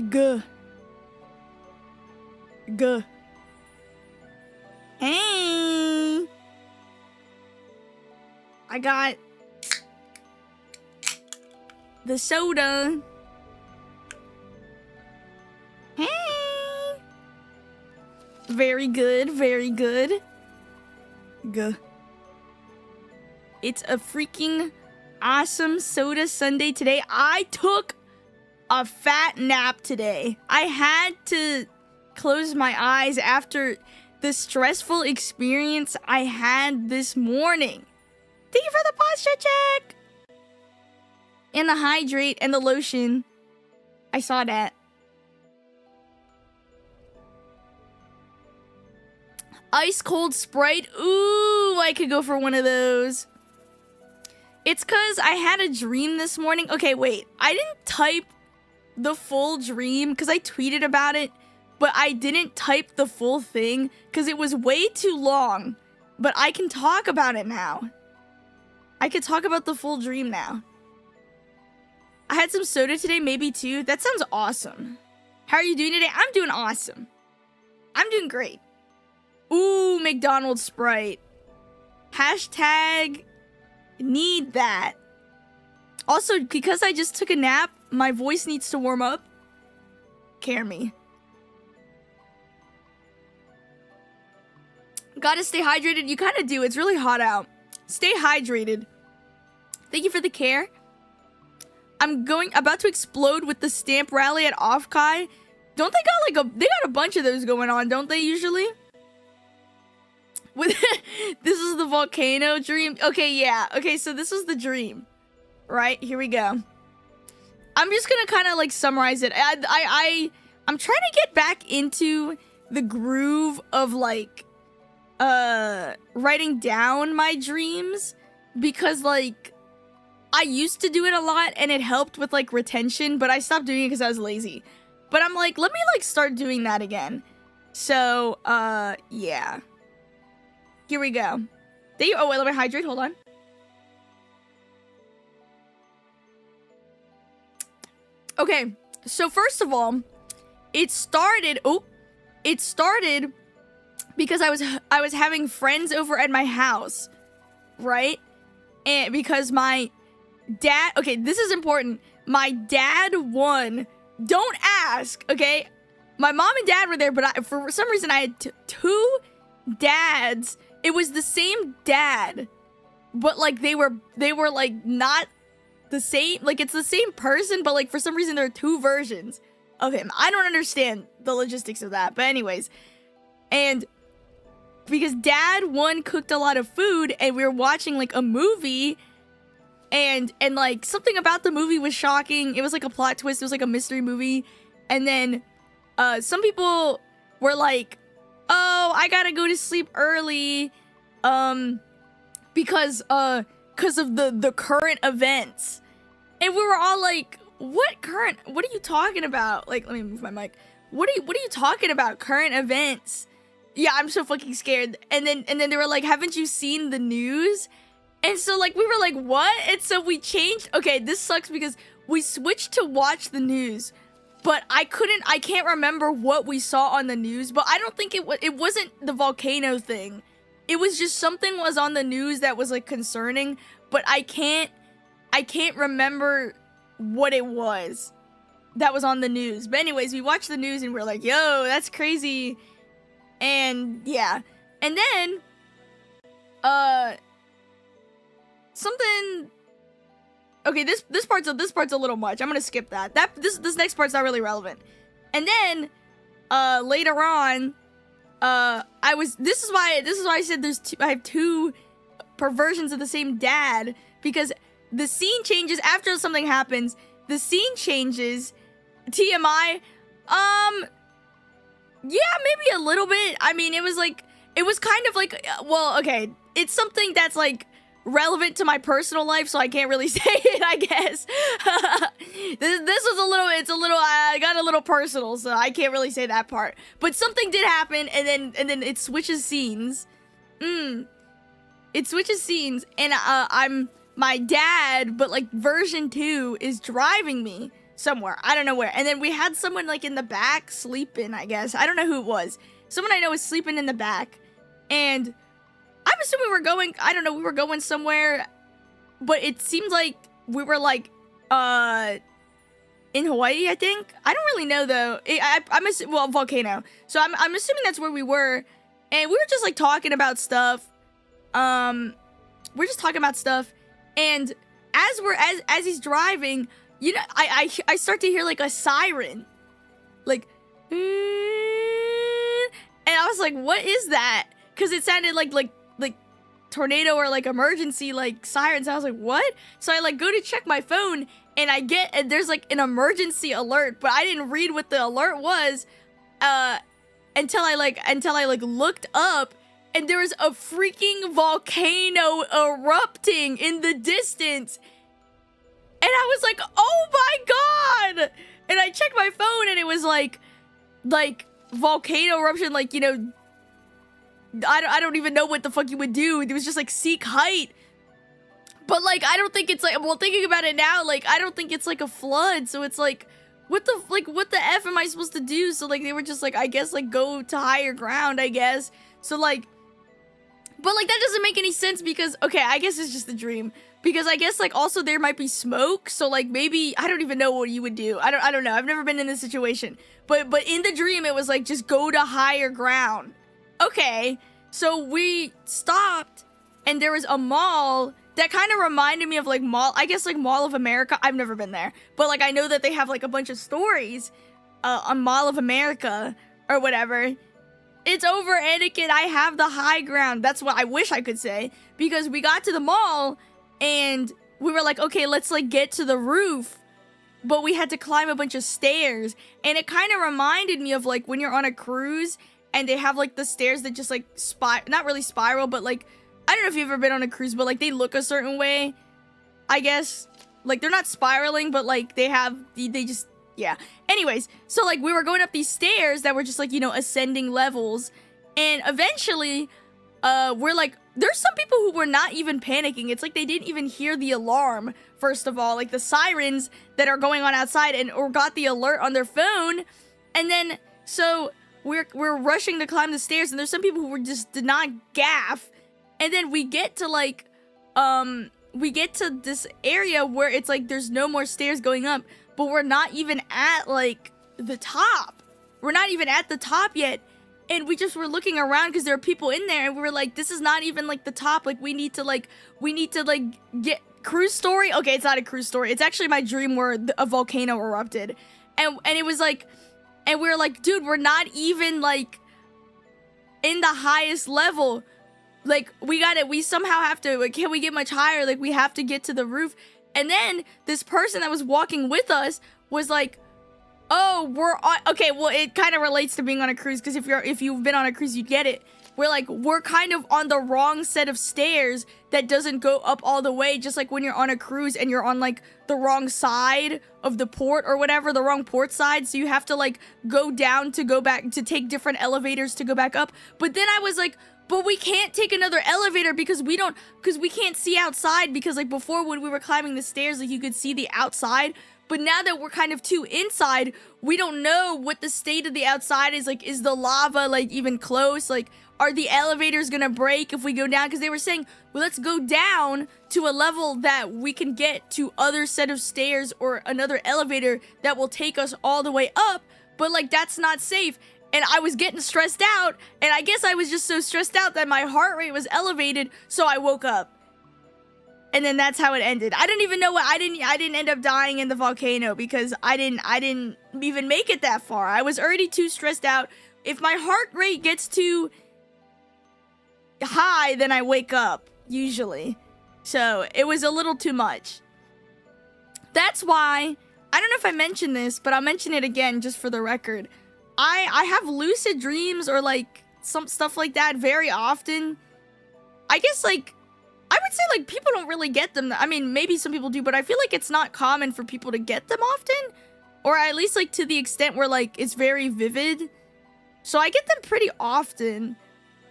Guh. Guh. Hey. I got the soda. Hey. Very good, very good. Guh. It's a freaking awesome soda Sunday today. I took a fat nap today. I had to close my eyes after the stressful experience I had this morning. Thank you for the posture check! And the hydrate and the lotion. I saw that. Ice cold Sprite. Ooh, I could go for one of those. It's because I had a dream this morning. Okay, wait. I didn't type the full dream because I tweeted about it, but I didn't type the full thing because it was way too long. But I can talk about it now. I could talk about the full dream now. I had some soda today, maybe two. That sounds awesome. How are you doing today? I'm doing awesome. I'm doing great. Ooh, McDonald's Sprite. Hashtag need that. Also, because I just took a nap, my voice needs to warm up. Care me. Gotta stay hydrated. You kind of do. It's really hot out. Stay hydrated. Thank you for the care. I'm about to explode with the stamp rally at Offkai. Don't they got they got a bunch of those going on, don't they usually? With this is the volcano dream. Okay, yeah. Okay, so this was the dream. Right? Here we go. I'm just gonna kind of like summarize it. I'm trying to get back into the groove of like writing down my dreams because like I used to do it a lot and it helped with like retention, but I stopped doing it because I was lazy. But I'm like, let me like start doing that again. So yeah. Here we go. Oh wait, let me hydrate, hold on. Okay, so first of all, it started because I was having friends over at my house, right? And because my dad, okay, this is important. My dad won. Don't ask, okay? My mom and dad were there, but for some reason I had two dads. It was the same dad, but like they were like not the same. Like it's the same person, but like for some reason there are two versions of him. I don't understand the logistics of that, but anyways, and because dad cooked a lot of food and we were watching like a movie and like something about the movie was shocking. It was like a plot twist. It was like a mystery movie. And then some people were like, oh, I gotta go to sleep early because of the current events. And we were all like, what are you talking about? Like, let me move my mic. What are you talking about? Current events? Yeah, I'm so fucking scared. And then they were like, haven't you seen the news? And so like we were like, what? And so we changed. Okay, this sucks because we switched to watch the news, but I can't remember what we saw on the news. But I don't think it wasn't the volcano thing. It was just something was on the news that was like concerning, but I can't remember what it was that was on the news. But anyways, we watched the news and we're like, yo, that's crazy. And yeah. And then something. Okay, this part's a little much. I'm gonna skip that. This next part's not really relevant. And then later on, this is why I said I have two perversions of the same dad, because the scene changes after something happens. The scene changes. TMI. Yeah, maybe a little bit. I mean, it was kind of like, well, okay, it's something that's like relevant to my personal life, so I can't really say it, I guess. This was I got a little personal, so I can't really say that part. But something did happen, and then it switches scenes. It switches scenes, and I'm my dad, but like version 2 is driving me. somewhere. I don't know where. And then we had someone like in the back sleeping, I guess. I don't know who it was. Someone I know was sleeping in the back. And I'm assuming we're going, I don't know, we were going somewhere. But it seemed like we were like, in Hawaii, I think. I don't really know though. I'm assuming, well, volcano. So I'm assuming that's where we were, and we were just like talking about stuff. We're just talking about stuff, and as he's driving, you know, I start to hear like a siren, like, and I was like, what is that? Because it sounded like tornado or like emergency like sirens. I was like, what? So I like go to check my phone. And there's like an emergency alert, but I didn't read what the alert was until I looked up, and there was a freaking volcano erupting in the distance. And I was like, "Oh my god!" And I checked my phone, and it was like volcano eruption, like, you know, I don't even know what the fuck you would do. It was just like seek height. But, like, I don't think it's, like, well, thinking about it now, like, I don't think it's, like, a flood, so it's, like, what the F am I supposed to do? So, like, they were just, like, I guess, like, go to higher ground, I guess. So, like, but, like, that doesn't make any sense because, okay, I guess it's just a dream. Because I guess, like, also there might be smoke, so, like, maybe, I don't even know what you would do. I don't know, I've never been in this situation. But in the dream, it was, like, just go to higher ground. Okay, so we stopped, and there was a mall that kind of reminded me of, like, I guess, like, Mall of America. I've never been there. But, like, I know that they have, like, a bunch of stories on Mall of America or whatever. It's over, Anakin. I have the high ground. That's what I wish I could say. Because we got to the mall, and we were like, okay, let's, like, get to the roof. But we had to climb a bunch of stairs. And it kind of reminded me of, like, when you're on a cruise, and they have, like, the stairs that just, like, not really spiral, but, like, I don't know if you've ever been on a cruise, but, like, they look a certain way, I guess. Like, they're not spiraling, but, like, they just, yeah. Anyways, so, like, we were going up these stairs that were just, like, you know, ascending levels. And eventually, we're, like, there's some people who were not even panicking. It's like they didn't even hear the alarm, first of all. Like, the sirens that are going on outside or got the alert on their phone. And then, so, we're rushing to climb the stairs, and there's some people who did not gaff. And then we get to, like, we get to this area where it's, like, there's no more stairs going up, but we're not even at, like, the top. We're not even at the top yet. And we just were looking around because there are people in there, and we were like, this is not even, like, the top. Like, we need to, get cruise story. Okay, it's not a cruise story. It's actually my dream where a volcano erupted. And it was, like, and we were like, dude, we're not even, like, in the highest level. Like, we somehow have to, like, can we get much higher? Like, we have to get to the roof. And then this person that was walking with us was like, oh, we're on, okay, well, it kind of relates to being on a cruise, because if you've been on a cruise, you get it. We're kind of on the wrong set of stairs that doesn't go up all the way, just like when you're on a cruise and you're on, like, the wrong side of the port or whatever, the wrong port side, so you have to, like, go down to go back, to take different elevators to go back up. But then I was like, but we can't take another elevator because we can't see outside, because, like, before when we were climbing the stairs, like, you could see the outside. But now that we're kind of too inside, we don't know what the state of the outside is. Like, is the lava, like, even close? Like, are the elevators gonna break if we go down? Because they were saying, well, let's go down to a level that we can get to other set of stairs or another elevator that will take us all the way up. But, like, that's not safe. And I was getting stressed out, and I guess I was just so stressed out that my heart rate was elevated, so I woke up. And then that's how it ended. I don't even know what I didn't end up dying in the volcano because I didn't even make it that far. I was already too stressed out. If my heart rate gets too high, then I wake up, usually. So, it was a little too much. That's why, I don't know if I mentioned this, but I'll mention it again just for the record. I have lucid dreams or, like, some stuff like that very often. I guess, like, I would say, like, people don't really get them. I mean, maybe some people do, but I feel like it's not common for people to get them often. Or at least, like, to the extent where, like, it's very vivid. So I get them pretty often.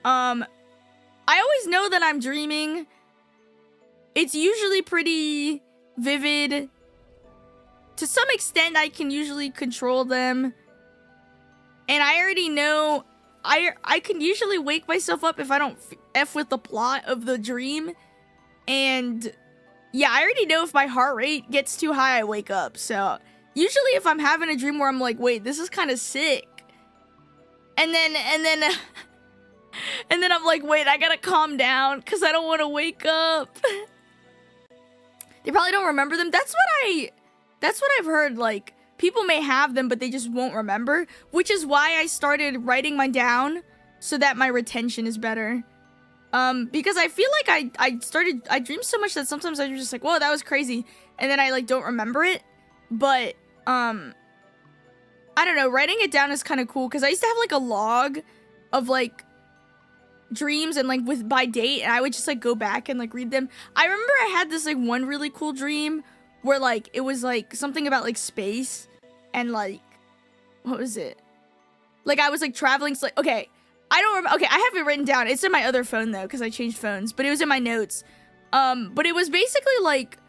I always know that I'm dreaming. It's usually pretty vivid to some extent, I can usually control them. And I already know I can usually wake myself up if I don't F with the plot of the dream. And yeah, I already know if my heart rate gets too high, I wake up. So usually if I'm having a dream where I'm like, wait, this is kind of sick. And then and then I'm like, wait, I gotta calm down because I don't want to wake up. They probably don't remember them. That's what I've heard. Like, people may have them, but they just won't remember, which is why I started writing mine down so that my retention is better. Because I feel like I dream so much that sometimes I'm just like, whoa, that was crazy. And then I like don't remember it. But, I don't know, writing it down is kind of cool because I used to have like a log of like dreams and like by date, and I would just like go back and like read them. I remember I had this like one really cool dream where like it was like something about like space and like, what was it? Like I was like traveling, so, like, okay, I don't remember. Okay, I have it written down. It's in my other phone though, because I changed phones, but it was in my notes. But it was basically like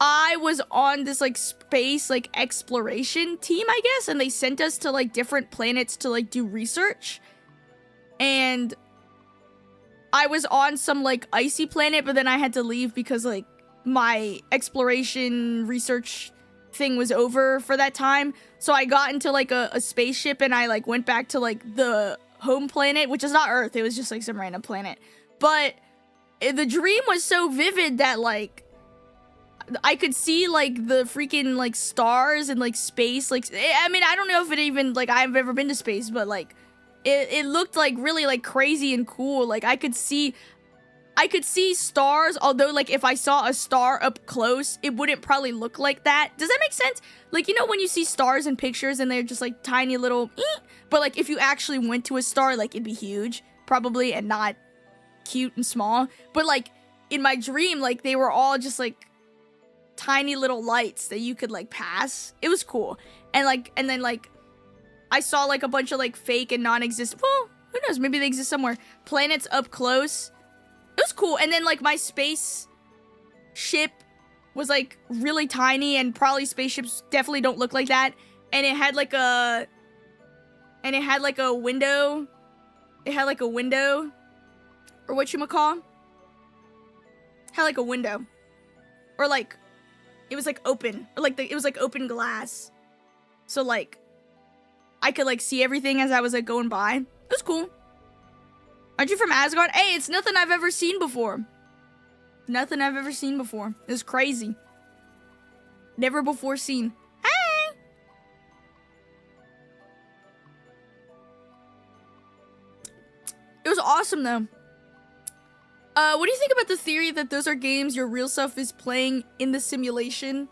I was on this like space like exploration team, I guess, and they sent us to like different planets to like do research. And I was on some like icy planet, but then I had to leave because like my exploration research thing was over for that time. So I got into like a spaceship and I like went back to like the home planet, which is not Earth. It was just like some random planet. But the dream was so vivid that like I could see like the freaking like stars and like space. Like, I mean, I don't know if it even like I've ever been to space, but like it looked like really like crazy and cool. Like I could see stars, although like if I saw a star up close, it wouldn't probably look like that. Does that make sense? Like, you know when you see stars in pictures and they're just like tiny little, but like if you actually went to a star, like it'd be huge probably and not cute and small. But like in my dream, like they were all just like tiny little lights that you could like pass. It was cool. And then like I saw like a bunch of like fake and non-existent, well, who knows, maybe they exist somewhere, planets up close. It was cool. And then like my space ship was like really tiny, and probably spaceships definitely don't look like that. And it had like a window. It had like a window, or whatchamacall. Had like a window, or like it was like open, or like it was like open glass. So like I could like see everything as I was like going by. It was cool. Aren't you from Asgard? Hey, it's nothing I've ever seen before. Nothing I've ever seen before. It's crazy. Never before seen. Hey! It was awesome though. What do you think about the theory that those are games your real self is playing in the simulation?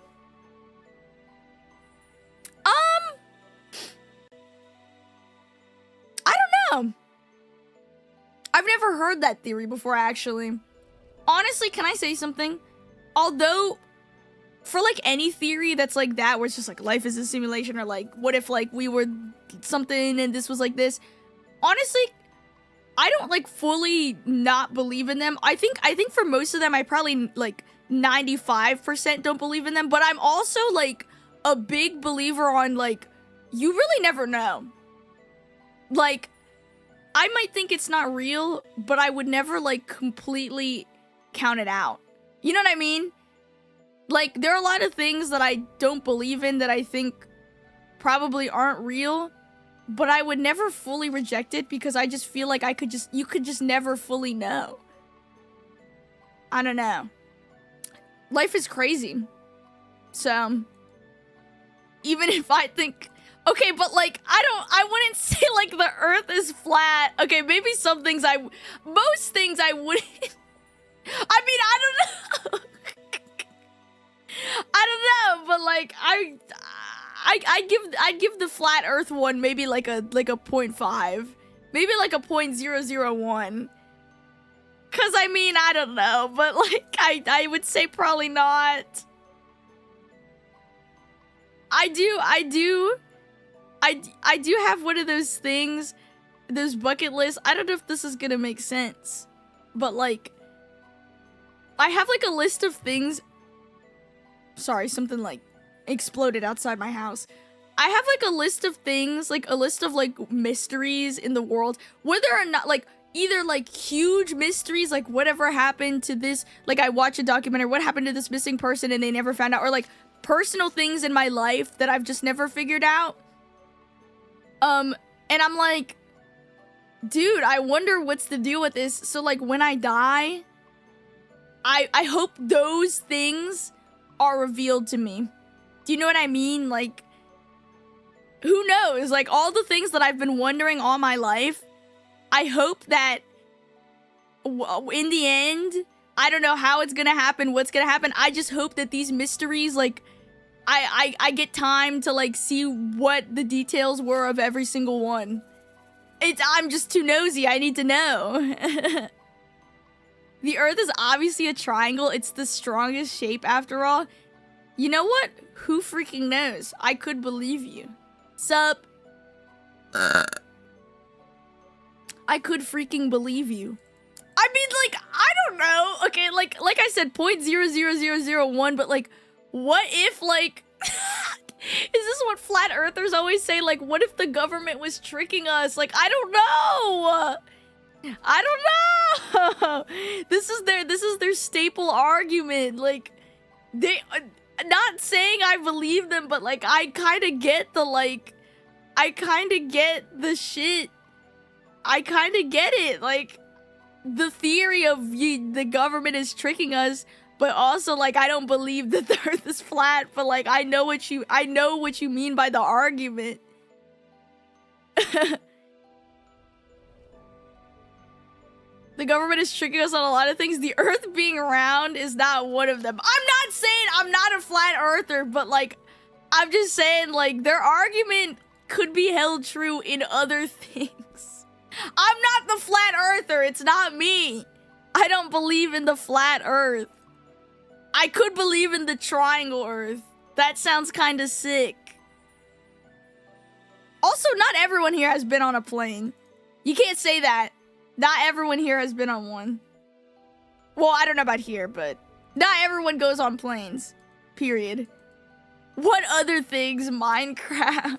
I don't know. I've never heard that theory before, actually. Honestly, can I say something? Although, for like any theory that's like that, where it's just like life is a simulation, or like what if like we were something and this was like this, honestly, I don't like fully not believe in them. I think for most of them, I probably like 95% don't believe in them, but I'm also like a big believer on like, you really never know. Like, I might think it's not real, but I would never like completely count it out. You know what I mean? Like, there are a lot of things that I don't believe in that I think probably aren't real, but I would never fully reject it because I just feel like you could just never fully know. I don't know. Life is crazy. So, even if I think, okay, but like, I wouldn't say like the earth is flat. Okay, maybe most things I wouldn't. I mean, I don't know. I don't know, but like, I'd give the flat earth one maybe like a 0.5. Maybe like a 0.001. Cause I mean, I don't know, but like, I would say probably not. I do have one of those things, those bucket lists. I don't know if this is gonna make sense, but like, I have like a list of things. Sorry, something like exploded outside my house. I have like a list of things, like a list of like mysteries in the world, whether or not like either like huge mysteries, like whatever happened to this, like I watch a documentary, what happened to this missing person and they never found out, or like personal things in my life that I've just never figured out. And I'm like, dude, I wonder what's the deal with this. So like when I die, I hope those things are revealed to me. Do you know what I mean? Like, who knows? Like all the things that I've been wondering all my life, I hope that in the end, I don't know how it's gonna happen, what's gonna happen. I just hope that these mysteries, like, I get time to like see what the details were of every single one. I'm just too nosy. I need to know. The Earth is obviously a triangle. It's the strongest shape after all. You know what? Who freaking knows? I could believe you. Sup? I could freaking believe you. I mean, like, I don't know. Okay, like I said, 0.00001, but like, what if, like, is this what flat earthers always say? Like, what if the government was tricking us? Like, I don't know. I don't know. This is their staple argument. Like, they, not saying I believe them, but like, I kind of get the, like, I kind of get the shit. I kind of get it. Like, the theory of the government is tricking us, but also, like, I don't believe that the Earth is flat, but like, I know what you mean by the argument. The government is tricking us on a lot of things. The Earth being round is not one of them. I'm not saying I'm not a flat earther, but like, I'm just saying, like, their argument could be held true in other things. I'm not the flat earther. It's not me. I don't believe in the flat Earth. I could believe in the triangle Earth. That sounds kind of sick. Also, not everyone here has been on a plane. You can't say that. Not everyone here has been on one. Well, I don't know about here, but not everyone goes on planes. Period. What other things? Minecraft.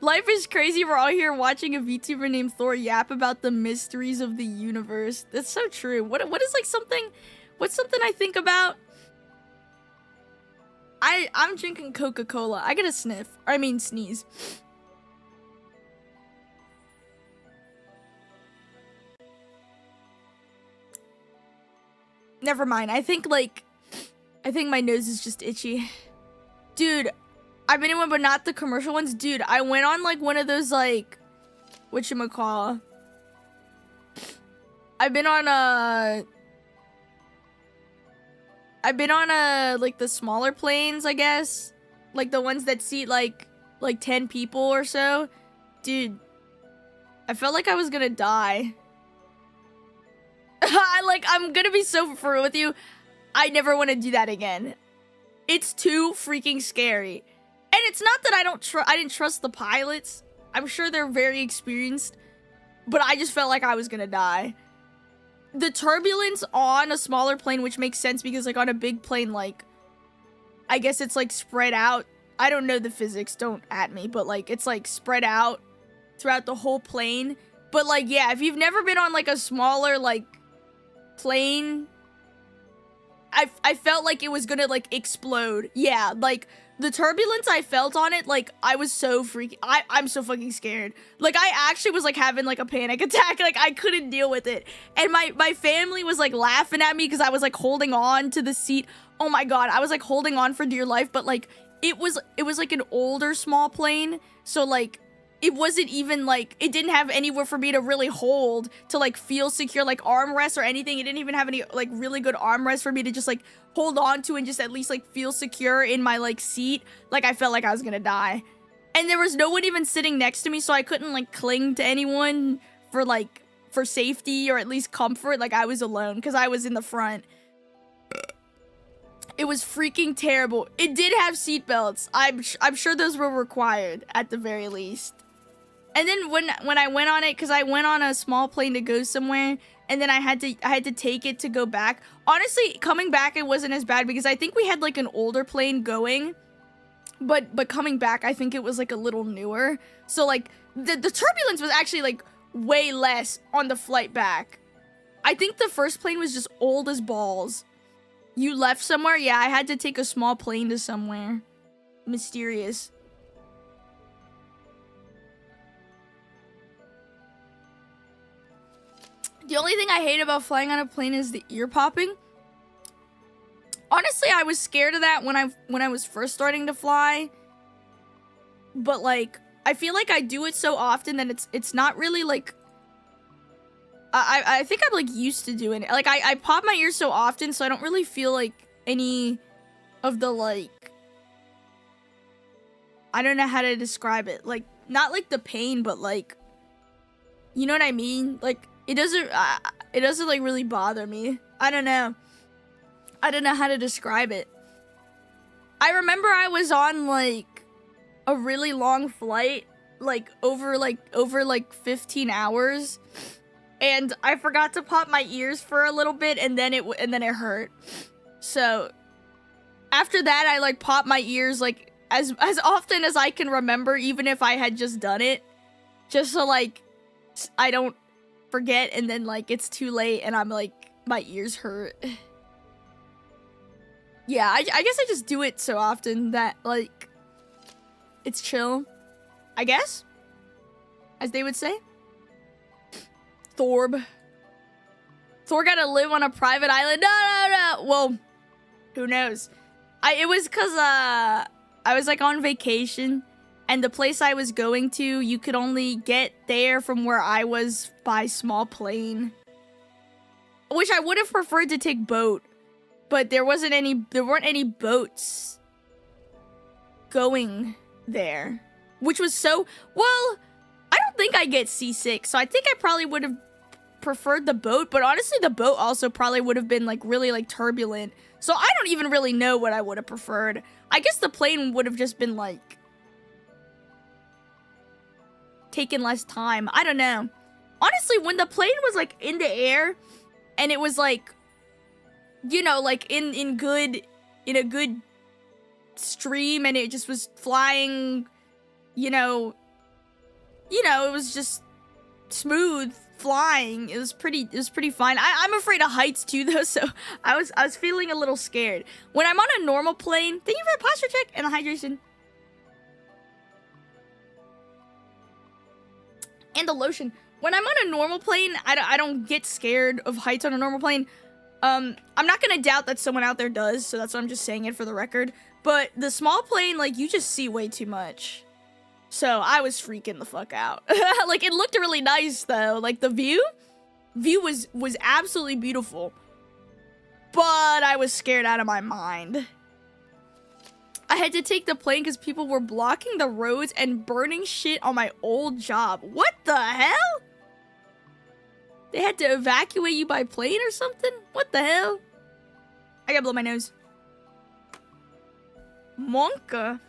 Life is crazy. We're all here watching a VTuber named Thor yap about the mysteries of the universe. That's so true. What is like something... What's something I think about? I'm drinking Coca-Cola. I gotta sniff. I mean sneeze. Never mind. I think my nose is just itchy. Dude, I've been in one, but not the commercial ones. Dude, I went on like one of those like, whatchamacallit. I've been on like the smaller planes, I guess. Like the ones that seat like 10 people or so. Dude, I felt like I was gonna die. I'm gonna be so for real with you. I never want to do that again. It's too freaking scary. And it's not that I didn't trust the pilots. I'm sure they're very experienced. But I just felt like I was gonna die. The turbulence on a smaller plane, which makes sense because like on a big plane, like, I guess it's like spread out. I don't know the physics, don't at me, but like it's like spread out throughout the whole plane. But like, yeah, if you've never been on like a smaller like plane, I felt like it was gonna like explode. Yeah, like the turbulence I felt on it, like I was so freaking, I'm so fucking scared. Like I actually was like having like a panic attack. Like I couldn't deal with it. And my family was like laughing at me because I was like holding on to the seat. Oh my God, I was like holding on for dear life, but like it was like an older small plane. So like it wasn't even like, it didn't have anywhere for me to really hold to like feel secure, like armrests or anything. It didn't even have any like really good armrests for me to just like hold on to and just at least like feel secure in my like seat. Like I felt like I was gonna die. And there was no one even sitting next to me, so I couldn't like cling to anyone for safety or at least comfort. Like I was alone because I was in the front. It was freaking terrible. It did have seatbelts. I'm sure those were required at the very least. And then when I went on it, because I went on a small plane to go somewhere, and then I had to take it to go back. Honestly, coming back, it wasn't as bad because I think we had like an older plane going, but coming back, I think it was like a little newer. So like the turbulence was actually like way less on the flight back. I think the first plane was just old as balls. You left somewhere? Yeah, I had to take a small plane to somewhere. Mysterious. The only thing I hate about flying on a plane is the ear popping. Honestly, I was scared of that when I was first starting to fly. But like, I feel like I do it so often that it's not really like I think I'm like used to doing it. Like I pop my ears so often, so I don't really feel like any of the like, I don't know how to describe it. Like not like the pain, but like, you know what I mean? Like it doesn't like really bother me. I don't know how to describe it. I remember I was on like a really long flight, like over 15 hours. And I forgot to pop my ears for a little bit, and then it hurt. So after that, I like popped my ears like as often as I can remember, even if I had just done it, just so like I don't forget, and then like it's too late, and I'm like my ears hurt. Yeah, I guess I just do it so often that like it's chill, I guess, as they would say. Thor gotta live on a private island. No. Well, who knows? It was because I was like on vacation, and the place I was going to, you could only get there from where I was by small plane. Which I would have preferred to take boat, but there weren't any boats going there, which was so, well, I don't think I get seasick, so I think I probably would have preferred the boat, but honestly the boat also probably would have been like really like turbulent, so I don't even really know what I would have preferred. I guess the plane would have just been like taken less time. I don't know. Honestly, when the plane was like in the air and it was like, you know, like in a good stream, and it just was flying, you know, it was just smooth flying. It was pretty fine. I'm afraid of heights too though, so I was feeling a little scared. When I'm on a normal plane, thank you for the posture check and the hydration. And the lotion. When I'm on a normal plane, I don't get scared of heights on a normal plane. I'm not gonna doubt that someone out there does, so that's why I'm just saying it for the record. But the small plane, like, you just see way too much. So I was freaking the fuck out. Like, it looked really nice though. Like the view was absolutely beautiful. But I was scared out of my mind. I had to take the plane because people were blocking the roads and burning shit on my old job. What the hell? They had to evacuate you by plane or something? What the hell? I gotta blow my nose. Monka.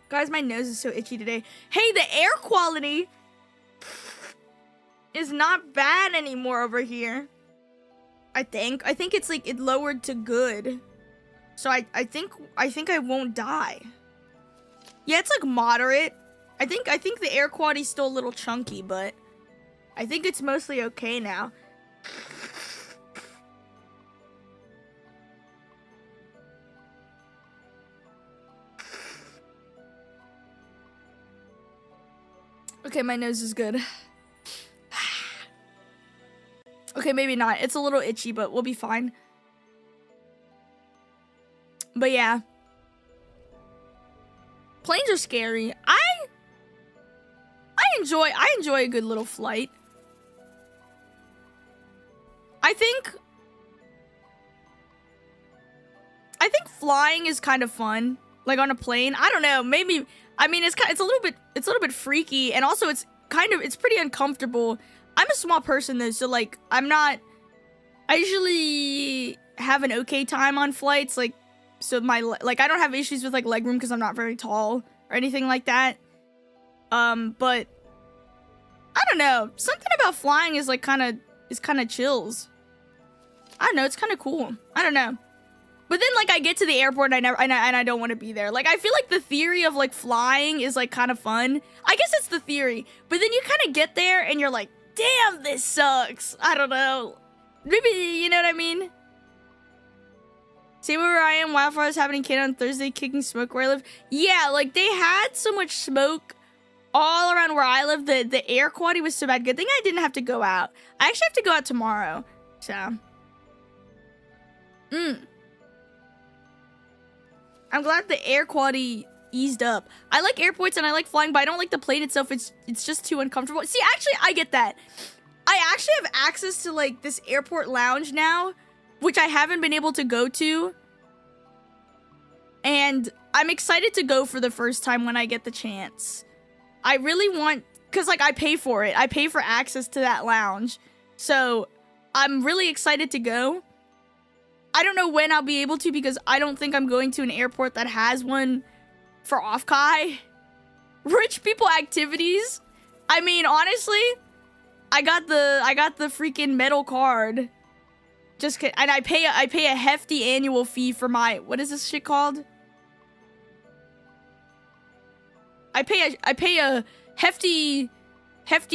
Guys, my nose is so itchy today. Hey, the air quality is not bad anymore over here. I think it's like it lowered to good. So I think I won't die. Yeah, it's like moderate. I think the air quality's still a little chunky, but I think it's mostly okay now. Okay, my nose is good. Okay, maybe not. It's a little itchy, but we'll be fine. But yeah. Planes are scary. I enjoy a good little flight. I think flying is kind of fun, like on a plane. I don't know, maybe, I mean, it's a little bit freaky, and also it's pretty uncomfortable. I'm a small person though, so like I usually have an okay time on flights, like, so I don't have issues with like legroom because I'm not very tall. or anything like that. But I don't know. Something about flying is like kind of chills. I don't know. It's kind of cool. I don't know. But then like I get to the airport and I don't want to be there. Like I feel like the theory of like flying is like kind of fun. I guess it's the theory. But then you kind of get there and you're like, damn, this sucks. I don't know. Maybe, you know what I mean? Same where I am. Wildfire was happening in on Thursday, kicking smoke where I live. Yeah, like they had so much smoke all around where I live. The air quality was so bad. Good thing I didn't have to go out. I actually have to go out tomorrow. So. I'm glad the air quality eased up. I like airports and I like flying, but I don't like the plane itself. It's just too uncomfortable. See, actually, I get that. I actually have access to like this airport lounge now, which I haven't been able to go to. And I'm excited to go for the first time when I get the chance. I really want, because like I pay for it. I pay for access to that lounge. So I'm really excited to go. I don't know when I'll be able to because I don't think I'm going to an airport that has one for off-Kai. Rich people activities. I mean, honestly, I got the freaking metal card. And I pay a hefty annual fee for my, what is this shit called? I pay a hefty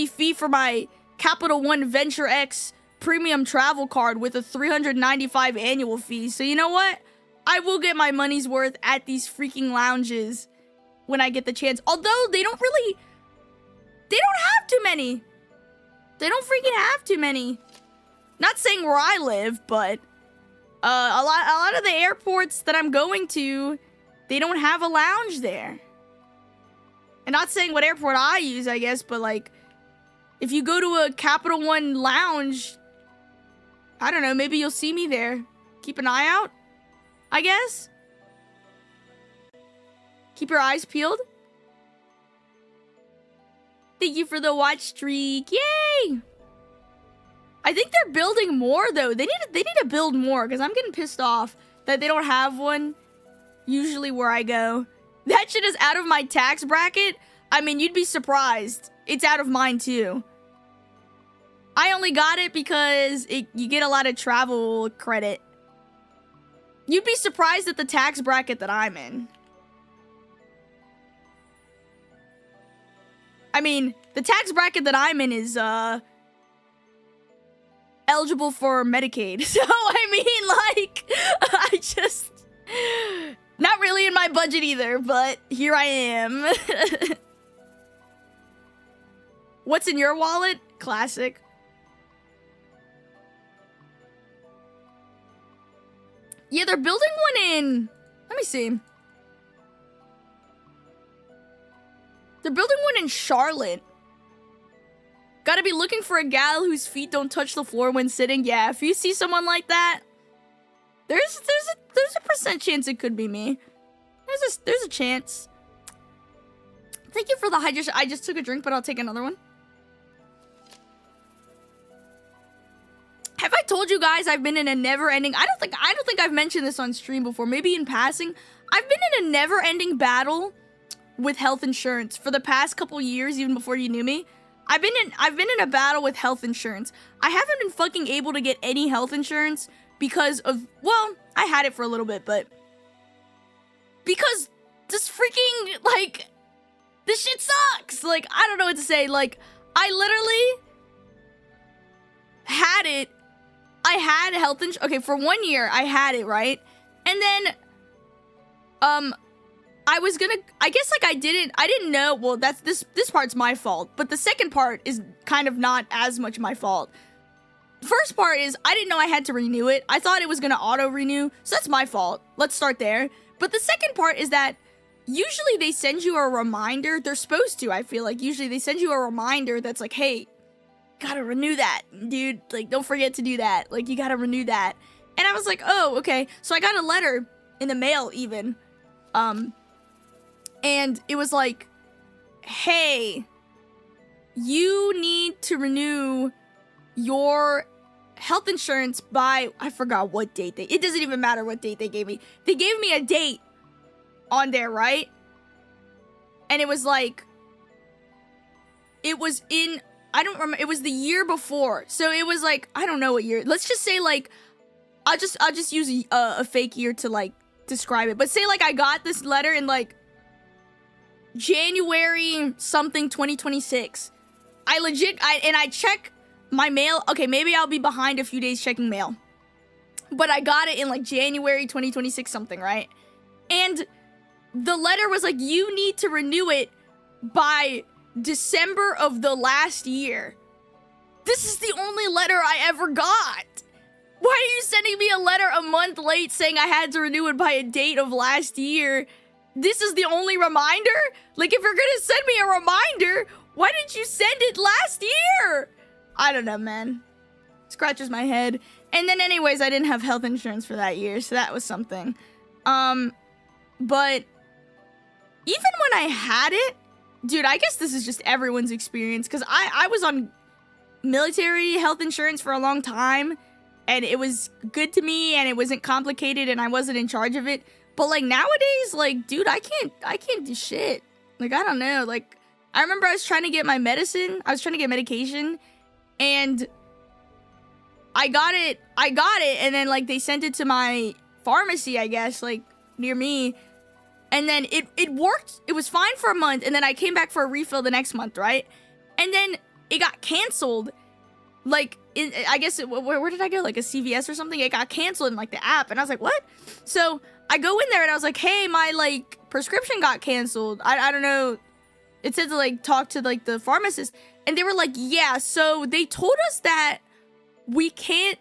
fee for my Capital One Venture X premium travel card with a $395 annual fee. So you know what? I will get my money's worth at these freaking lounges when I get the chance. Although they don't have too many. They don't freaking have too many. Not saying where I live, but a lot of the airports that I'm going to, they don't have a lounge there. And not saying what airport I use, I guess, but like if you go to a Capital One lounge, I don't know, maybe you'll see me there. Keep an eye out, I guess. Keep your eyes peeled. Thank you for the watch streak. Yay! I think they're building more though. They need to build more because I'm getting pissed off that they don't have one usually where I go. That shit is out of my tax bracket. I mean, you'd be surprised. It's out of mine too. I only got it because you get a lot of travel credit. You'd be surprised at the tax bracket that I'm in. I mean, the tax bracket that I'm in is, eligible for Medicaid. So, I mean, like, I just... Not really in my budget either, but here I am. What's in your wallet? Classic. Yeah, they're building one in... Let me see. They're building one in Charlotte. Gotta be looking for a gal whose feet don't touch the floor when sitting. Yeah, if you see someone like that, there's a percent chance it could be me. There's a chance. Thank you for the hydration. I just took a drink, but I'll take another one. Have I told you guys I've been in a never-ending... I don't think I've mentioned this on stream before. Maybe in passing. I've been in a never-ending battle with health insurance for the past couple years, even before you knew me. I've been in a battle with health insurance. I haven't been fucking able to get any health insurance because of... Well, I had it for a little bit, but... Because this freaking, like... This shit sucks! Like, I don't know what to say. Like, I literally... had it. I had health insurance. Okay, for 1 year, I had it, right? And then... I was gonna... I guess, like, I didn't know... Well, this part's my fault. But the second part is kind of not as much my fault. First part is, I didn't know I had to renew it. I thought it was gonna auto-renew. So that's my fault. Let's start there. But the second part is that usually they send you a reminder. They're supposed to, I feel like. Usually they send you a reminder that's like, hey, gotta renew that, dude. Like, don't forget to do that. Like, you gotta renew that. And I was like, oh, okay. So I got a letter in the mail even. And it was like, hey, you need to renew your health insurance by, I forgot what date it doesn't even matter what date they gave me. They gave me a date on there, right? And it was like, it was in, I don't remember, it was the year before. So it was like, I don't know what year. Let's just say like, I'll just use a fake year to like describe it. But say like I got this letter in like January something 2026. I check my mail. Okay, maybe I'll be behind a few days checking mail. But I got it in like January 2026 something, right? And the letter was like, you need to renew it by December of the last year. This is the only letter I ever got. Why are you sending me a letter a month late saying I had to renew it by a date of last year? This is the only reminder? Like, if you're gonna send me a reminder, why didn't you send it last year? I don't know, man. Scratches my head. And then anyways, I didn't have health insurance for that year, so that was something. But even when I had it, dude, I guess this is just everyone's experience, because I was on military health insurance for a long time, and it was good to me, and it wasn't complicated, and I wasn't in charge of it. But like nowadays, like, dude, I can't do shit. Like, I don't know. Like, I remember I was trying to get my medicine. I was trying to get medication, and I got it, and then like they sent it to my pharmacy, I guess, like near me. And then it worked. It was fine for a month, and then I came back for a refill the next month, right? And then it got canceled. Like, I guess, where did I go? Like a CVS or something? It got canceled in like the app, and I was like, what? So I go in there, and I was like, hey, my like prescription got canceled. I don't know. It said to like talk to like the pharmacist, and they were like, yeah, so they told us that we can't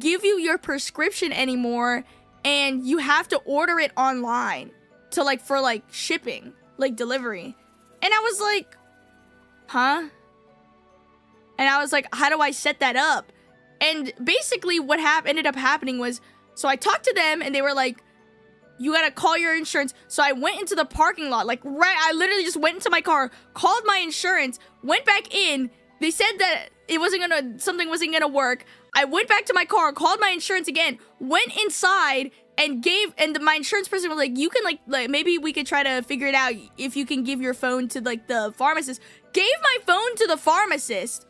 give you your prescription anymore, and you have to order it online to like for like shipping, like delivery. And I was like, huh? And I was like, how do I set that up? And basically what ended up happening was, so I talked to them, and they were like, you gotta call your insurance. So I went into the parking lot, like I literally just went into my car, called my insurance, went back in. They said that something wasn't gonna work. I went back to my car, called my insurance again, went inside, and my insurance person was like, you can like maybe we could try to figure it out if you can give your phone to like the pharmacist. Gave my phone to the pharmacist,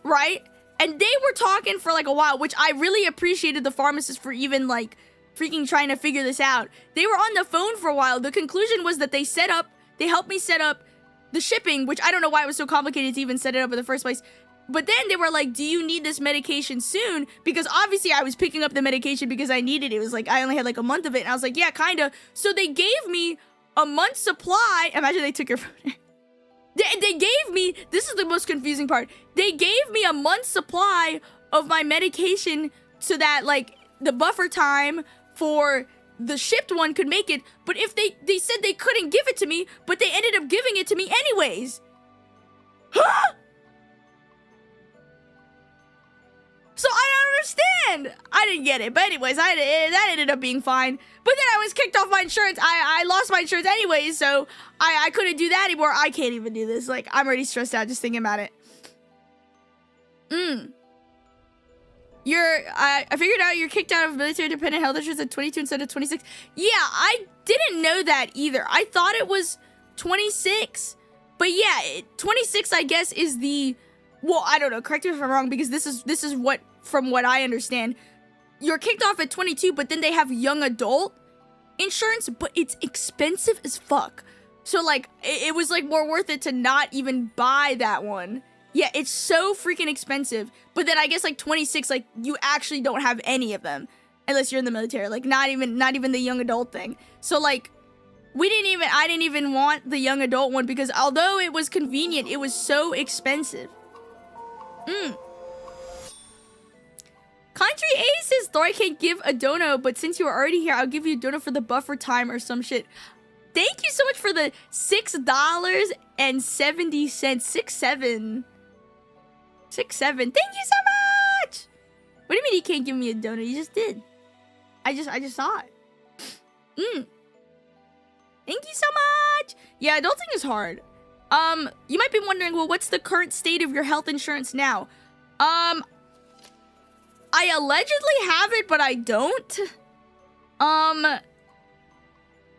right? And they were talking for like a while, which I really appreciated the pharmacist for even like freaking trying to figure this out. They were on the phone for a while. The conclusion was that they helped me set up the shipping, which I don't know why it was so complicated to even set it up in the first place. But then they were like, do you need this medication soon? Because obviously I was picking up the medication because I needed it. It was like, I only had like a month of it. And I was like, yeah, kind of. So they gave me a month's supply. Imagine they took your phone. They gave me, this is the most confusing part. They gave me a month's supply of my medication so that like the buffer time for the shipped one could make it. But if they said they couldn't give it to me, but they ended up giving it to me anyways. Huh? So I don't understand. I didn't get it. But anyways, that ended up being fine. But then I was kicked off my insurance. I lost my insurance anyways, so I couldn't do that anymore. I can't even do this. Like, I'm already stressed out just thinking about it. I figured out you're kicked out of military dependent health insurance at 22 instead of 26. Yeah, I didn't know that either. I thought it was 26. But yeah, 26 I guess is the, well, I don't know, correct me if I'm wrong, because this is what, from what I understand, you're kicked off at 22, but then they have young adult insurance, but it's expensive as fuck. So like, it was like more worth it to not even buy that one. Yeah, it's so freaking expensive. But then I guess like 26, like you actually don't have any of them unless you're in the military. Like not even the young adult thing. So like I didn't even want the young adult one because although it was convenient, it was so expensive. Country A says, Thor, I can't give a dono, but since you are already here, I'll give you a dono for the buffer time or some shit. Thank you so much for the $6.70. 6-7. Thank you so much. What do you mean you can't give me a donut? You just did. I just saw it. Thank you so much. Yeah, adulting is hard. You might be wondering, well, what's the current state of your health insurance now? I allegedly have it, but I don't.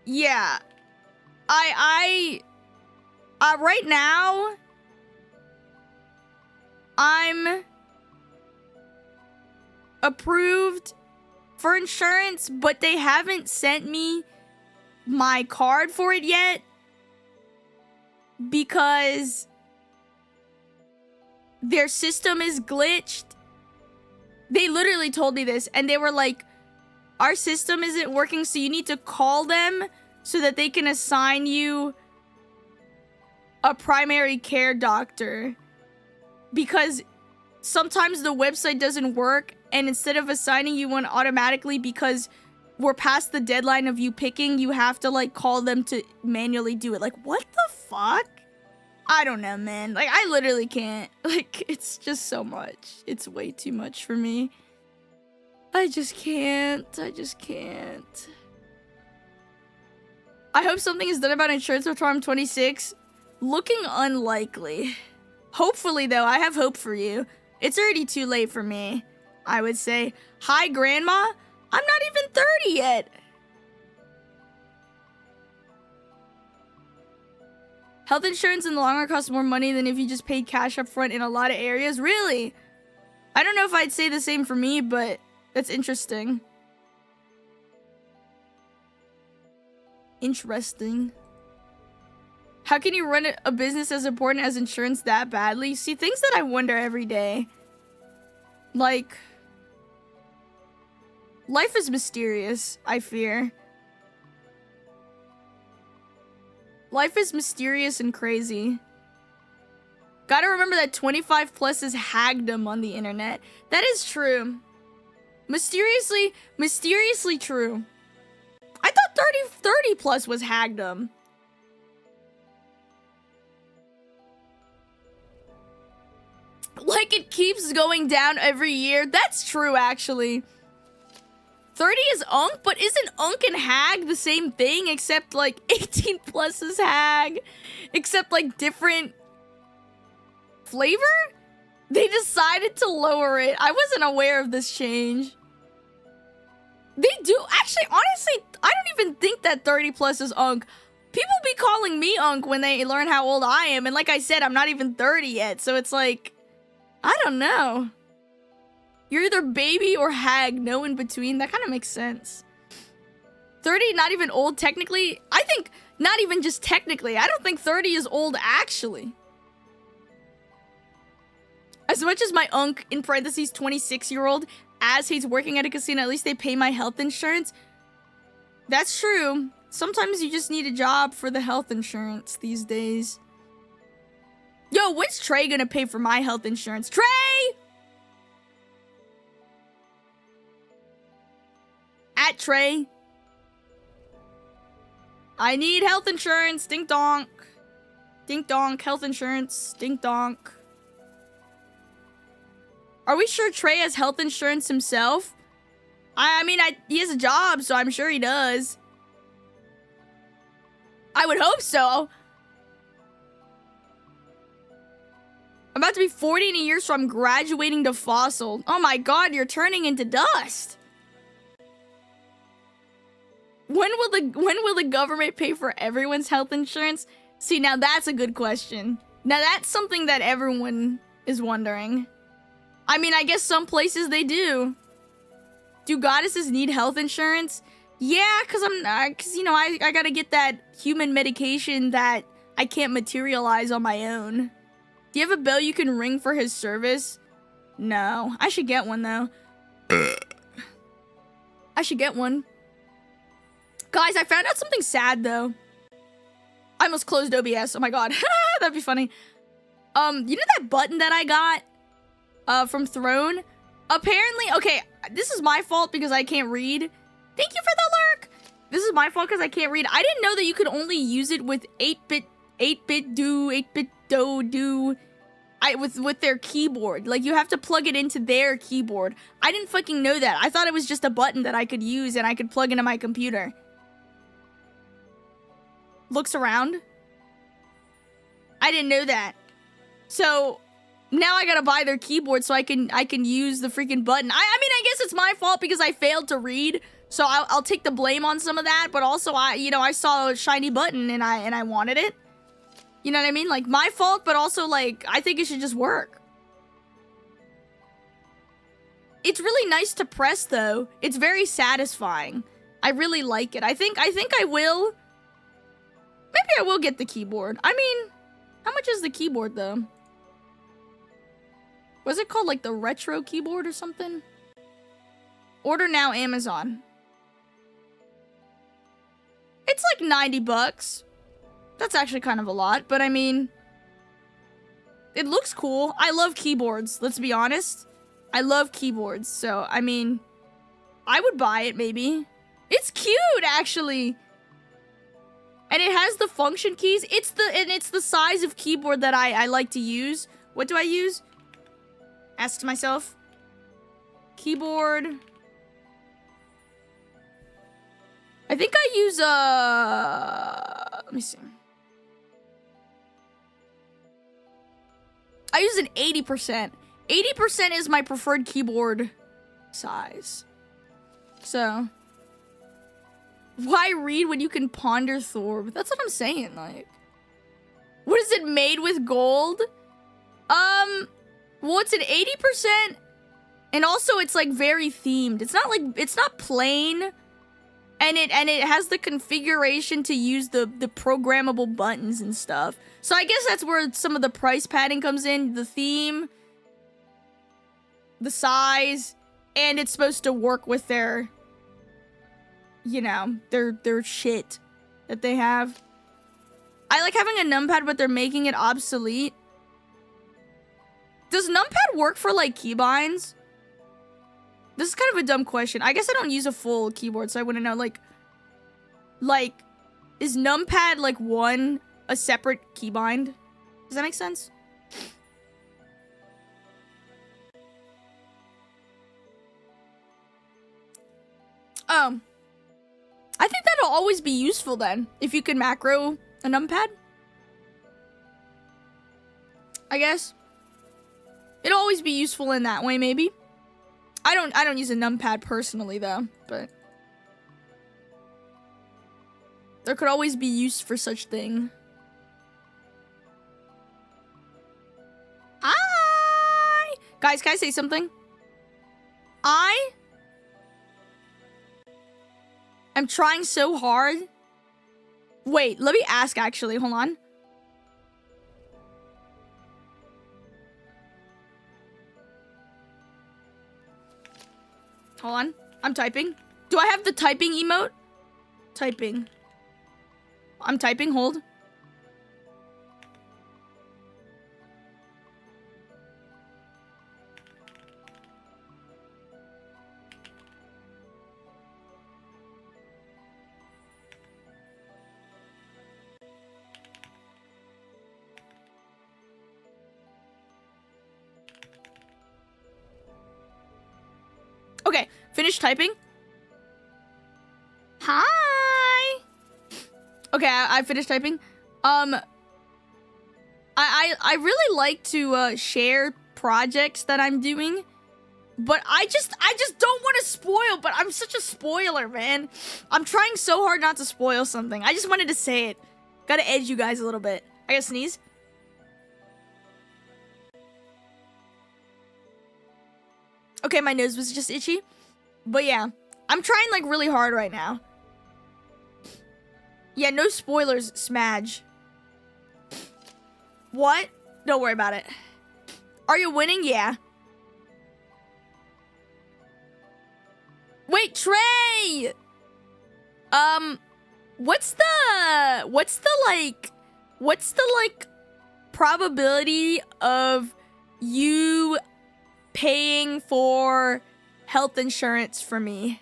Yeah. Right now, I'm approved for insurance, but they haven't sent me my card for it yet because their system is glitched. They literally told me this, and they were like, our system isn't working, so you need to call them so that they can assign you a primary care doctor. Because sometimes the website doesn't work, and instead of assigning you one automatically because we're past the deadline of you picking, you have to, like, call them to manually do it. Like, what the fuck? I don't know, man. Like, I literally can't. Like, it's just so much. It's way too much for me. I just can't. I just can't. I hope something is done about insurance before I'm 26. Looking unlikely. Hopefully, though, I have hope for you. It's already too late for me, I would say. Hi, Grandma. I'm not even 30 yet. Health insurance in the long run costs more money than if you just paid cash up front in a lot of areas. Really? I don't know if I'd say the same for me, but that's interesting. Interesting. How can you run a business as important as insurance that badly? See, things that I wonder every day. Like, life is mysterious, I fear. Life is mysterious and crazy. Gotta remember that 25 plus is hagdom on the internet. That is true. Mysteriously true. I thought 30 plus was hagdom. Like, it keeps going down every year. That's true, actually. 30 is Unk, but isn't Unk and Hag the same thing? Except, like, 18 plus is Hag. Except, like, different flavor? They decided to lower it. I wasn't aware of this change. They do. Actually, honestly, I don't even think that 30 plus is Unk. People be calling me Unk when they learn how old I am. And like I said, I'm not even 30 yet. So it's like, I don't know. You're either baby or hag, no in between. That kind of makes sense. 30, not even old technically. I think not even just technically. I don't think 30 is old actually. As much as my Unk, in parentheses, 26-year-old, as he's working at a casino, at least they pay my health insurance. That's true. Sometimes you just need a job for the health insurance these days. Yo, when's Trey gonna pay for my health insurance? Trey! At Trey. I need health insurance. Dink donk. Dink donk. Health insurance. Dink donk. Are we sure Trey has health insurance himself? I mean, he has a job, so I'm sure he does. I would hope so. I'm about to be 40 in a year, so I'm graduating to fossil. Oh my god, you're turning into dust. When will the government pay for everyone's health insurance? See, now that's a good question. Now that's something that everyone is wondering. I mean, I guess some places they do. Do goddesses need health insurance? Yeah, cause you know, I gotta get that human medication that I can't materialize on my own. Do you have a bell you can ring for his service? No, I should get one though. I should get one. Guys, I found out something sad though. I almost closed OBS. Oh my god, that'd be funny. You know that button that I got from Throne? Apparently, okay, this is my fault because I can't read. Thank you for the lurk. This is my fault because I can't read. I didn't know that you could only use it with 8-bit do with their keyboard. Like, you have to plug it into their keyboard. I didn't fucking know that. I thought it was just a button that I could use and I could plug into my computer. Looks around. I didn't know that. So now I gotta buy their keyboard so I can use the freaking button. I mean, I guess it's my fault because I failed to read. So I'll take the blame on some of that, but also I saw a shiny button and I wanted it. You know what I mean? Like, my fault, but also, like, I think it should just work. It's really nice to press, though. It's very satisfying. I really like it. I think I will. Maybe I will get the keyboard. I mean, how much is the keyboard, though? Was it called, like, the retro keyboard or something? Order now, Amazon. It's like 90 bucks. That's actually kind of a lot, but I mean, it looks cool. I love keyboards, let's be honest. I love keyboards, so, I mean, I would buy it, maybe. It's cute, actually. And it has the function keys. It's the size of keyboard that I like to use. What do I use? Ask myself. Keyboard. I think I use, let me see. I use an 80%. 80% is my preferred keyboard size. So, why read when you can ponder Thor? That's what I'm saying, like. What is it made with gold? Well, it's an 80%, and also it's like very themed. It's not plain, and it has the configuration to use the programmable buttons and stuff. So I guess that's where some of the price padding comes in, the theme, the size, and it's supposed to work with their, you know, their shit that they have. I like having a numpad, but they're making it obsolete. Does numpad work for, like, keybinds? This is kind of a dumb question. I guess I don't use a full keyboard, so I wouldn't know, like, is numpad, like, one a separate keybind? Does that make sense? I think that'll always be useful then, if you could macro a numpad. I guess. It'll always be useful in that way, maybe. I don't use a numpad personally, though, but there could always be use for such thing. Guys, can I say something? I'm trying so hard. Wait, let me ask, actually. Hold on. Hold on. I'm typing. Do I have the typing emote? Typing. I'm typing. Hold. Okay, finish typing. Hi. Okay, I finished typing. I really like to share projects that I'm doing, but I just don't want to spoil. But I'm such a spoiler, man. I'm trying so hard not to spoil something. I just wanted to say it. Gotta edge you guys a little bit. I gotta sneeze. Okay, my nose was just itchy. But yeah, I'm trying like really hard right now. Yeah, no spoilers, Smudge. What? Don't worry about it. Are you winning? Yeah. Wait, Trey! What's the probability of you paying for health insurance for me?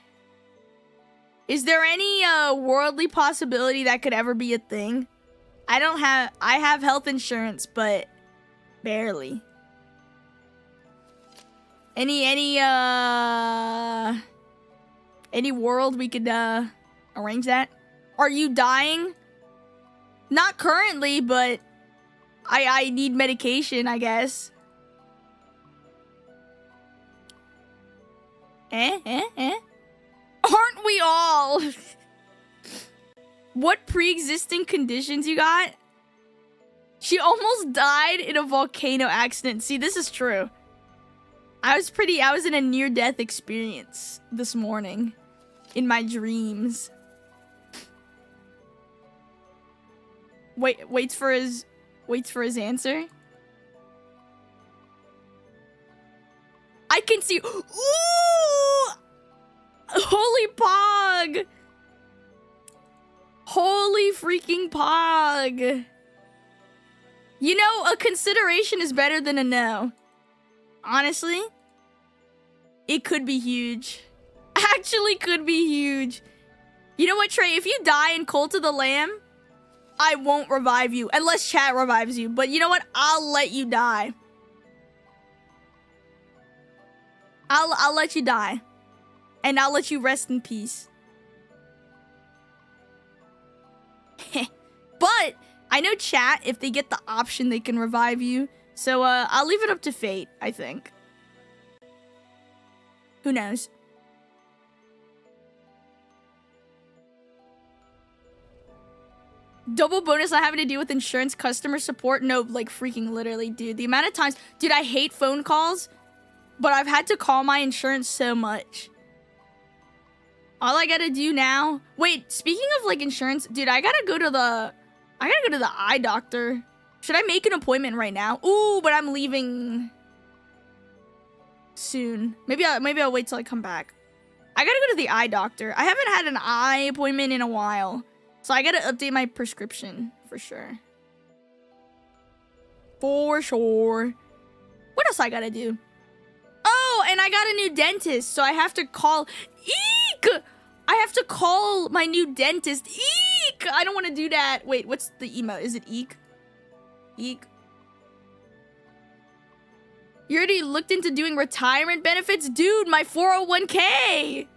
Is there any worldly possibility that could ever be a thing? I have health insurance, but barely. Any world we could arrange that? Are you dying? Not currently, but I need medication, I guess. Aren't we all? What pre-existing conditions you got? She almost died in a volcano accident. See, this is true. I was in a near-death experience this morning. In my dreams. Waits for his answer. I can see. Ooh! Holy pog! Holy freaking pog! You know, a consideration is better than a no. Honestly, it could be huge. Actually could be huge. You know what, Trey? If you die in Cult of the Lamb, I won't revive you. Unless chat revives you. But you know what? I'll let you die. I'll let you die. And I'll let you rest in peace. But I know chat, if they get the option, they can revive you. So I'll leave it up to fate, I think. Who knows? Double bonus not having to deal with insurance customer support. No, like freaking literally, dude. The amount of times... Dude, I hate phone calls. But I've had to call my insurance so much. All I gotta do now... Wait, speaking of like insurance... Dude, I gotta go to the eye doctor. Should I make an appointment right now? Ooh, but I'm leaving... soon. Maybe I'll wait till I come back. I gotta go to the eye doctor. I haven't had an eye appointment in a while. So I gotta update my prescription, for sure. For sure. What else I gotta do? Oh, and I got a new dentist, so I have to call... Eek! I have to call my new dentist. Eek! I don't want to do that. Wait, what's the email? Is it eek? Eek. You already looked into doing retirement benefits? Dude, my 401k!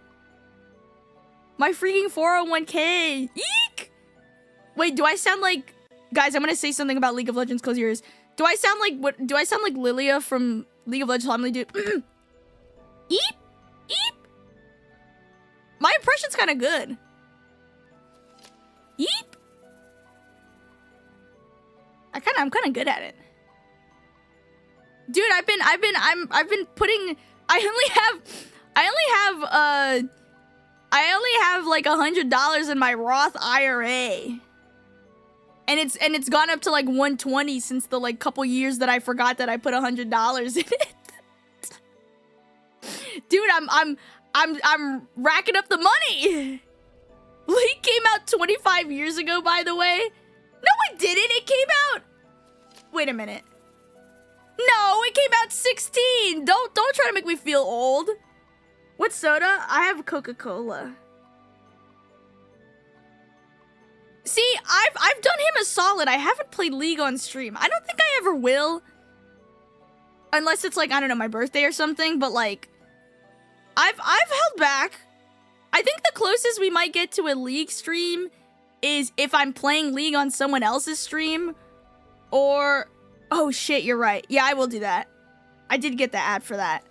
My freaking 401k. Eek! Wait, do I sound like... Guys, I'm gonna say something about League of Legends. Close your ears. Do I sound like... What? Do I sound like Lilia from League of Legends? I'm gonna do... Eep! Eep! My impression's kind of good. Eep! I'm kind of good at it. Dude, I've been putting... I only have like $100 in my Roth IRA. And it's gone up to like 120 since the like couple years that I forgot that I put $100 in it. Dude, I'm racking up the money. League came out 25 years ago, by the way. No, it didn't. It came out... Wait a minute. No, it came out 16. Don't try to make me feel old. What soda? I have Coca-Cola. See, I've done him a solid. I haven't played League on stream. I don't think I ever will. Unless it's like, I don't know, my birthday or something, but like I've held back. I think the closest we might get to a League stream is if I'm playing League on someone else's stream or oh shit, you're right. Yeah, I will do that. I did get the ad for that.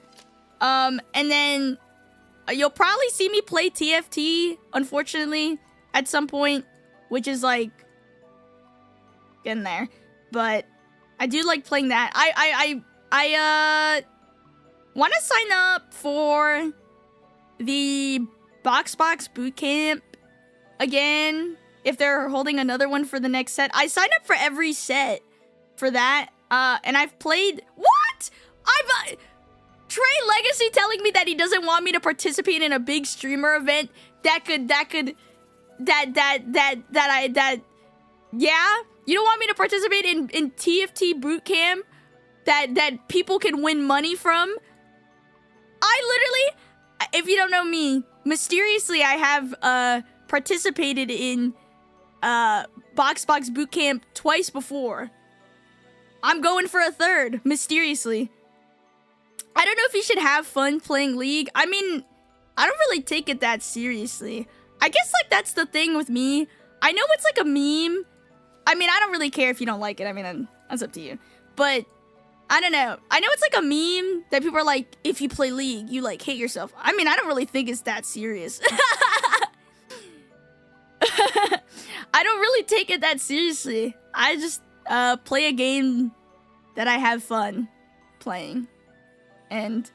And then you'll probably see me play TFT, unfortunately, at some point, which is like getting there. But I do like playing that. I want to sign up for the Box Bootcamp again if they're holding another one for the next set. I signed up for every set for that. And I've played what? Trey Legacy telling me that he doesn't want me to participate in a big streamer event yeah, you don't want me to participate in TFT bootcamp that people can win money from. I literally, if you don't know me, mysteriously I have participated in Box Bootcamp twice before. I'm going for a third, mysteriously. I don't know if you should have fun playing League. I mean, I don't really take it that seriously. I guess, like, that's the thing with me. I know it's like a meme. I mean, I don't really care if you don't like it. I mean, that's up to you. But I don't know. I know it's like a meme that people are like, if you play League, you like hate yourself. I mean, I don't really think it's that serious. I don't really take it that seriously. I just play a game that I have fun playing. And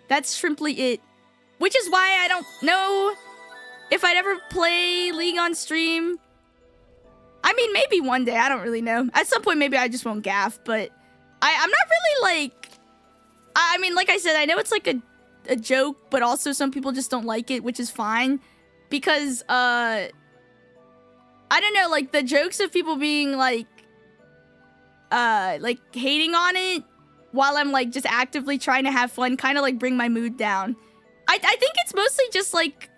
that's simply it. Which is why I don't know if I'd ever play League on stream. I mean, maybe one day. I don't really know. At some point, maybe I just won't gaff. But I'm not really like... I mean, like I said, I know it's like a joke. But also some people just don't like it, which is fine. Because, I don't know, like the jokes of people being like hating on it while I'm like just actively trying to have fun kind of like bring my mood down. I think it's mostly just like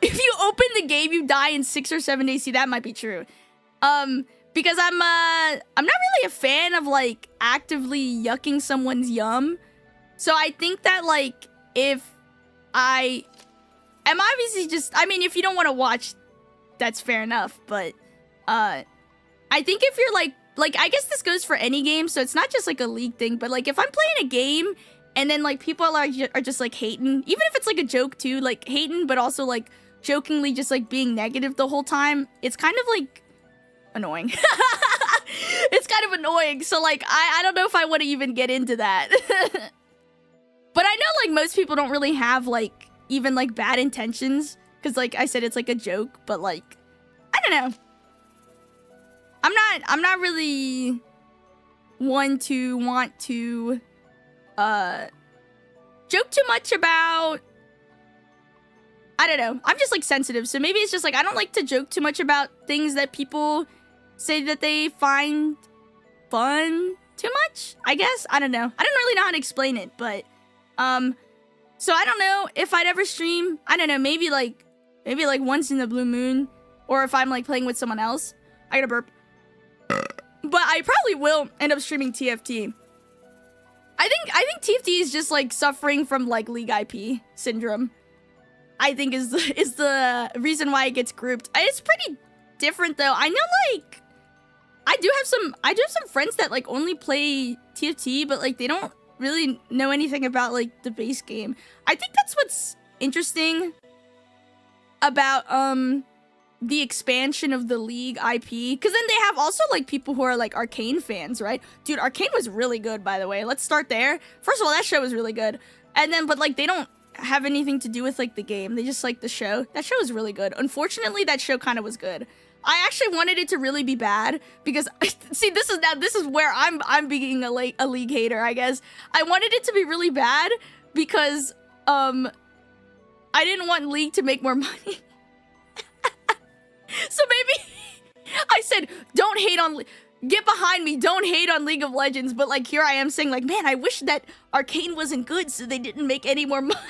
if you open the game you die in 6 or 7 days. See, that might be true. Because I'm not really a fan of like actively yucking someone's yum. So I think that like if I'm obviously just, I mean, if you don't want to watch, that's fair enough, but I think if you're like I guess this goes for any game, so it's not just like a League thing, but like if I'm playing a game and then like people are just like hating, even if it's like a joke too, like hating, but also like jokingly just like being negative the whole time, it's kind of like annoying. It's kind of annoying, so like I don't know if I want to even get into that. But I know like most people don't really have like even like bad intentions. Because, like I said, it's like a joke, but, like, I don't know. I'm not really one to want to, joke too much about, I don't know. I'm just, like, sensitive. So maybe it's just, like, I don't like to joke too much about things that people say that they find fun too much, I guess. I don't know. I don't really know how to explain it, but, so I don't know if I'd ever stream. I don't know, maybe like once in the blue moon, or if I'm like playing with someone else. I gotta burp. But I probably will end up streaming TFT. I think TFT is just like suffering from like League IP syndrome. I think is the reason why it gets grouped. It's pretty different though. I know like I do have some friends that like only play TFT, but like they don't really know anything about like the base game. I think that's what's interesting about the expansion of the League IP, because then they have also like people who are like Arcane fans, right? Dude, Arcane was really good, by the way. Let's start there. First of all, that show was really good, and then but like they don't have anything to do with like the game. They just like the show. That show was really good. Unfortunately, that show kind of was good. I actually wanted it to really be bad because see, this is where I'm being a League hater, I guess. I wanted it to be really bad because I didn't want League to make more money. So maybe I said, don't hate on get behind me, don't hate on League of Legends, but like here I am saying like, man, I wish that Arcane wasn't good so they didn't make any more money.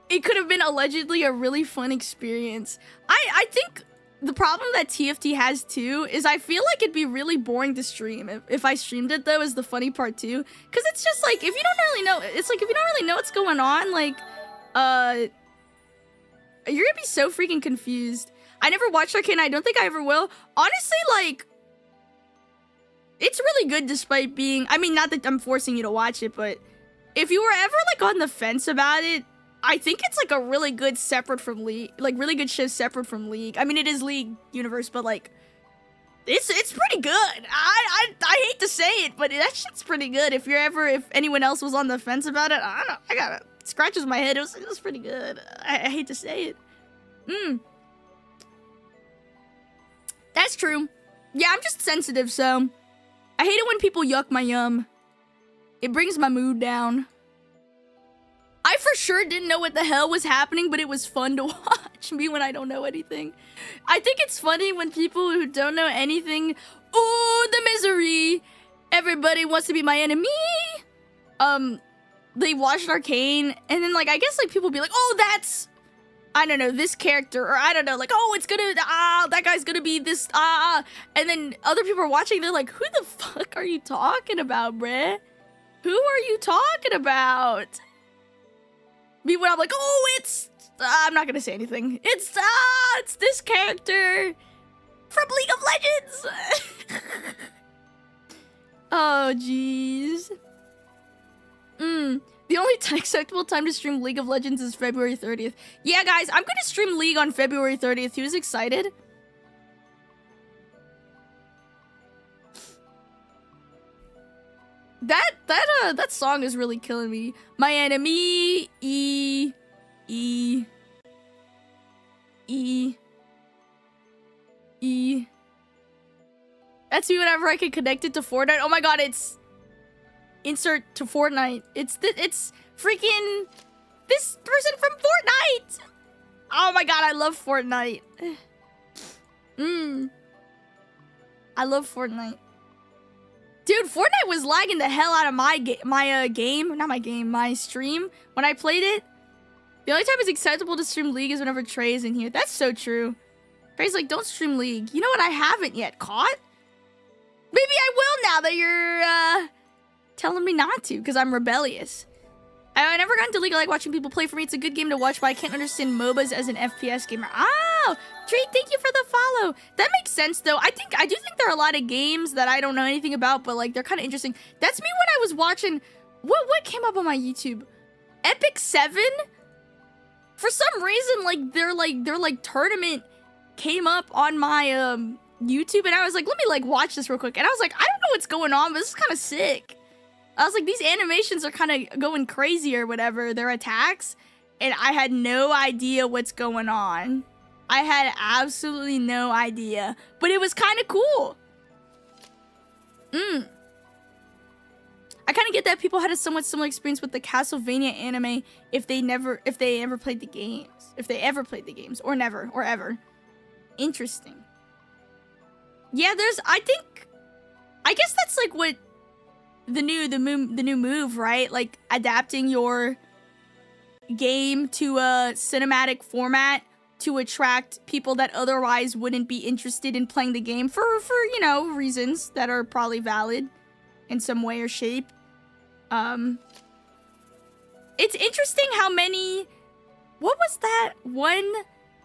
It could have been allegedly a really fun experience. I think the problem that TFT has too is I feel like it'd be really boring to stream. If I streamed it though, is the funny part too. Cause it's just like, if you don't really know, it's like if you don't really know what's going on, like, you're gonna be so freaking confused. I never watched Arcane, I don't think I ever will. Honestly, like, it's really good despite being, I mean, not that I'm forcing you to watch it, but if you were ever like on the fence about it, I think it's like a really good separate from League, like really good show separate from League. I mean, it is League universe, but like, it's pretty good. I hate to say it, but that shit's pretty good. If anyone else was on the fence about it, I don't know. It scratches my head. It was pretty good. I hate to say it. That's true. Yeah, I'm just sensitive, so I hate it when people yuck my yum. It brings my mood down. I for sure didn't know what the hell was happening, but it was fun to watch me when I don't know anything. I think it's funny when people who don't know anything, ooh, the misery, everybody wants to be my enemy. They watched Arcane, and then like, I guess like people be like, oh, that's, I don't know, this character, or I don't know, like, oh, it's gonna, that guy's gonna be this, and then other people are watching, they're like, who the fuck are you talking about, bruh? Who are you talking about? Me when I'm like, oh, it's... I'm not gonna say anything. It's this character from League of Legends. Oh, jeez. The only acceptable time to stream League of Legends is February 30th. Yeah, guys, I'm gonna stream League on February 30th. Who's excited? That song is really killing me. My enemy, E. That's me whenever I can connect it to Fortnite. Oh my god, it's insert to Fortnite. It's freaking this person from Fortnite. Oh my god, I love Fortnite. I love Fortnite. Dude, Fortnite was lagging the hell out of my stream when I played it. The only time it's acceptable to stream League is whenever Trey is in here. That's so true. Trey's like, don't stream League. You know what? I haven't yet. Caught? Maybe I will now that you're telling me not to, because I'm rebellious. I never got into League. I like watching people play. For me, it's a good game to watch, but I can't understand MOBAs as an FPS gamer. Oh, Trey, thank you for the follow. That makes sense, though. I do think there are a lot of games that I don't know anything about, but like they're kind of interesting. That's me when I was watching. What came up on my YouTube? Epic 7. For some reason, like their tournament came up on my YouTube, and I was like, let me like watch this real quick. And I was like, I don't know what's going on, but this is kind of sick. I was like, these animations are kind of going crazy or whatever, their attacks, and I had no idea what's going on. I had absolutely no idea, but it was kind of cool. I kind of get that people had a somewhat similar experience with the Castlevania anime if they ever played the games, or never, or ever. Interesting. Yeah, I guess that's like what the new move, right? Like adapting your game to a cinematic format to attract people that otherwise wouldn't be interested in playing the game for you know, reasons that are probably valid in some way or shape. It's interesting how many... What was that one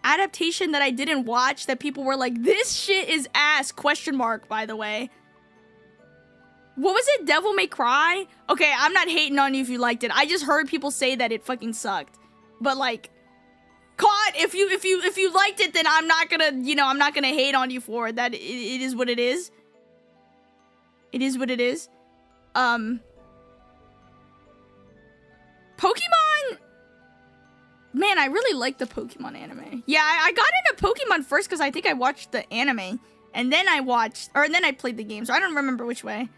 adaptation that I didn't watch that people were like, this shit is ass, question mark, by the way. What was it? Devil May Cry? Okay, I'm not hating on you if you liked it. I just heard people say that it fucking sucked. But like, caught, if you liked it, then I'm not gonna, you know, I'm not gonna hate on you for it. That it is what it is. It is what it is. Pokemon, man, I really like the Pokemon anime. Yeah, I got into Pokemon first because I think I watched the anime, and then I played the game, so I don't remember which way.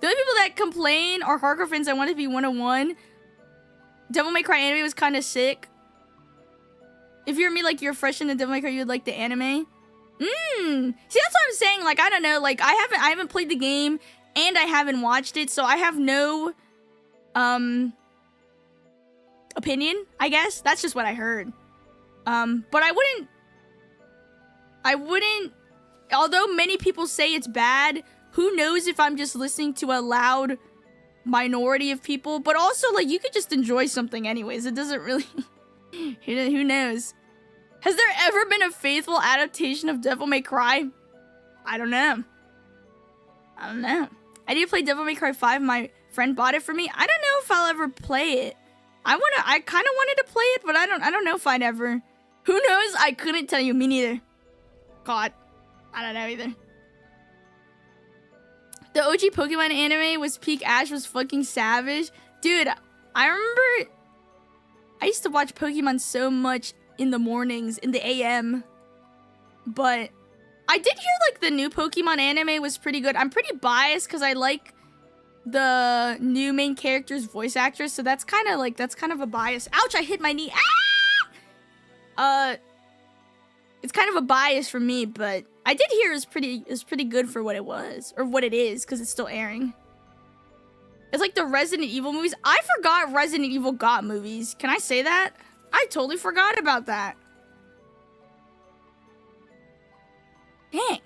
The only people that complain are hardcore fans that want to be 101. Devil May Cry anime was kind of sick. If you're me, like, you're fresh into Devil May Cry, you would like the anime. See, that's what I'm saying. Like, I don't know. Like, I haven't played the game, and I haven't watched it, so I have no, opinion, I guess. That's just what I heard. But I wouldn't, although many people say it's bad, who knows if I'm just listening to a loud minority of people, but also, like, you could just enjoy something anyways. It doesn't really, who knows? Has there ever been a faithful adaptation of Devil May Cry? I don't know. I did play Devil May Cry 5. My friend bought it for me. I don't know if I'll ever play it. I kind of wanted to play it, but I don't know if I'd ever. Who knows? I couldn't tell you. Me neither. God, I don't know either. The OG Pokemon anime was peak Ash was fucking savage. Dude, I remember I used to watch Pokemon so much in the mornings, in the AM. But I did hear, like, the new Pokemon anime was pretty good. I'm pretty biased because I like the new main character's voice actress, so that's kind of a bias. Ouch, I hit my knee. Ah! It's kind of a bias for me, but I did hear it was pretty good for what it was, or what it is, because it's still airing. It's like the Resident Evil movies. I forgot Resident Evil got movies. Can I say that? I totally forgot about that. Dang.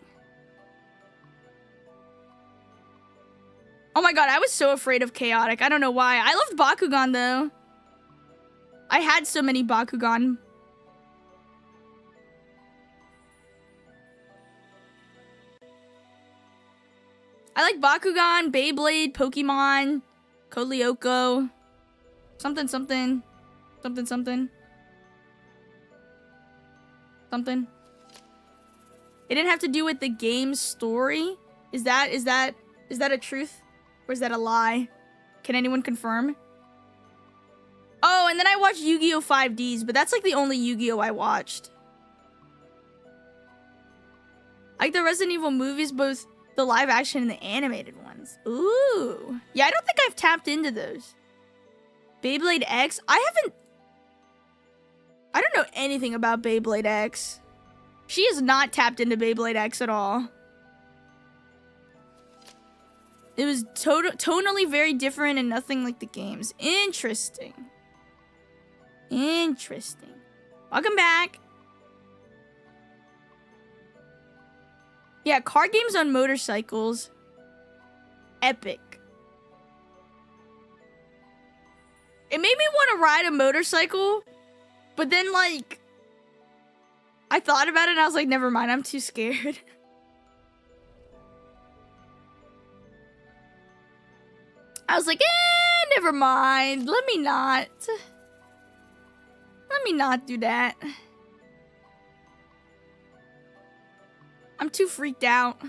Oh my god, I was so afraid of Chaotic. I don't know why. I loved Bakugan, though. I had so many Bakugan. I like Bakugan, Beyblade, Pokemon, Kolyoko, something, something, something, something, something. It didn't have to do with the game's story. Is that a truth? Or is that a lie? Can anyone confirm? Oh, and then I watched Yu-Gi-Oh! 5Ds, but that's like the only Yu-Gi-Oh! I watched. I like the Resident Evil movies, both the live action and the animated ones. Ooh. Yeah, I don't think I've tapped into those. Beyblade X? I don't know anything about Beyblade X. She is not tapped into Beyblade X at all. It was tonally very different and nothing like the games. Interesting. Interesting. Welcome back. Yeah, car games on motorcycles. Epic. It made me want to ride a motorcycle, but then, like, I thought about it and I was like, never mind, I'm too scared. I was like, never mind. Let me not do that. I'm too freaked out.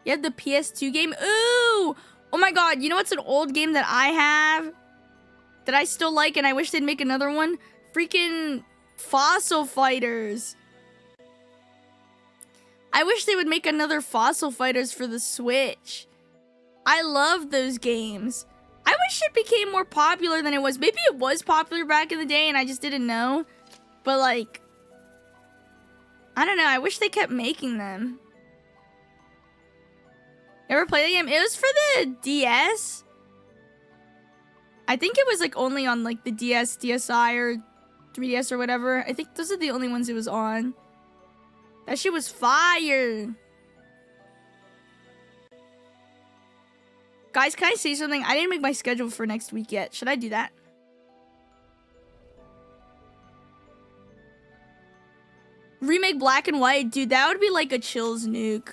You have the PS2 game? Ooh! Oh my god, you know what's an old game that I have? That I still like and I wish they'd make another one? Freaking Fossil Fighters. I wish they would make another Fossil Fighters for the Switch. I love those games. I wish it became more popular than it was. Maybe it was popular back in the day and I just didn't know. But like, I don't know. I wish they kept making them. Ever play the game? It was for the DS. I think it was like only on like the DS, DSi, or 3DS or whatever. I think those are the only ones it was on. That shit was fire. Guys, can I say something? I didn't make my schedule for next week yet. Should I do that? Remake Black and White? Dude, that would be like a chills nuke.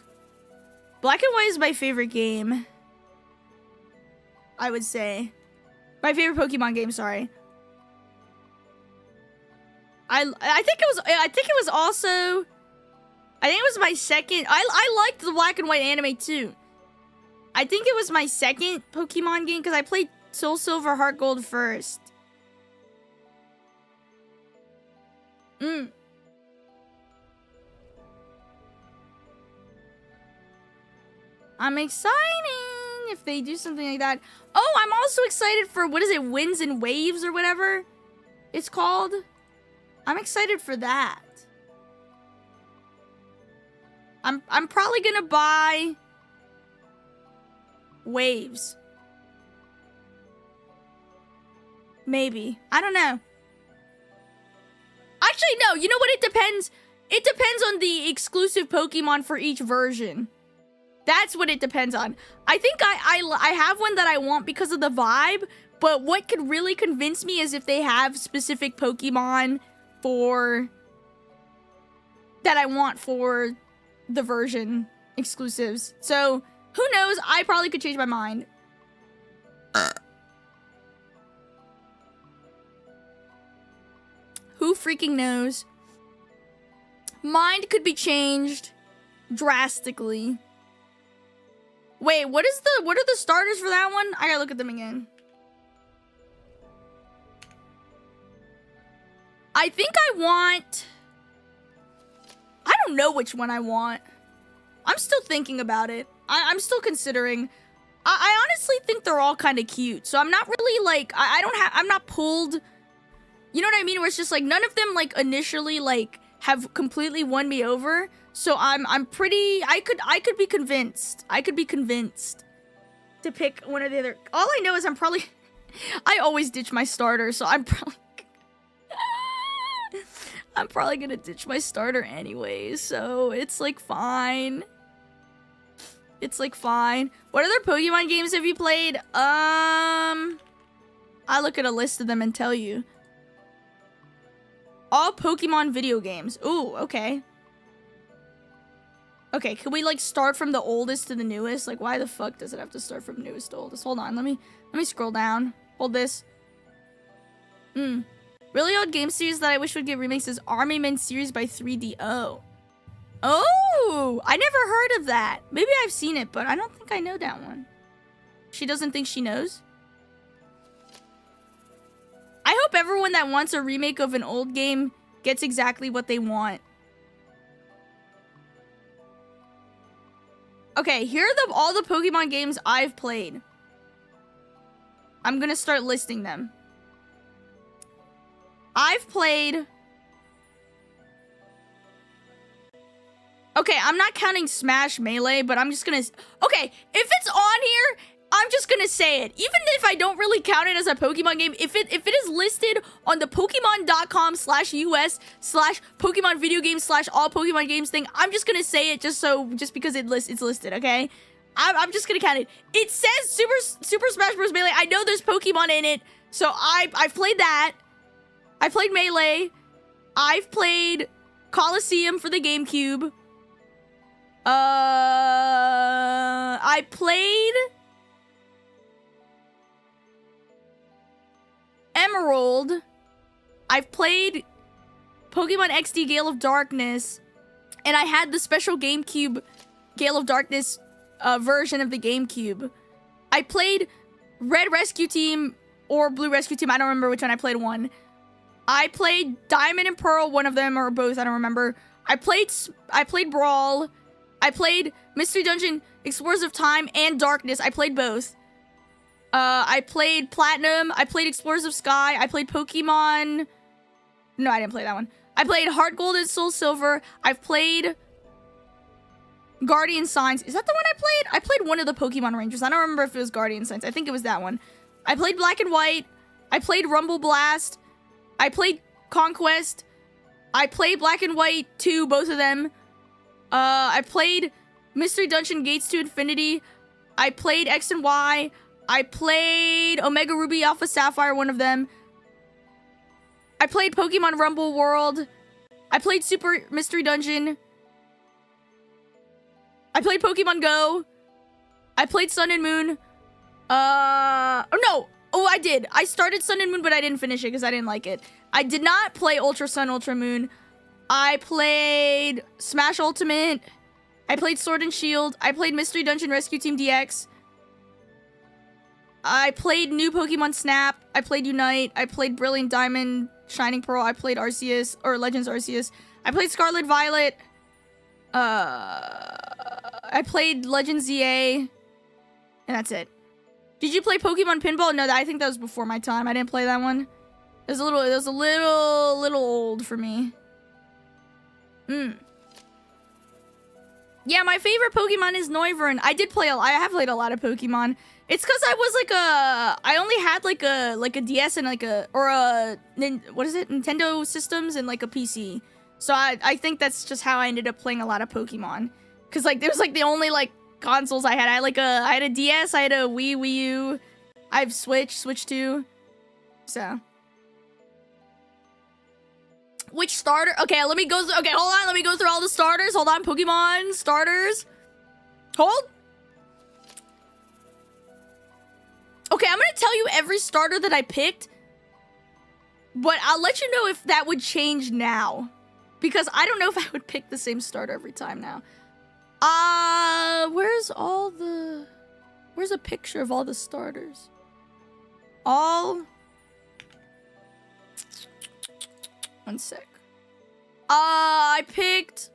Black and White is my favorite game. I would say. My favorite Pokemon game, sorry. I think it was also... I think it was my second... I liked the Black and White anime too. I think it was my second Pokemon game because I played Soul Silver, Heart Gold first. I'm excited if they do something like that. Oh, I'm also excited for, what is it, Winds and Waves or whatever it's called. I'm excited for that. I'm probably gonna buy Waves. Maybe. I don't know. Actually, no. You know what? It depends. It depends on the exclusive Pokemon for each version. That's what it depends on. I think I have one that I want because of the vibe, but what could really convince me is if they have specific Pokemon for... that I want for the version exclusives. So... who knows? I probably could change my mind. Who freaking knows? Mind could be changed drastically. Wait, what are the starters for that one? I gotta look at them again. I think I want... I don't know which one I want. I'm still thinking about it. I'm still considering. I honestly think they're all kind of cute. So I'm not really like, I'm not pulled. You know what I mean? Where it's just like none of them like initially like have completely won me over. So I'm pretty, I could be convinced. I could be convinced to pick one or the other. All I know is I'm probably, I always ditch my starter. So I'm probably, I'm probably gonna ditch my starter anyways. So it's like fine. It's like fine. What other Pokemon games have you played? I I look at a list of them and tell you. All Pokemon video games. Ooh, okay. Okay, can we, like, start from the oldest to the newest? Like, why the fuck does it have to start from newest to oldest? Hold on, let me scroll down. Hold this. Really old game series that I wish would get remakes is Army Men series by 3DO. Oh! I never heard of that. Maybe I've seen it, but I don't think I know that one. She doesn't think she knows? I hope everyone that wants a remake of an old game gets exactly what they want. Okay, here are all the Pokemon games I've played. I'm gonna start listing them. I've played... Okay, I'm not counting Smash Melee, but I'm just gonna... Okay, if it's on here, I'm just gonna say it. Even if I don't really count it as a Pokemon game, if it is listed on the Pokemon.com/US/Pokemon video games /all Pokemon games thing, I'm just gonna say it just because it's listed, okay? I'm just gonna count it. It says Super Smash Bros. Melee. I know there's Pokemon in it, so I've played that. I played Melee. I've played Coliseum for the GameCube. I played Emerald. I've played Pokemon XD Gale of Darkness, and I had the special GameCube Gale of Darkness version of the GameCube. I played Red Rescue Team or Blue Rescue Team. I don't remember which one. I played one. I played Diamond and Pearl, one of them or both. I don't remember. I played Brawl. I played Mystery Dungeon, Explorers of Time, and Darkness. I played both. I played Platinum. I played Explorers of Sky. I played Pokemon. No, I didn't play that one. I played Heart Gold and Soul Silver. I've played Guardian Signs. Is that the one I played? I played one of the Pokemon Rangers. I don't remember if it was Guardian Signs. I think it was that one. I played Black and White. I played Rumble Blast. I played Conquest. I played Black and White 2, both of them. I played Mystery Dungeon Gates to Infinity. I played X and Y. I played Omega Ruby Alpha Sapphire, one of them. I played Pokemon Rumble World. I played Super Mystery Dungeon. I played Pokemon Go. I played Sun and Moon. Oh no! Oh, I did. I started Sun and Moon, but I didn't finish it because I didn't like it. I did not play Ultra Sun, Ultra Moon. I played Smash Ultimate. I played Sword and Shield. I played Mystery Dungeon Rescue Team DX. I played New Pokemon Snap. I played Unite. I played Brilliant Diamond, Shining Pearl. I played Arceus, or Legends Arceus. I played Scarlet Violet. I played Legends ZA. And that's it. Did you play Pokemon Pinball? No, I think that was before my time. I didn't play that one. It was a little old for me. Yeah, my favorite Pokemon is Noivern. I have played a lot of Pokemon. It's because I was I only had like a DS and Nintendo systems and like a PC. So I think that's just how I ended up playing a lot of Pokemon. Cause like, it was like the only like consoles I had. I had a DS, I had a Wii U, I have Switch 2. So. Which starter? Okay, hold on, let me go through all the starters. Hold on, Pokemon starters. Hold. Okay, I'm gonna tell you every starter that I picked, but I'll let you know if that would change now. Because I don't know if I would pick the same starter every time now. Where's a picture of all the starters? One sec. I picked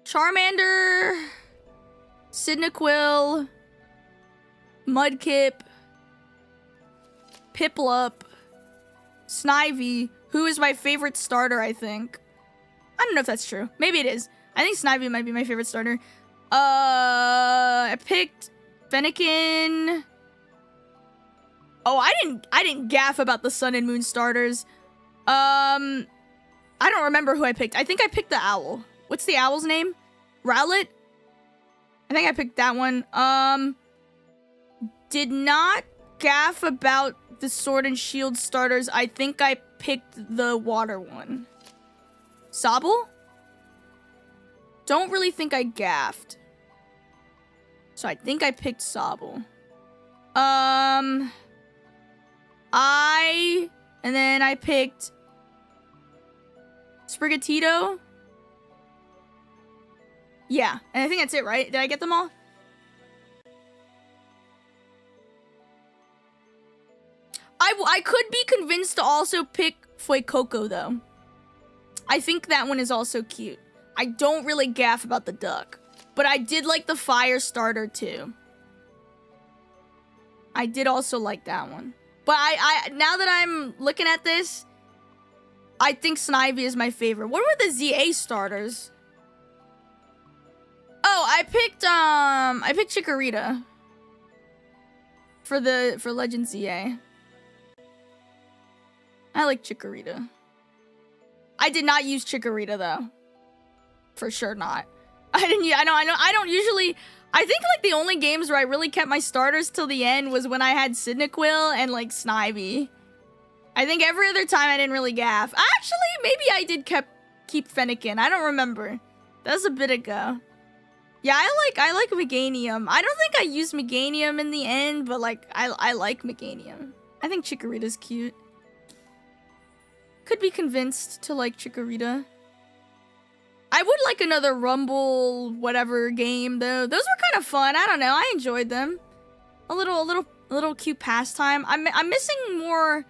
Charmander, Cyndaquil, Mudkip, Piplup, Snivy, who is my favorite starter, I think. I don't know if that's true. Maybe it is. I think Snivy might be my favorite starter. I picked Fennekin. Oh, I didn't gaff about the Sun and Moon starters. I don't remember who I picked. I think I picked the owl. What's the owl's name? Rowlet? I think I picked that one. Did not gaff about the sword and shield starters, I think I picked the water one. Sobble? Don't really think I gaffed. So I think I picked Sobble. And then I picked Sprigatito. Yeah, and I think that's it, right? Did I get them all? I could be convinced to also pick Fuecoco, though. I think that one is also cute. I don't really gaff about the duck, but I did like the fire starter, too. I did also like that one. But now that I'm looking at this, I think Snivy is my favorite. What were the ZA starters? Oh, I picked Chikorita for Legend ZA. I like Chikorita. I did not use Chikorita though. For sure not. I don't usually. I think like the only games where I really kept my starters till the end was when I had Cyndaquil and like Snivy. I think every other time I didn't really gaff. Actually, maybe I did keep Fennekin. I don't remember. That was a bit ago. Yeah, I like Meganium. I don't think I used Meganium in the end, but like I like Meganium. I think Chikorita's cute. Could be convinced to like Chikorita. I would like another Rumble whatever game though. Those were kind of fun. I don't know. I enjoyed them. A little cute pastime. I'm missing more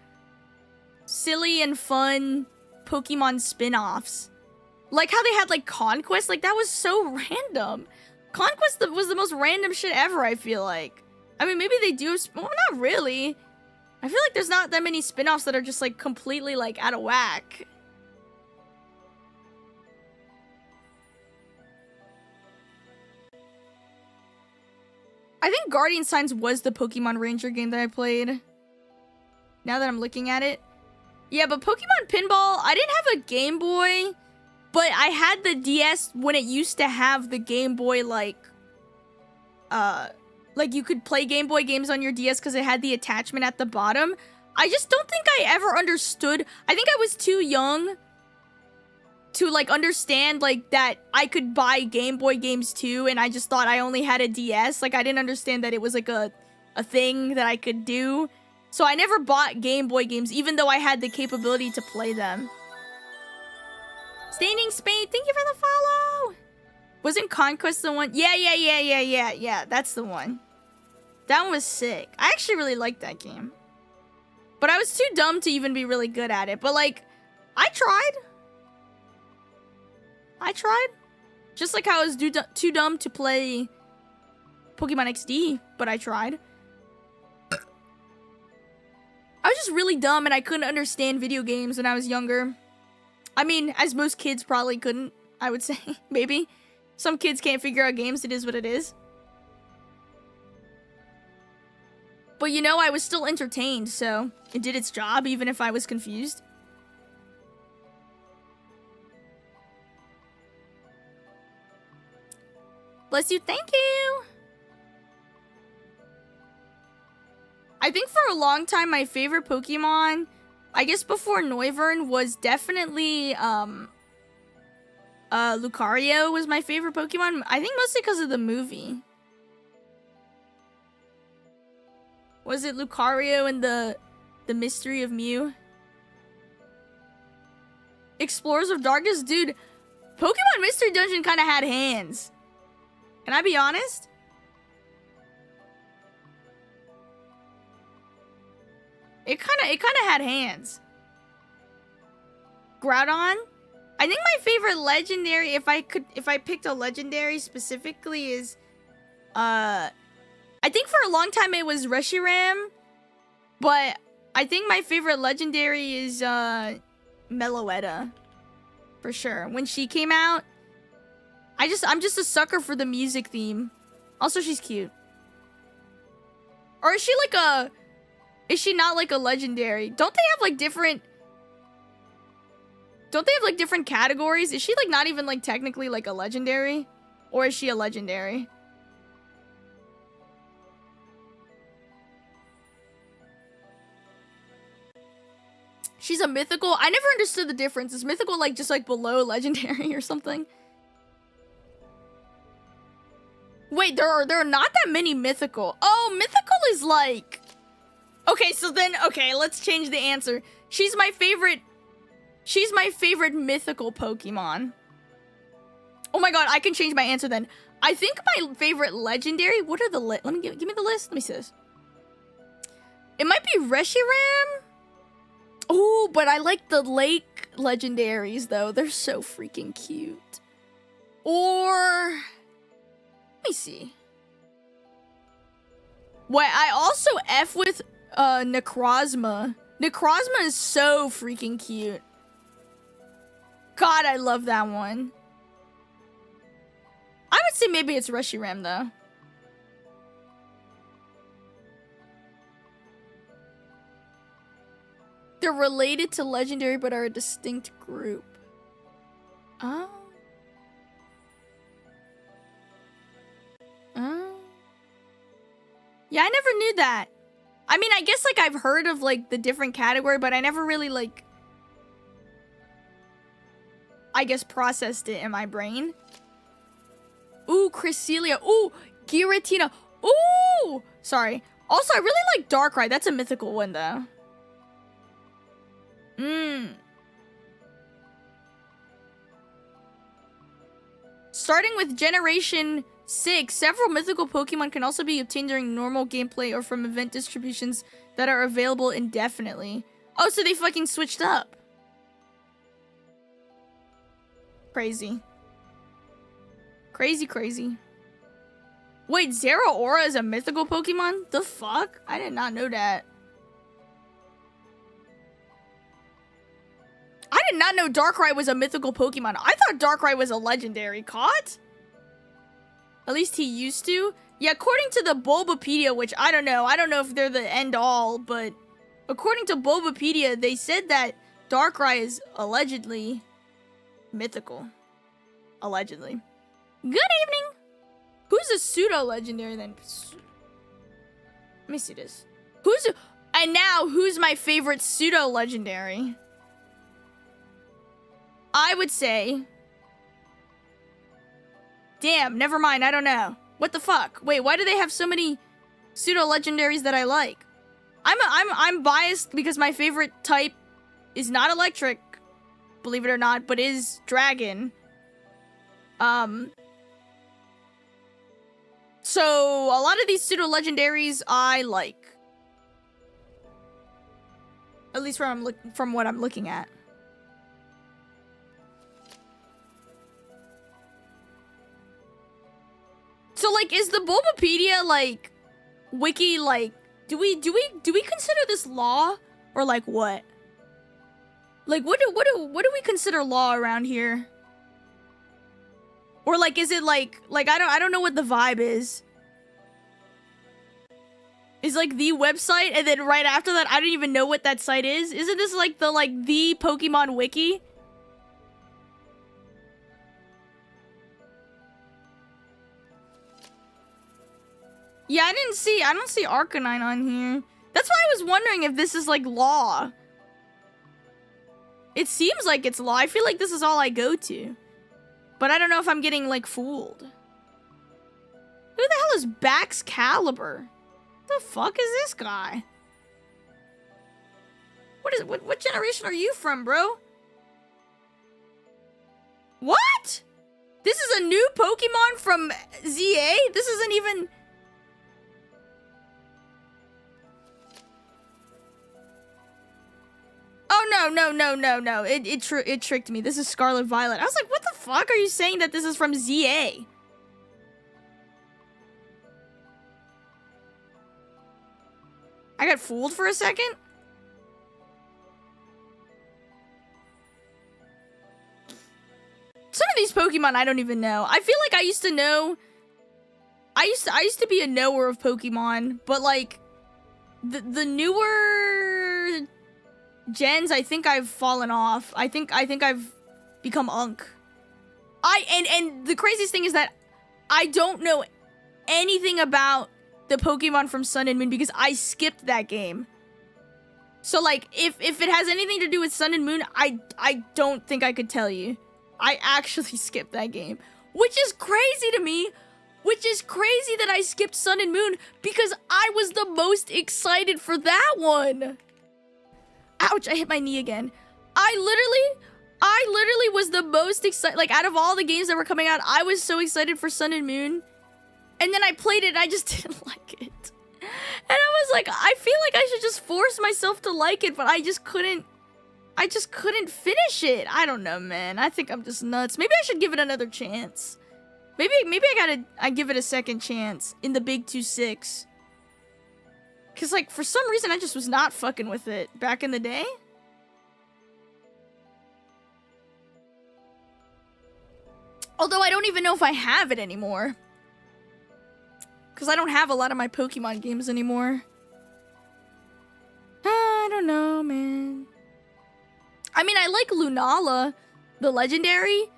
silly and fun Pokemon spin-offs. Like how they had like Conquest. Like that was so random. Conquest was the most random shit ever, I feel like. I mean, maybe they do. Well, not really. I feel like there's not that many spin-offs that are just like completely like out of whack. I think Guardian Signs was the Pokemon Ranger game that I played. Now that I'm looking at it. Yeah, but Pokemon Pinball, I didn't have a Game Boy, but I had the DS when it used to have the Game Boy, like you could play Game Boy games on your DS because it had the attachment at the bottom. I just don't think I ever understood. I think I was too young to like understand like that I could buy Game Boy games too, and I just thought I only had a DS. Like I didn't understand that it was like a thing that I could do. So I never bought Game Boy games even though I had the capability to play them. Staining Spade, thank you for the follow. Wasn't Conquest the one? Yeah, that's the one. That one was sick. I actually really liked that game. But I was too dumb to even be really good at it. But like, I tried. Just like how I was too dumb to play Pokemon XD, but I tried. I was just really dumb and I couldn't understand video games when I was younger. I mean, as most kids probably couldn't, I would say. Maybe. Some kids can't figure out games. It is what it is. But you know, I was still entertained, so it did its job even if I was confused. Bless you, thank you! I think for a long time, my favorite Pokemon, I guess before Noivern, was definitely, Lucario was my favorite Pokemon. I think mostly because of the movie. Was it Lucario and the Mystery of Mew? Explorers of Darkness? Dude, Pokemon Mystery Dungeon kind of had hands. Can I be honest? It kind of had hands. Groudon? I think my favorite legendary, if I picked a legendary specifically, is I think for a long time it was Reshiram, but I think my favorite legendary is Meloetta. For sure. When she came out, I'm just a sucker for the music theme. Also, she's cute. Or is she like a... Is she not like a legendary? Don't they have like different... Don't they have like different categories? Is she like not even like technically like a legendary? Or is she a legendary? She's a mythical? I never understood the difference. Is mythical like just like below legendary or something? Wait, there are not that many mythical. Oh, mythical is like... Okay, so then, okay, let's change the answer. She's my favorite mythical Pokemon. Oh my god, I can change my answer then. I think my favorite legendary, what are the let me give me the list. Let me see this. It might be Reshiram. Oh, but I like the lake legendaries though. They're so freaking cute. Or let me see. Wait, I also F with Necrozma. Necrozma is so freaking cute. God, I love that one. I would say maybe it's Reshiram though. They're related to legendary but are a distinct group. Oh. Oh. Yeah, I never knew that. I mean, I guess like I've heard of like the different category, but I never really like, I guess, processed it in my brain. Ooh, Cresselia. Ooh, Giratina. Ooh! Sorry. Also, I really like Darkrai. That's a mythical one, though. Starting with Generation 6, several mythical Pokemon can also be obtained during normal gameplay or from event distributions that are available indefinitely. Oh, so they fucking switched up. Crazy. Crazy, crazy. Wait, Zeraora is a mythical Pokemon? The fuck? I did not know that. I did not know Darkrai was a mythical Pokemon. I thought Darkrai was a legendary. Caught? At least he used to. Yeah, according to the Bulbapedia, which I don't know. I don't know if they're the end-all, but according to Bulbapedia, they said that Darkrai is allegedly mythical. Allegedly. Good evening! Who's a pseudo-legendary then? Let me see this. And now, who's my favorite pseudo-legendary? I would say... Damn, never mind, I don't know. What the fuck? Wait, why do they have so many pseudo-legendaries that I like? I'm biased because my favorite type is not electric, believe it or not, but is dragon. So, a lot of these pseudo-legendaries I like. At least from what I'm looking at. So, like, is the Bulbapedia, like, wiki, like, do we consider this law? Or, like, what? Like, what do we consider law around here? Or like, is it like I don't know what the vibe is. Is like the website, and then right after that, I don't even know what that site is. Isn't this like the Pokemon wiki? Yeah, I don't see Arcanine on here. That's why I was wondering if this is like law. It seems like it's law. I feel like this is all I go to. But I don't know if I'm getting, like, fooled. Who the hell is Baxcalibur? The fuck is this guy? What generation are you from, bro? What? This is a new Pokemon from ZA? This isn't even... Oh, no. It tricked me. This is Scarlet Violet. I was like, what the fuck are you saying that this is from ZA? I got fooled for a second? Some of these Pokemon I don't even know. I feel like I used to know... I used to be a knower of Pokemon, but like... The newer... gens, I think I've fallen off. I think I've become unk. And the craziest thing is that I don't know anything about the Pokemon from Sun and Moon because I skipped that game. So, like, if it has anything to do with Sun and Moon, I don't think I could tell you. I actually skipped that game, which is crazy to me. Which is crazy that I skipped Sun and Moon because I was the most excited for that one. Ouch, I hit my knee again. I literally was the most excited. Like, out of all the games that were coming out, I was so excited for Sun and Moon. And then I played it and I just didn't like it. And I was like, I feel like I should just force myself to like it, but I just couldn't finish it. I don't know, man. I think I'm just nuts. Maybe I should give it another chance. Maybe I give it a second chance in the Big 2-6. Cause like for some reason I just was not fucking with it back in the day. Although I don't even know if I have it anymore. Cause I don't have a lot of my Pokemon games anymore. I don't know, man. I mean, I like Lunala, the legendary.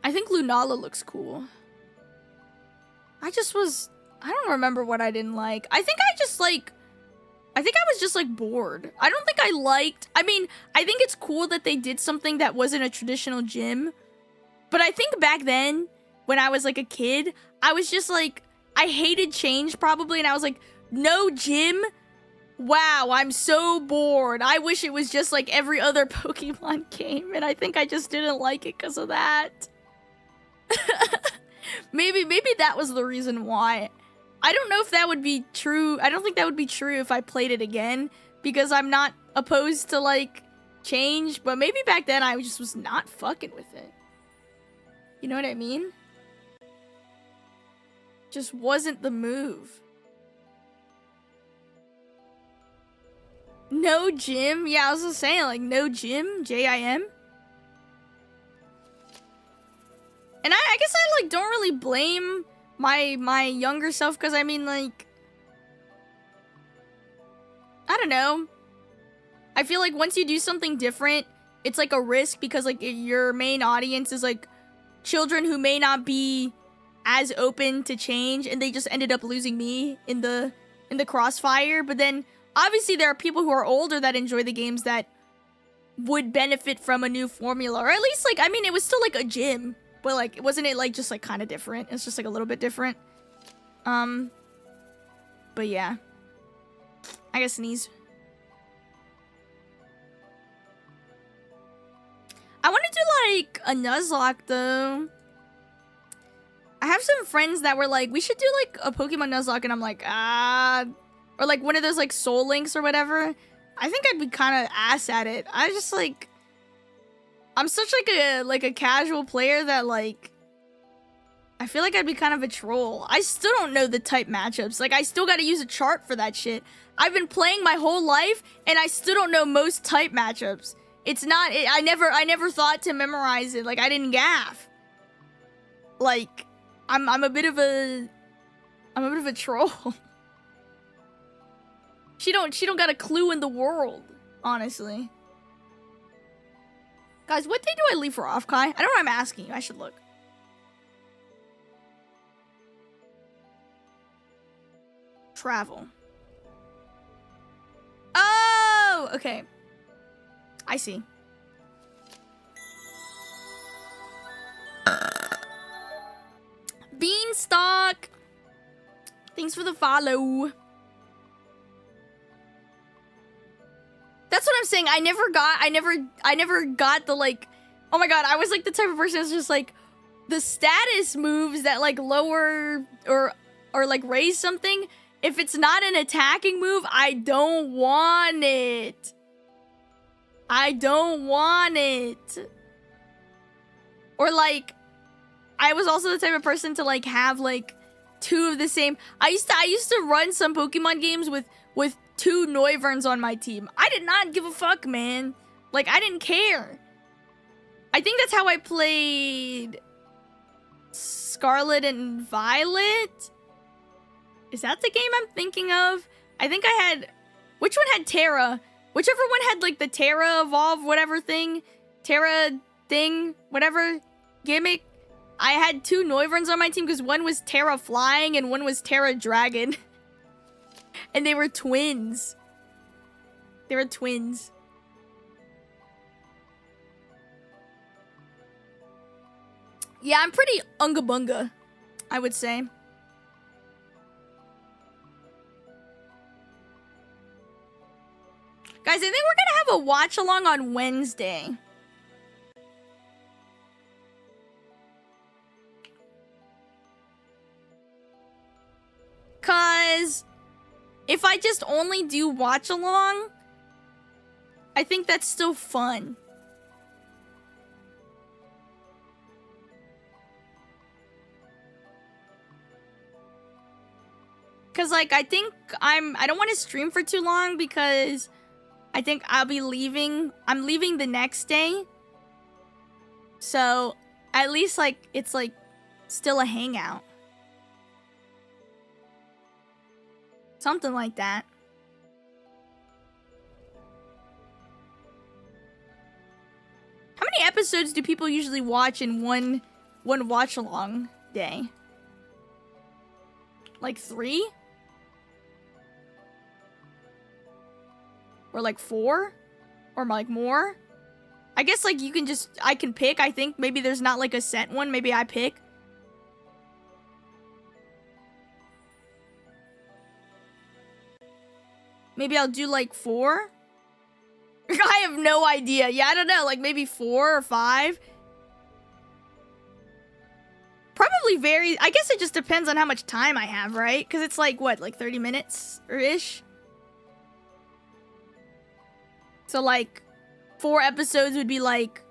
I think Lunala looks cool. I don't remember what I didn't like. I think I was just like bored. I don't think I mean, I think it's cool that they did something that wasn't a traditional gym. But I think back then, when I was like a kid, I was just like, I hated change probably, and I was like, no gym? Wow, I'm so bored. I wish it was just like every other Pokemon game, and I think I just didn't like it because of that. maybe that was the reason why. I don't know if that would be true. I don't think that would be true if I played it again, because I'm not opposed to like change, but maybe back then I just was not fucking with it. You know what I mean? Just wasn't the move. No gym? Yeah, I was just saying, like, no gym? J-I-M? And I guess I, like, don't really blame my younger self, because, I mean, like, I don't know. I feel like once you do something different, it's, like, a risk, because, like, your main audience is, like, children who may not be as open to change, and they just ended up losing me in the crossfire. But then obviously there are people who are older that enjoy the games that would benefit from a new formula, or at least, like, I mean, it was still like a gym, but like, wasn't it like just like kind of different? It's just like a little bit different. But yeah, I guess sneeze. I want to do like a Nuzlocke though. I have some friends that were like, we should do like a Pokemon Nuzlocke, and I'm like, or like one of those like Soul Links or whatever. I think I'd be kind of ass at it. I just like, I'm such like a casual player that like, I feel like I'd be kind of a troll. I still don't know the type matchups. Like, I still got to use a chart for that shit. I've been playing my whole life, and I still don't know most type matchups. It's not, I never thought to memorize it. Like, I didn't gaff. Like, I'm a bit of a troll. She don't got a clue in the world, honestly. Guys, what day do I leave for Offkai? I don't know why I'm asking you. I should look. Travel. Oh, okay. I see. Beanstalk. Thanks for the follow. That's what I'm saying. I never got the like, oh my god, I was like the type of person that's just like the status moves that like lower or like raise something. If it's not an attacking move, I don't want it. I don't want it. Or like, I was also the type of person to like have like two of the same. I used to run some Pokemon games with two Noivern on my team. I did not give a fuck, man. Like, I didn't care. I think that's how I played Scarlet and Violet. Is that the game I'm thinking of? I think I had... Which one had Terra? Whichever one had, like, the Terra Evolve whatever thing. Terra thing, whatever gimmick. I had two Noiverns on my team because one was Terra Flying and one was Terra Dragon. And they were twins. They were twins. Yeah, I'm pretty unga bunga, I would say. Guys, I think we're gonna have a watch along on Wednesday. Cause if I just only do watch along, I think that's still fun. Cause like I think I don't want to stream for too long because I think I'll be leaving. I'm leaving the next day. So at least like it's like still a hangout. Something like that. How many episodes do people usually watch in one watch along day? Like 3? Or like 4? Or like more? I guess like you can just, I can pick, I think. Maybe there's not like a set one. Maybe I pick. Maybe I'll do like 4? I have no idea. Yeah, I don't know. Like maybe 4 or 5. Probably varies. I guess it just depends on how much time I have, right? Because it's like, what, like 30 minutes or ish? So like 4 episodes would be like,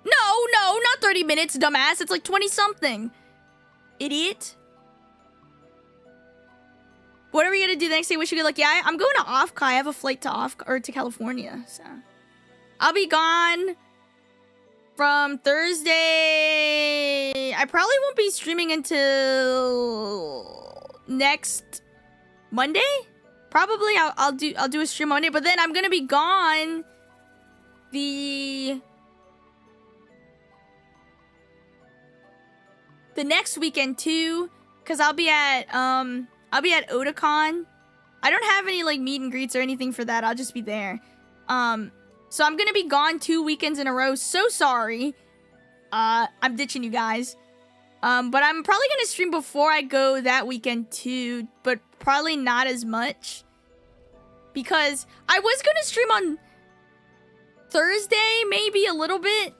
no, not 30 minutes, dumbass. It's like 20 something. Idiot. What are we gonna do the next day? Wish you good luck. Yeah, I'm going to Ofka. I have a flight to to California, so I'll be gone from Thursday. I probably won't be streaming until next Monday. Probably I'll do a stream Monday, but then I'm gonna be gone the next weekend too, because I'll be at Otakon. I don't have any like meet and greets or anything for that. I'll just be there. So I'm gonna be gone 2 weekends in a row. So sorry. I'm ditching you guys. But I'm probably gonna stream before I go that weekend too, but probably not as much. Because I was gonna stream on Thursday, maybe a little bit.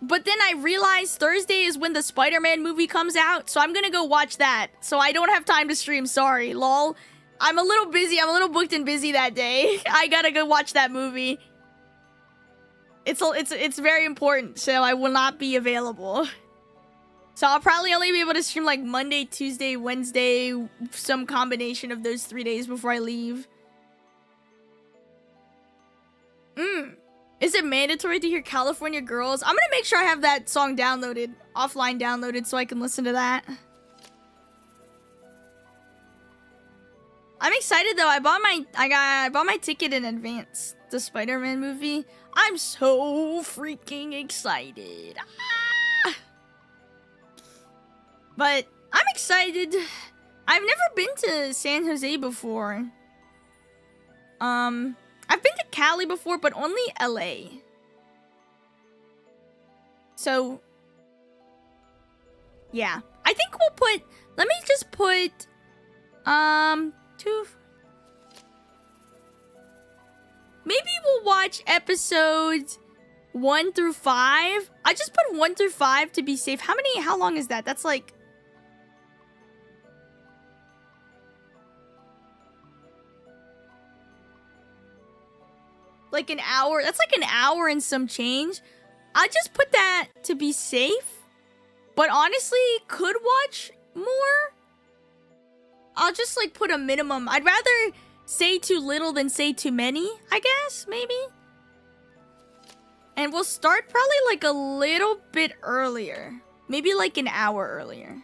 But then I realized Thursday is when the Spider-Man movie comes out, so I'm gonna go watch that. So I don't have time to stream, sorry, lol. I'm a little busy, I'm a little booked and busy that day. I gotta go watch that movie. It's very important, so I will not be available. So I'll probably only be able to stream like Monday, Tuesday, Wednesday, some combination of those 3 days before I leave. Is it mandatory to hear California Girls? I'm gonna make sure I have that song downloaded, offline downloaded, so I can listen to that. I'm excited though. I bought my ticket in advance. The Spider-Man movie. I'm so freaking excited. Ah! But I'm excited. I've never been to San Jose before. I've been to Cali before, but only LA. So, yeah. I think we'll put, let me just put, maybe we'll watch episodes 1 through 5. I just put 1 through 5 to be safe. How long is that? That's like, an hour. That's like an hour and some change. I just put that to be safe. But honestly, could watch more. I'll just like put a minimum. I'd rather say too little than say too many, I guess, maybe. And we'll start probably like a little bit earlier. Maybe like an hour earlier.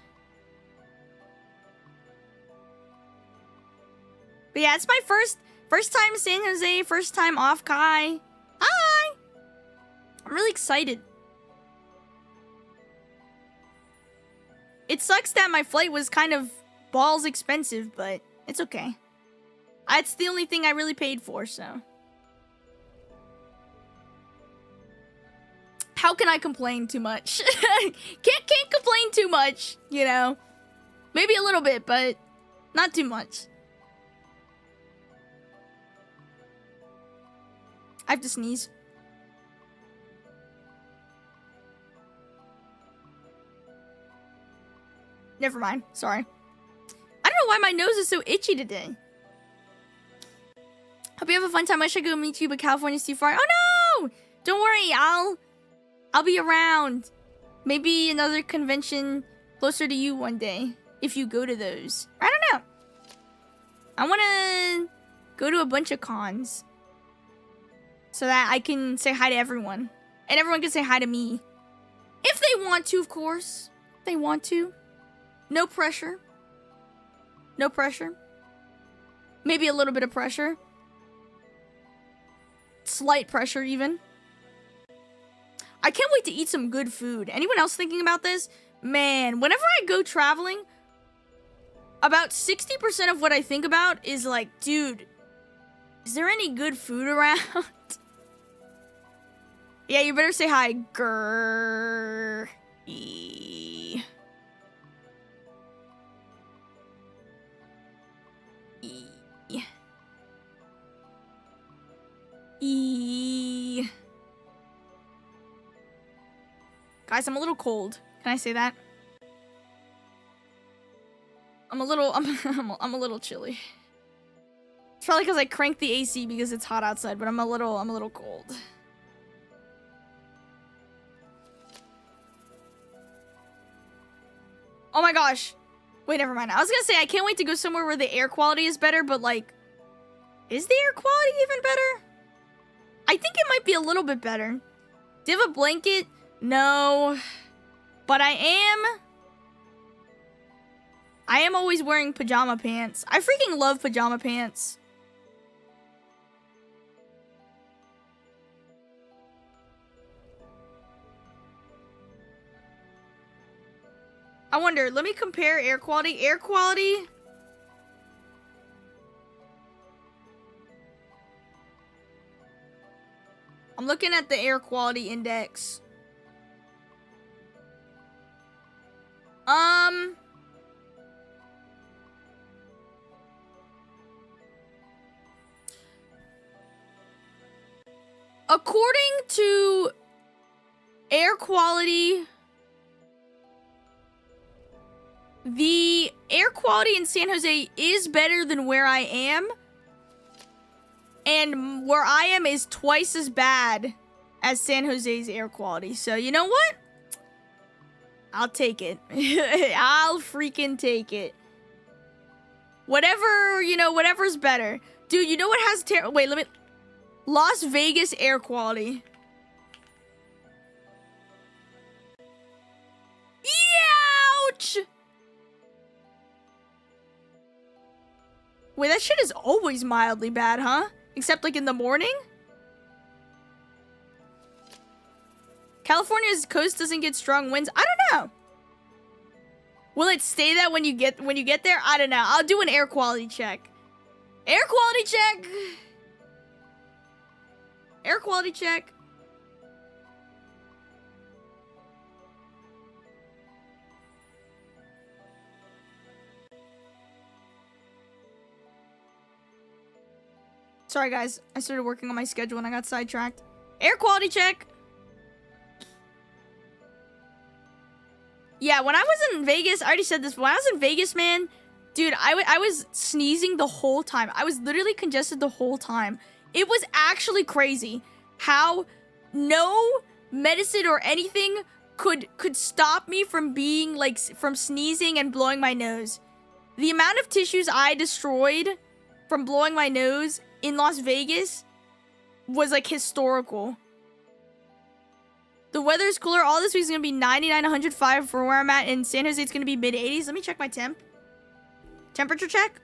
But yeah, it's my first time San Jose, first time off Kai. Hi! I'm really excited. It sucks that my flight was kind of balls expensive, but it's okay. It's the only thing I really paid for, so. how can I complain too much? Can't complain too much, you know? Maybe a little bit, but not too much. I have to sneeze. Never mind. Sorry. I don't know why my nose is so itchy today. Hope you have a fun time. I should go meet you, but California's too far. Oh no! Don't worry. I'll be around. Maybe another convention closer to you one day, if you go to those. I don't know. I want to go to a bunch of cons so that I can say hi to everyone. And everyone can say hi to me. If they want to, of course. If they want to. No pressure. No pressure. Maybe a little bit of pressure. Slight pressure, even. I can't wait to eat some good food. Anyone else thinking about this? Man, whenever I go traveling, about 60% of what I think about is like, dude, is there any good food around? Yeah, you better say hi. Grrr. E. E. E. Guys, I'm a little cold. Can I say that? I'm a little chilly. It's probably because I cranked the AC because it's hot outside, but I'm a little cold. Oh my gosh. Wait, never mind. I was gonna say I can't wait to go somewhere where the air quality is better, but like, is the air quality even better? I think it might be a little bit better. Do you have a blanket? No. But I am always wearing pajama pants. I freaking love pajama pants. I wonder, let me compare air quality. Air quality. I'm looking at the air quality index. According to air quality, the air quality in San Jose is better than where I am. And where I am is twice as bad as San Jose's air quality. So, you know what? I'll take it. I'll freaking take it. Whatever, you know, whatever's better. Dude, you know what has wait, let me... Las Vegas air quality. Ouch! Wait, that shit is always mildly bad, huh? Except like in the morning? California's coast doesn't get strong winds. I don't know. Will it stay that when you get there? I don't know. I'll do an air quality check. Air quality check. Air quality check. Sorry guys, I started working on my schedule and I got sidetracked. Air quality check. Yeah, when I was in Vegas, I already said this, but when I was in Vegas, man, dude, I was sneezing the whole time. I was literally congested the whole time. It was actually crazy how no medicine or anything could stop me from being like from sneezing and blowing my nose. The amount of tissues I destroyed from blowing my nose in Las Vegas was like historical. The weather's cooler. All this week's gonna be 99, 105 for where I'm at. In San Jose, it's gonna be mid-80s. Let me check my temp. Temperature check.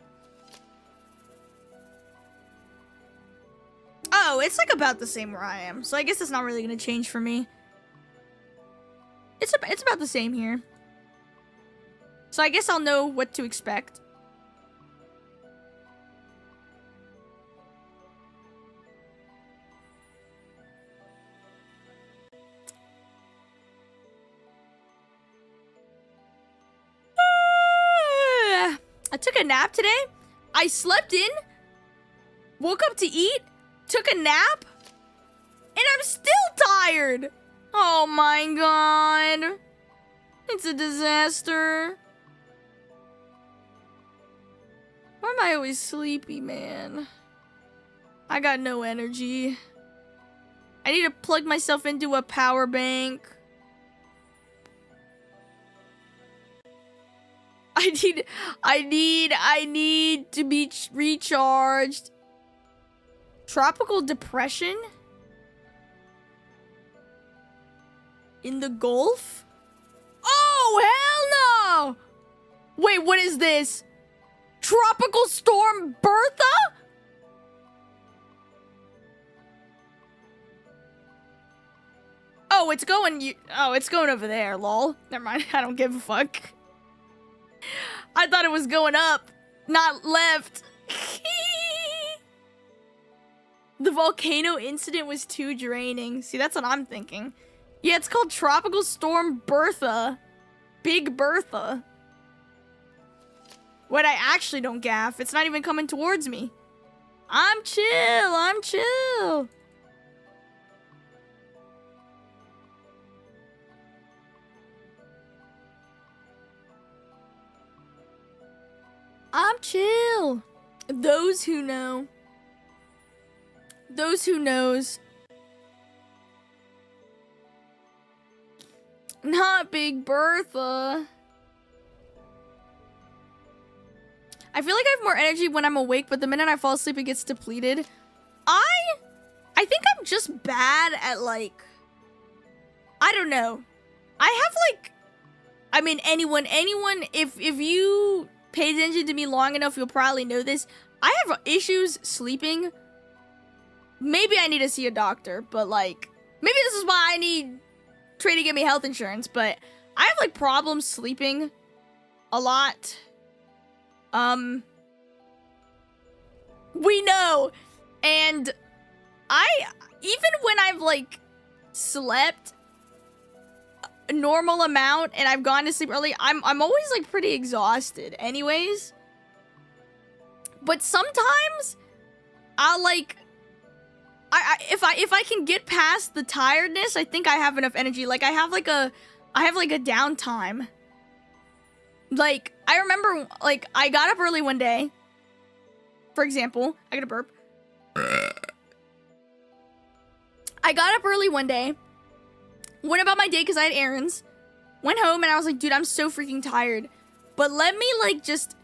Oh, it's like about the same where I am. So I guess it's not really gonna change for me. It's about the same here. So I guess I'll know what to expect. took a nap today. I slept in, woke up to eat, took a nap, and I'm still tired. Oh my god. It's a disaster. Why am I always sleepy, man? I got no energy. I need to plug myself into a power bank. I need to be recharged. Tropical depression? In the Gulf? Oh, hell no! Wait, what is this? Tropical Storm Bertha? Oh, it's going over there, lol. Never mind, I don't give a fuck. I thought it was going up, not left. The volcano incident was too draining. See, that's what I'm thinking. Yeah, it's called Tropical Storm Bertha. Big Bertha. What I actually don't gaff, it's not even coming towards me. I'm chill, I'm chill. I'm chill. Those who know. Those who knows. Not Big Bertha. I feel like I have more energy when I'm awake, but the minute I fall asleep, it gets depleted. I think I'm just bad at, like, I don't know. I have, like, I mean, anyone, if you paid attention to me long enough, you'll probably know this. I have issues sleeping. Maybe I need to see a doctor, but, like, maybe this is why I need Trey to get me health insurance, but I have, like, problems sleeping a lot. We know, and even when I've, like, slept a normal amount and I've gone to sleep early, I'm always, like, pretty exhausted anyways. But sometimes I'll, like, if I can get past the tiredness, I think I have enough energy. Like, I have like a downtime. Like, I remember, like, I got up early one day. For example, I got a burp. I got up early one day, went about my day because I had errands, went home, and I was like, dude, I'm so freaking tired. But let me, like, just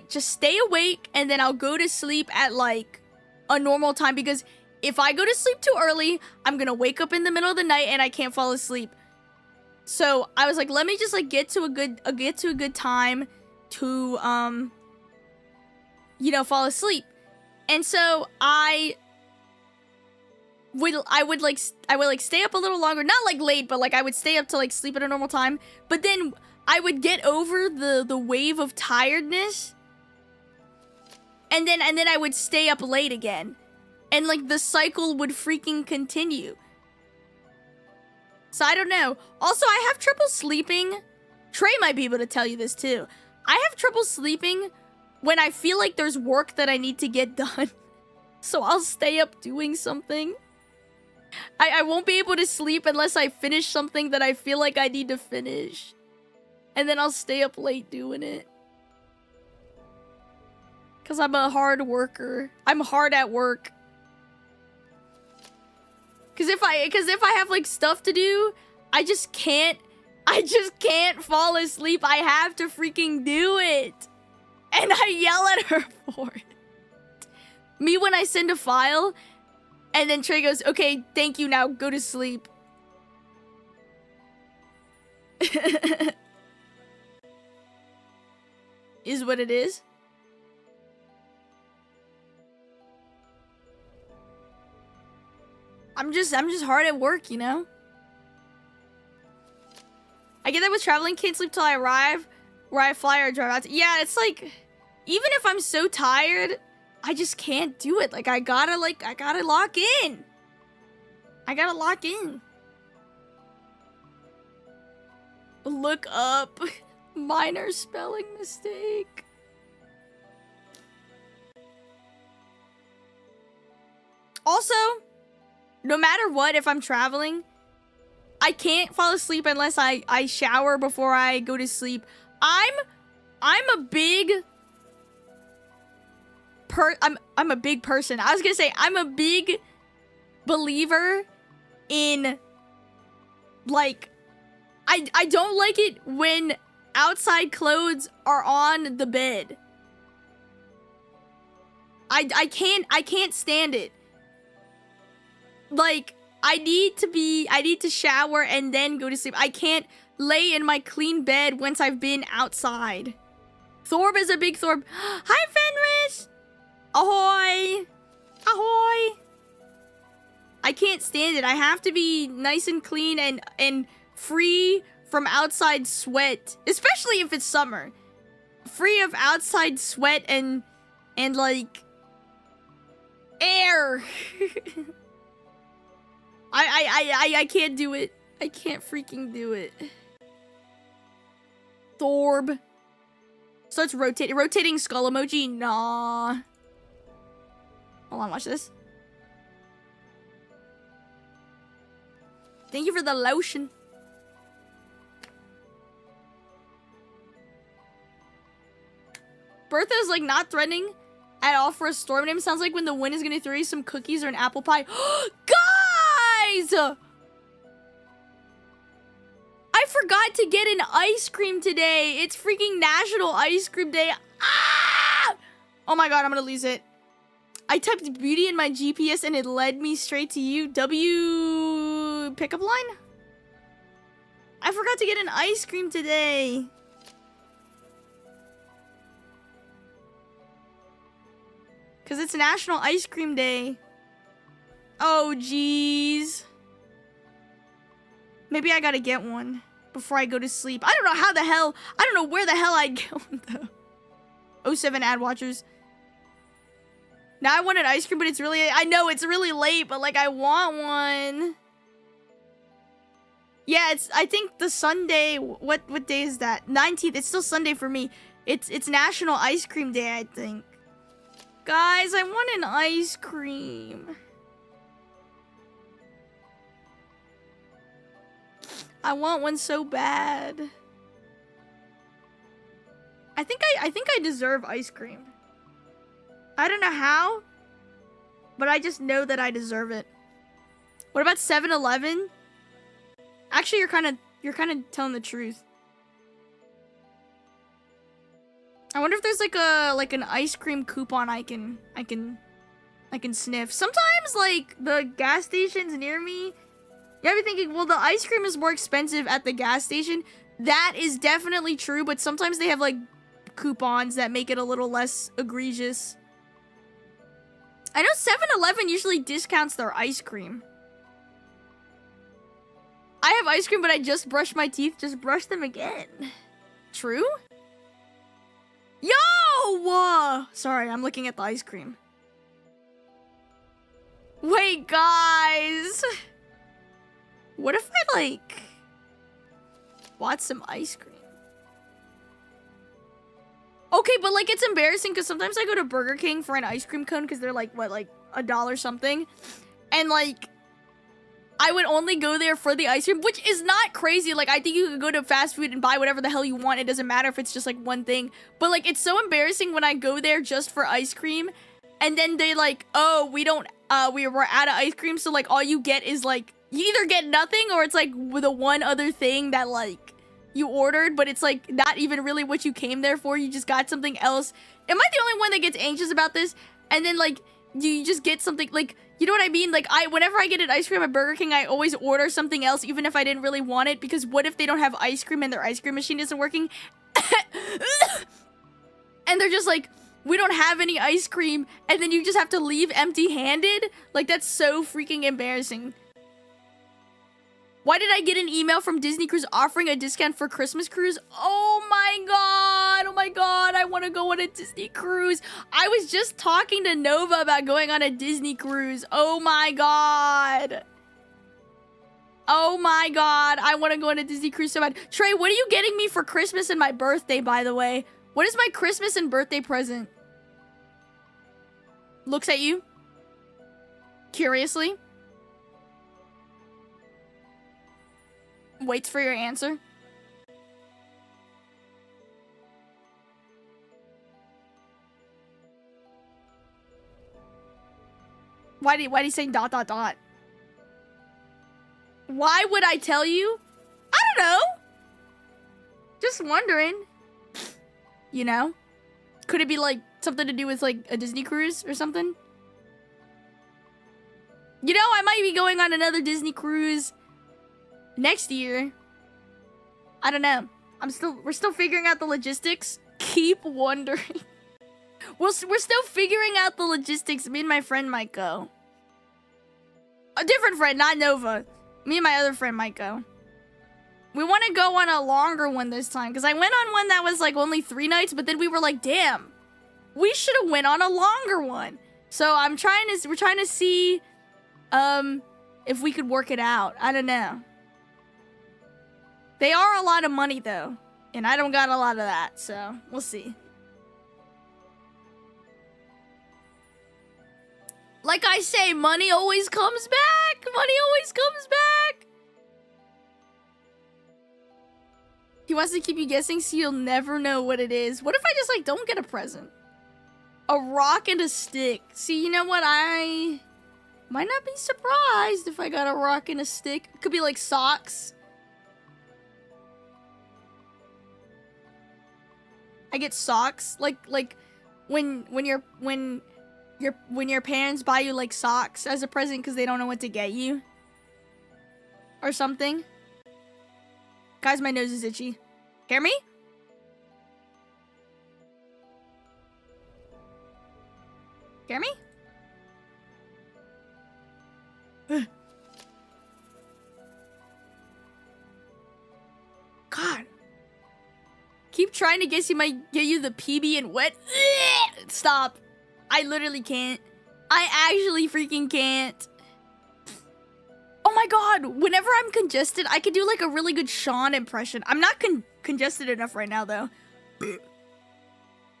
stay awake, and then I'll go to sleep at, like, a normal time, because if I go to sleep too early, I'm gonna wake up in the middle of the night and I can't fall asleep. So I was like, let me just, like, get to a good time to you know, fall asleep. And so I would stay up a little longer, not like late, but like I would stay up to like sleep at a normal time. But then I would get over the wave of tiredness, and then I would stay up late again, and like the cycle would freaking continue. So I don't know. Also, I have trouble sleeping. Trey might be able to tell you this too. I have trouble sleeping when I feel like there's work that I need to get done. So I'll stay up doing something. I won't be able to sleep unless I finish something that I feel like I need to finish. And then I'll stay up late doing it. Because I'm a hard worker. I'm hard at work. Because if I have like stuff to do, I just can't fall asleep. I have to freaking do it. And I yell at her for it. Me when I send a file, and then Trey goes, okay, thank you, now go to sleep. Is what it is. I'm just hard at work, you know? I get that with traveling, can't sleep till I arrive, where I fly or drive out to. Yeah, it's like, even if I'm so tired, I just can't do it. Like, I gotta lock in. I gotta lock in. Look up. Minor spelling mistake. Also, no matter what, if I'm traveling, I can't fall asleep unless I shower before I go to sleep. I'm a big I'm a big person. I was gonna say I'm a big believer in, like, I don't like it when outside clothes are on the bed. I can't stand it. Like, I need to shower and then go to sleep. I can't lay in my clean bed once I've been outside. Thorb is a big Thorb. Hi, Fenris! Ahoy! Ahoy! I can't stand it. I have to be nice and clean and free from outside sweat. Especially if it's summer. Free of outside sweat and like, air. I can't do it. I can't freaking do it. Thorb. Starts rotating. Rotating skull emoji? Nah. Hold on, watch this. Thank you for the lotion. Bertha's like not threatening at all for a storm name. Sounds like when the wind is gonna throw you some cookies or an apple pie. Guys! I forgot to get an ice cream today. It's freaking National Ice Cream Day. Ah! Oh my god, I'm gonna lose it. I typed beauty in my GPS and it led me straight to you. W pickup line? I forgot to get an ice cream today. Because it's National Ice Cream Day. Oh, jeez. Maybe I gotta get one before I go to sleep. I don't know how the hell, I don't know where the hell I'd get one though. 07 ad watchers. Now I want an ice cream, but it's really, I know it's really late, but like I want one. Yeah, it's, I think the Sunday, what day is that? 19th, it's still Sunday for me. It's National Ice Cream Day, I think. Guys, I want an ice cream. I want one so bad. I think I deserve ice cream. I don't know how, but I just know that I deserve it. What about 7-Eleven? Actually, you're kind of telling the truth. I wonder if there's like an ice cream coupon I can sniff. Sometimes like the gas stations near me, you have me thinking, well, the ice cream is more expensive at the gas station. That is definitely true, but sometimes they have like coupons that make it a little less egregious. I know 7-Eleven usually discounts their ice cream. I have ice cream, but I just brushed my teeth. Just brush them again. True? Yo! Sorry, I'm looking at the ice cream. Wait, guys. What if I, like, bought some ice cream? Okay, but, like, it's embarrassing because sometimes I go to Burger King for an ice cream cone because they're, like, what, like, $1 something? And, like, I would only go there for the ice cream, which is not crazy. Like, I think you could go to fast food and buy whatever the hell you want. It doesn't matter if it's just, like, one thing. But, like, it's so embarrassing when I go there just for ice cream. And then they, like, oh, we don't, we're out of ice cream. So, like, all you get is, like, you either get nothing or it's, like, the one other thing that, like, you ordered. But it's, like, not even really what you came there for. You just got something else. Am I the only one that gets anxious about this? And then, like, you just get something, like, you know what I mean? Like, whenever I get an ice cream at Burger King, I always order something else, even if I didn't really want it, because what if they don't have ice cream and their ice cream machine isn't working? And they're just like, we don't have any ice cream, and then you just have to leave empty-handed? Like, that's so freaking embarrassing. Why did I get an email from Disney Cruise offering a discount for Christmas cruise? Oh my god, I want to go on a Disney cruise. I was just talking to Nova about going on a Disney cruise. Oh my god. Oh my god, I want to go on a Disney cruise so bad. Trey, what are you getting me for Christmas and my birthday, by the way? What is my Christmas and birthday present? Looks at you. Curiously. Waits for your answer. Why do you say ... Why would I tell you? I don't know. Just wondering. You know? Could it be like something to do with like a Disney cruise or something? You know, I might be going on another Disney cruise next year. I don't know. We're still figuring out the logistics. Keep wondering. We're still figuring out the logistics. Me and my friend might go. A different friend, not Nova. Me and my other friend might go. We want to go on a longer one this time. Because I went on one that was like only 3 nights. But then we were like, damn. We should have went on a longer one. So we're trying to see if we could work it out. I don't know. They are a lot of money though. And I don't got a lot of that. So we'll see. Like I say, money always comes back. Money always comes back. He wants to keep you guessing so you'll never know what it is. What if I just like don't get a present? A rock and a stick. See, you know what? I might not be surprised if I got a rock and a stick. It could be like socks. I get socks. Like when your parents buy you like socks as a present because they don't know what to get you. Or something. Guys, my nose is itchy. Hear me? Hear me? God. Keep trying to guess he might get you the PB and wet. Stop. I literally can't. I actually freaking can't. Oh my god. Whenever I'm congested, I could do like a really good Sean impression. I'm not congested enough right now though.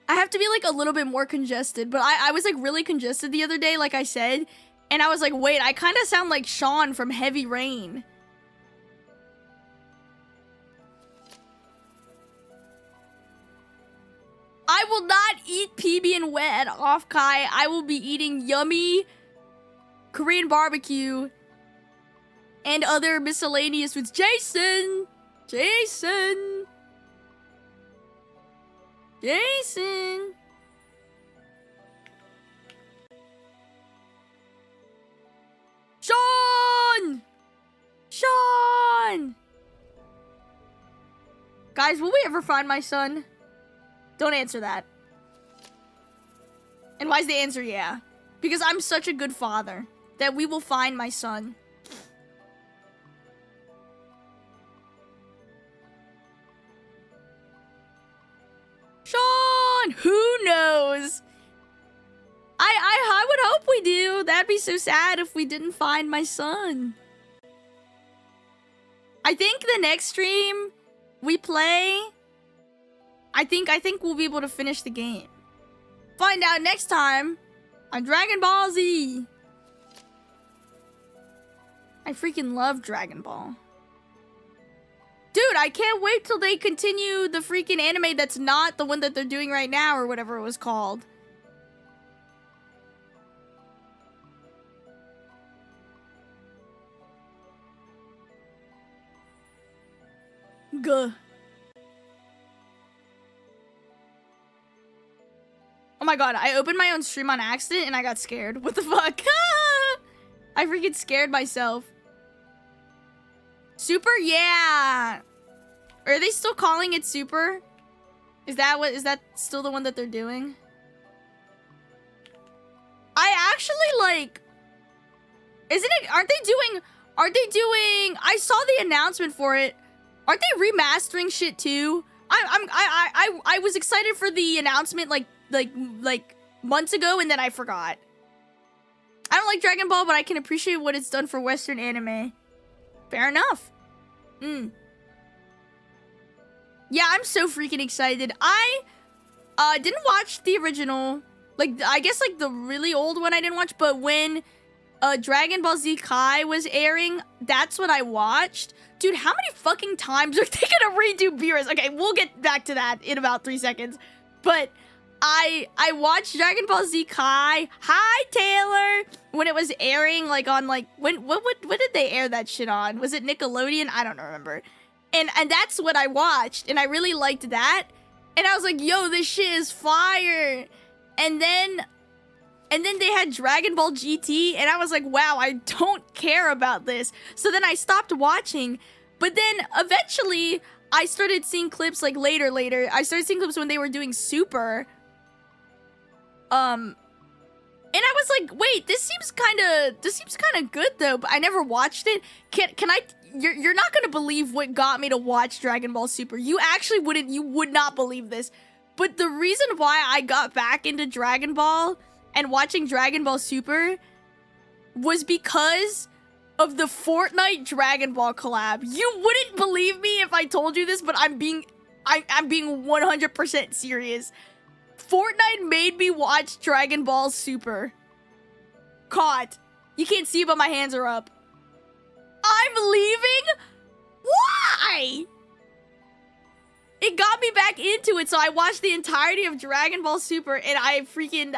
I have to be like a little bit more congested. But I was like really congested the other day, like I said. And I was like, wait, I kind of sound like Sean from Heavy Rain. I will not eat PB and wet at Off Kai. I will be eating yummy Korean barbecue and other miscellaneous foods. Jason! Jason! Jason! Sean! Sean! Guys, will we ever find my son? Don't answer that. And why is the answer yeah? Because I'm such a good father that we will find my son. Sean! Who knows? I would hope we do. That'd be so sad if we didn't find my son. I think the next stream we play, I think we'll be able to finish the game. Find out next time on Dragon Ball Z. I freaking love Dragon Ball. Dude, I can't wait till they continue the freaking anime that's not the one that they're doing right now or whatever it was called. Gah. Oh my god, I opened my own stream on accident and I got scared. What the fuck? I freaking scared myself. Super? Yeah. Are they still calling it Super? Is that still the one that they're doing? I actually like, aren't they doing, I saw the announcement for it. Aren't they remastering shit too? I was excited for the announcement like months ago and then I forgot. I don't like Dragon Ball, but I can appreciate what it's done for Western anime. Fair enough. Yeah, I'm so freaking excited. I didn't watch the original. Like, I guess like the really old one I didn't watch, but when Dragon Ball Z Kai was airing, that's what I watched. Dude, how many fucking times are they gonna redo Beerus? Okay, we'll get back to that in about 3 seconds. But I watched Dragon Ball Z Kai. Hi, Taylor! When it was airing, like, on, like, what did they air that shit on? Was it Nickelodeon? I don't remember. And that's what I watched, and I really liked that. And I was like, yo, this shit is fire! And then they had Dragon Ball GT, and I was like, wow, I don't care about this. So then I stopped watching, but then eventually I started seeing clips like later. I started seeing clips when they were doing Super. And I was like, wait, this seems kind of good though, but I never watched it. Can I? You're not gonna believe what got me to watch Dragon Ball Super. You would not believe this. But the reason why I got back into Dragon Ball and watching Dragon Ball Super was because of the Fortnite Dragon Ball collab. You wouldn't believe me if I told you this, but I'm being 100% serious. Fortnite made me watch Dragon Ball Super. Caught. You can't see, but my hands are up. I'm leaving? Why? It got me back into it, so I watched the entirety of Dragon Ball Super, and I'm in.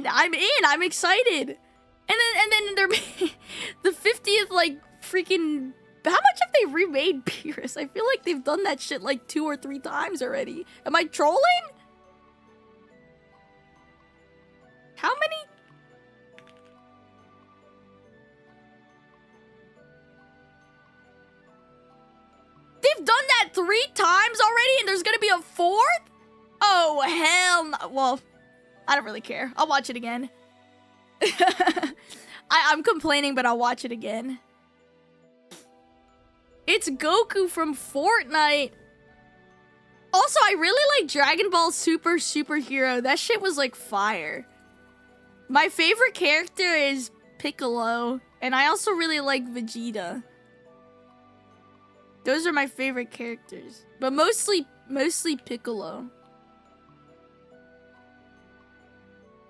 I'm excited. And then they're the 50th, like, freaking, how much have they remade Beerus? I feel like they've done that shit like 2 or 3 times already. Am I trolling? How many? They've done that 3 times already, and there's gonna be a 4th? Oh, hell no. Well, I don't really care. I'll watch it again. I'm complaining, but I'll watch it again. It's Goku from Fortnite. Also, I really like Dragon Ball Super Superhero. That shit was like fire. My favorite character is Piccolo, and I also really like Vegeta. Those are my favorite characters, but mostly Piccolo.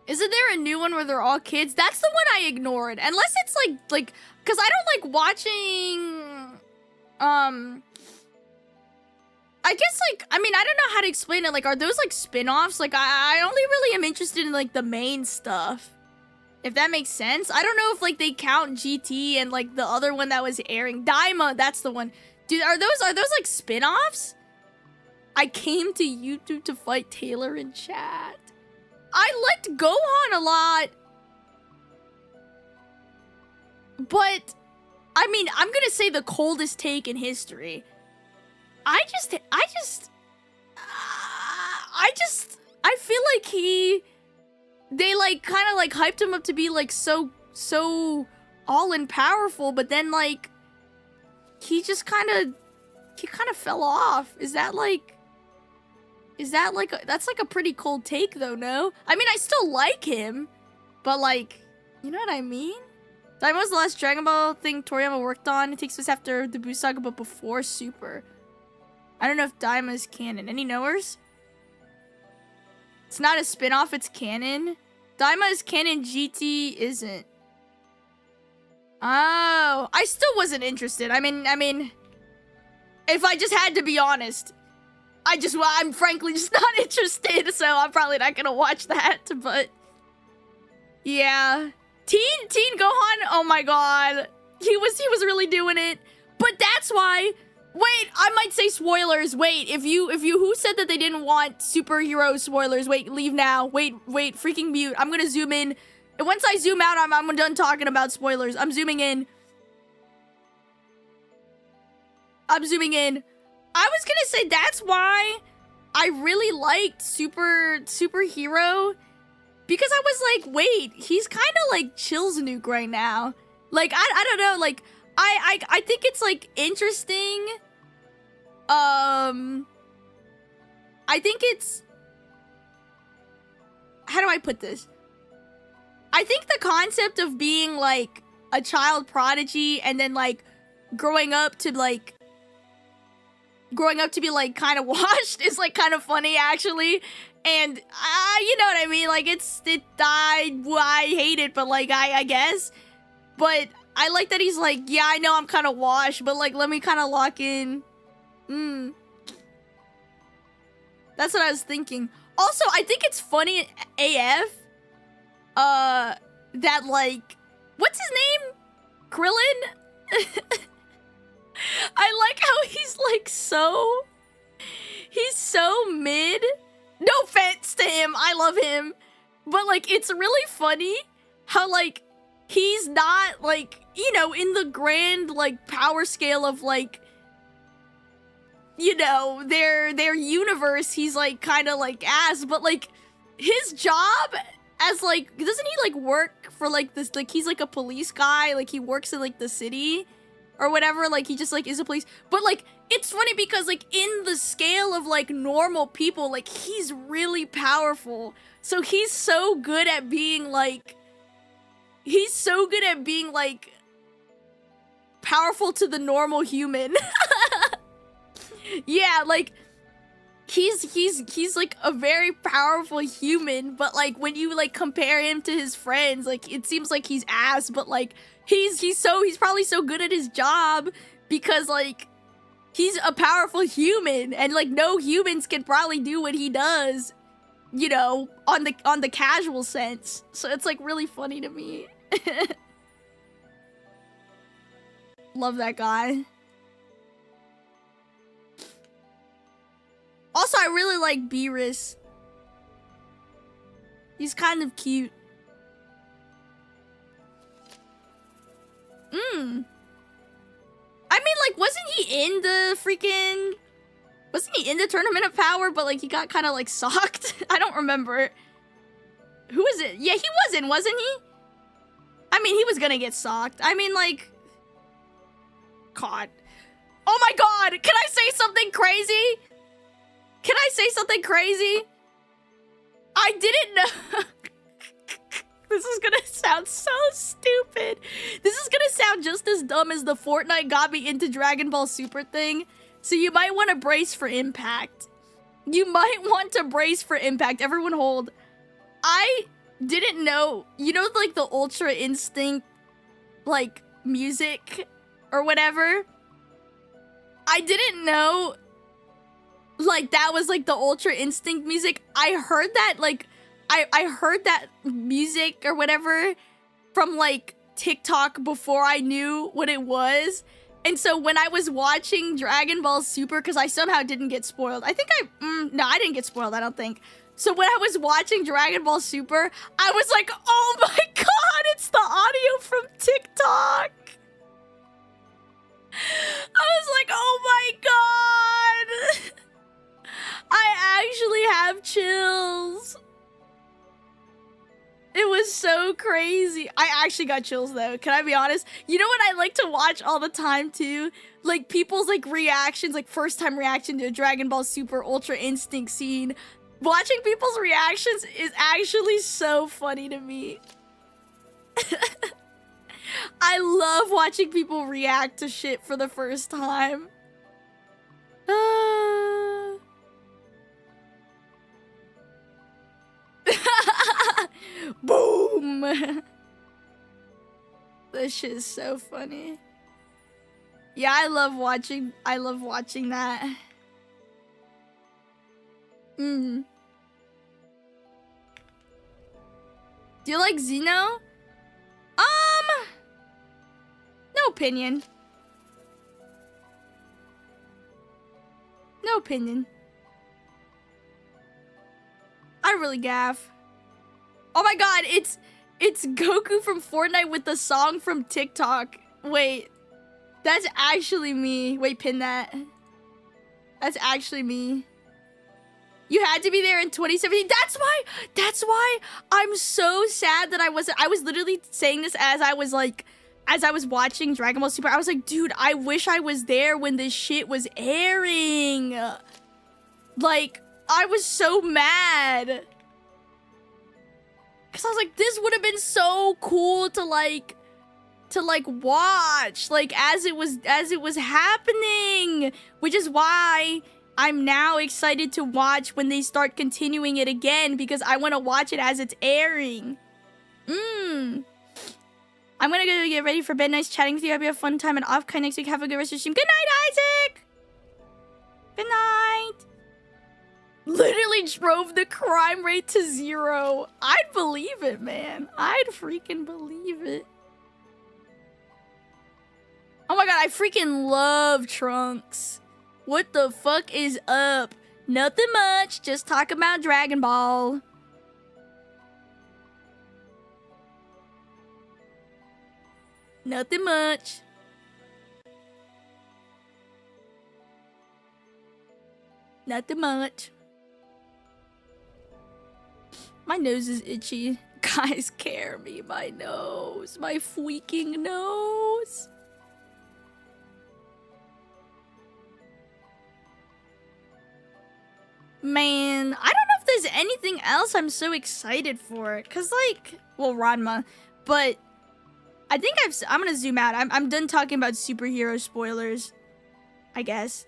Isn't there a new one where they're all kids? That's the one I ignored. Unless it's like, cause I don't like watching, I guess like, I mean, I don't know how to explain it. Like, are those like spin-offs? Like, I only really am interested in like the main stuff. If that makes sense. I don't know if like they count GT and like the other one that was airing. Daima, that's the one. Dude, are those like spin-offs? I came to YouTube to fight Taylor in chat. I liked Gohan a lot. But, I mean, I'm gonna say the coldest take in history. I feel like they like kind of like hyped him up to be like so all in powerful, but then like he kind of fell off. That's like a pretty cold take though, no? I mean, I still like him, but like, you know what I mean? Daima was the last Dragon Ball thing Toriyama worked on. It takes place after the Buu Saga, but before Super. I don't know if Daima is canon. Any knowers? It's not a spin-off, it's canon. Daima is canon, GT isn't. Oh, I still wasn't interested. I mean, if I just had to be honest, I'm frankly just not interested, so I'm probably not gonna watch that, but yeah. Teen Gohan, oh my god. He was really doing it. But that's why, wait, I might say spoilers. Wait, if you who said that they didn't want superhero spoilers? Wait, leave now. Wait, freaking mute. I'm gonna zoom in. And once I zoom out, I'm done talking about spoilers. I'm zooming in. I was gonna say that's why I really liked Superhero, because I was like, wait, he's kind of like Chill's Nuke right now. Like, I don't know, like, I think it's like interesting. I think it's, how do I put this? I think the concept of being like a child prodigy and then like growing up to be like kind of washed is like kind of funny actually. And you know what I mean? Like I hate it, but like I guess. But I like that he's like, yeah, I know I'm kind of washed, but like let me kind of lock in. That's what I was thinking. Also, I think it's funny AF. That like, what's his name? Krillin? I like how he's like he's so mid. No offense to him, I love him. But like, it's really funny how like, he's not like, you know, in the grand like power scale of like, you know, their universe, he's like kind of like ass, but like his job as like, doesn't he like work for like this, like he's like a police guy, like he works in like the city or whatever, like he just like is a police, but like it's funny because like in the scale of like normal people, like he's really powerful, so he's so good at being like powerful to the normal human. Yeah, like he's like a very powerful human, but like when you like compare him to his friends, like it seems like he's ass, but like he's probably so good at his job because like he's a powerful human, and like no humans can probably do what he does, you know, on the casual sense. So it's like really funny to me. Love that guy. Also, I really like Beerus. He's kind of cute. I mean, like, wasn't he in the Tournament of Power, but like he got kind of like socked? I don't remember. Who is it? Yeah, he wasn't he? I mean, he was gonna get socked. I mean, like, God. Oh my God, can I say something crazy? Can I say something crazy? I didn't know. This is gonna sound so stupid. This is gonna sound just as dumb as the Fortnite got me into Dragon Ball Super thing. So you might want to brace for impact. You might want to brace for impact. Everyone hold. I didn't know, you know, like the Ultra Instinct, like, music or whatever? I didn't know, like, that was, like, the Ultra Instinct music. I heard that, like, I heard that music or whatever from, like, TikTok before I knew what it was. And so when I was watching Dragon Ball Super, because I somehow didn't get spoiled. I think no, I didn't get spoiled, I don't think. So when I was watching Dragon Ball Super, I was like, oh my God, it's the audio from TikTok. I was like, oh my God. I actually have chills. It was so crazy. I actually got chills though. Can I be honest? You know what I like to watch all the time too? Like people's like reactions, like first time reaction to a Dragon Ball Super Ultra Instinct scene. Watching people's reactions is actually so funny to me. I love watching people react to shit for the first time. Boom! This shit is so funny. Yeah, I love watching that. Do you like Xeno? No opinion. No opinion. I really gaff. Oh my God, it's Goku from Fortnite with the song from TikTok. Wait, that's actually me. Wait, pin that. That's actually me. You had to be there in 2017. That's why I'm so sad that I was literally saying this as I was watching Dragon Ball Super. I was like, dude, I wish I was there when this shit was airing. Like, I was so mad. Cause I was like, this would have been so cool to watch, like as it was happening, which is why I'm now excited to watch when they start continuing it again because I want to watch it as it's airing. I'm gonna go get ready for bed. Nice chatting with you. I hope you have a fun time and off next week. Have a good rest of your stream. Good night, Isaac! Good night! Literally drove the crime rate to 0. I'd believe it, man. I'd freaking believe it. Oh my god, I freaking love Trunks. What the fuck is up? Nothing much, just talk about Dragon Ball. Nothing much. Nothing much. My nose is itchy. Guys, care me, my nose. My freaking nose. Man, I don't know if there's anything else I'm so excited for. Cause like, well, Ranma, but I think I'm gonna zoom out. I'm done talking about superhero spoilers, I guess.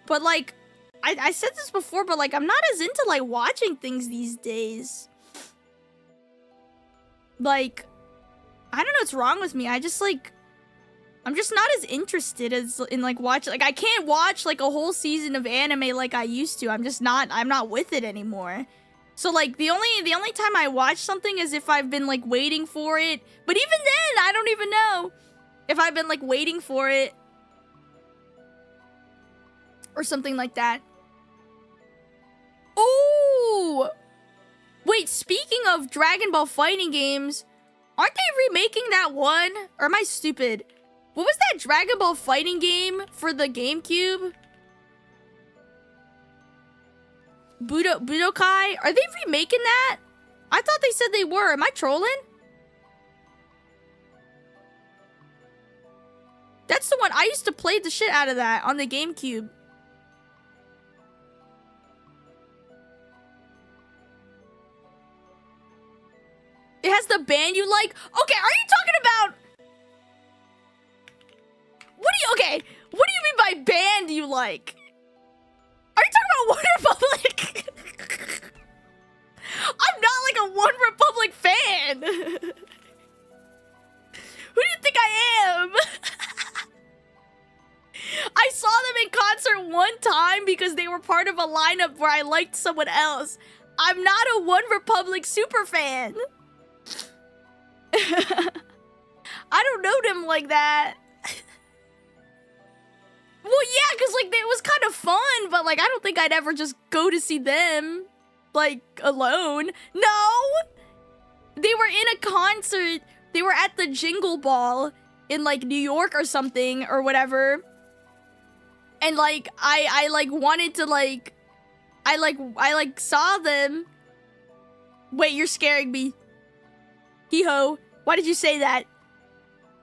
But like, I said this before, but like, I'm not as into like watching things these days. Like, I don't know what's wrong with me. I'm just not as interested as in like watching. Like, I can't watch like a whole season of anime like I used to. I'm not with it anymore. So like the only time I watch something is if I've been like waiting for it. But even then, I don't even know if I've been like waiting for it or something like that. Oh! Wait, speaking of Dragon Ball fighting games, aren't they remaking that one? Or am I stupid? What was that Dragon Ball fighting game for the GameCube? Budokai? Are they remaking that? I thought they said they were. Am I trolling? That's the one. I used to play the shit out of that on the GameCube. It has the band you like? Okay, are you talking about... Okay, what do you mean by band you like? Are you talking about One Republic? I'm not like a One Republic fan. Who do you think I am? I saw them in concert one time because they were part of a lineup where I liked someone else. I'm not a One Republic super fan. I don't know them like that. Well, yeah, because, like, it was kind of fun, but, like, I don't think I'd ever just go to see them, like, alone. No! They were in a concert. They were at the Jingle Ball in, like, New York or something, or whatever. And, like, I wanted to, like, I saw them. Wait, you're scaring me. Hee-ho. Why did you say that?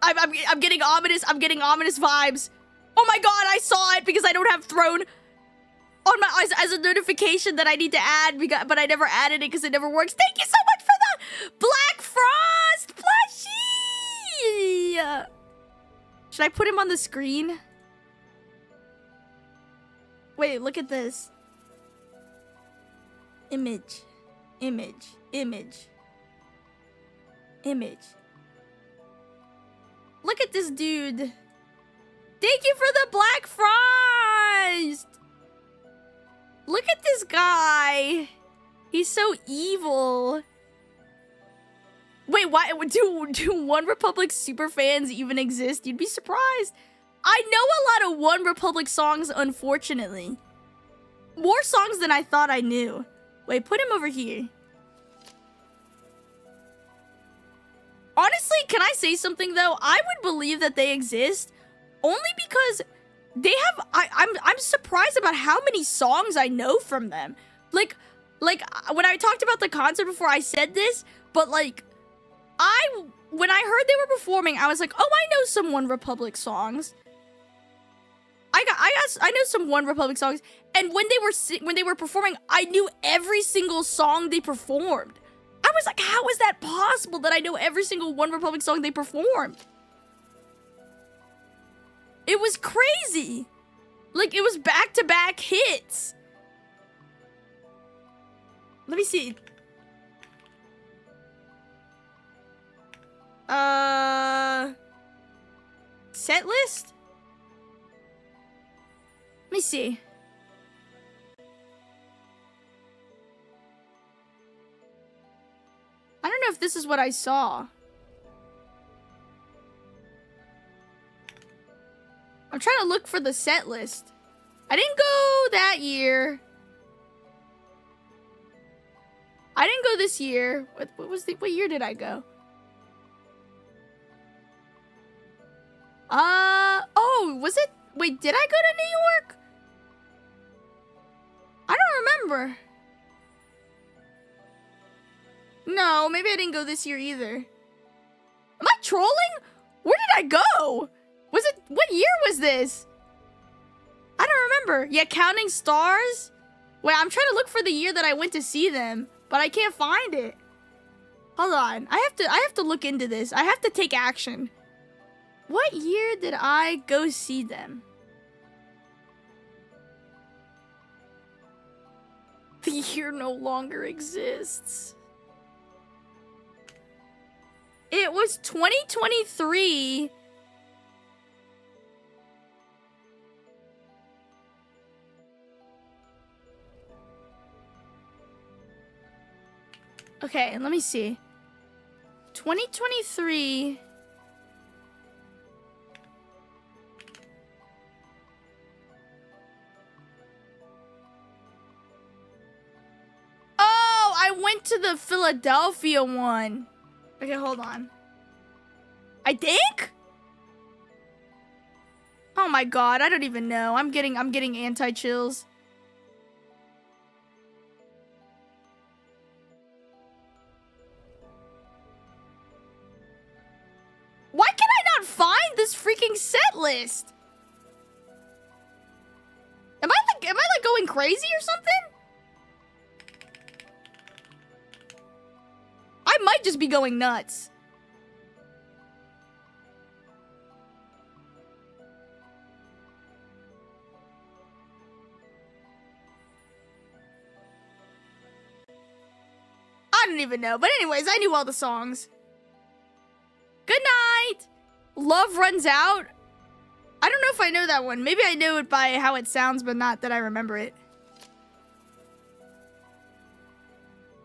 I'm getting ominous vibes. Oh my god, I saw it because I don't have Throne on my as a notification that I need to add, but I never added it because it never works. Thank you so much for the Black Frost plushie! Should I put him on the screen? Wait, look at this. Image. Look at this dude. Thank you for the Black Frost! Look at this guy. He's so evil. Wait, why do One Republic super fans even exist? You'd be surprised. I know a lot of One Republic songs, unfortunately. More songs than I thought I knew. Wait, put him over here. Honestly, can I say something though? I would believe that they exist only because they have I'm surprised about how many songs I know from them. Like when I talked about the concert before, I said this, but like when I heard they were performing, I was like, "Oh, I know some One Republic songs." I know some One Republic songs, and when they were performing, I knew every single song they performed. I was like, "How is that possible that I know every single One Republic song they performed?" It was crazy. Like, it was back-to-back hits. Let me see. Set list? Let me see. I don't know if this is what I saw. I'm trying to look for the set list. I didn't go that year. I didn't go this year. What year did I go? Oh, was it? Wait, did I go to New York? I don't remember. No, maybe I didn't go this year either. Am I trolling? Where did I go? Was it, what year was this? I don't remember. Yeah, Counting Stars? Wait, I'm trying to look for the year that I went to see them, but I can't find it. Hold on. I have to look into this. I have to take action. What year did I go see them? The year no longer exists. It was 2023. Okay, let me see. 2023. Oh, I went to the Philadelphia one. Okay, hold on. I think? Oh my god, I don't even know. I'm getting anti-chills. Why can I not find this freaking set list? Am I like going crazy or something? I might just be going nuts. I don't even know. But anyways, I knew all the songs. Good night. Love Runs Out. I don't know if I know that one. Maybe I know it by how it sounds, but not that I remember it.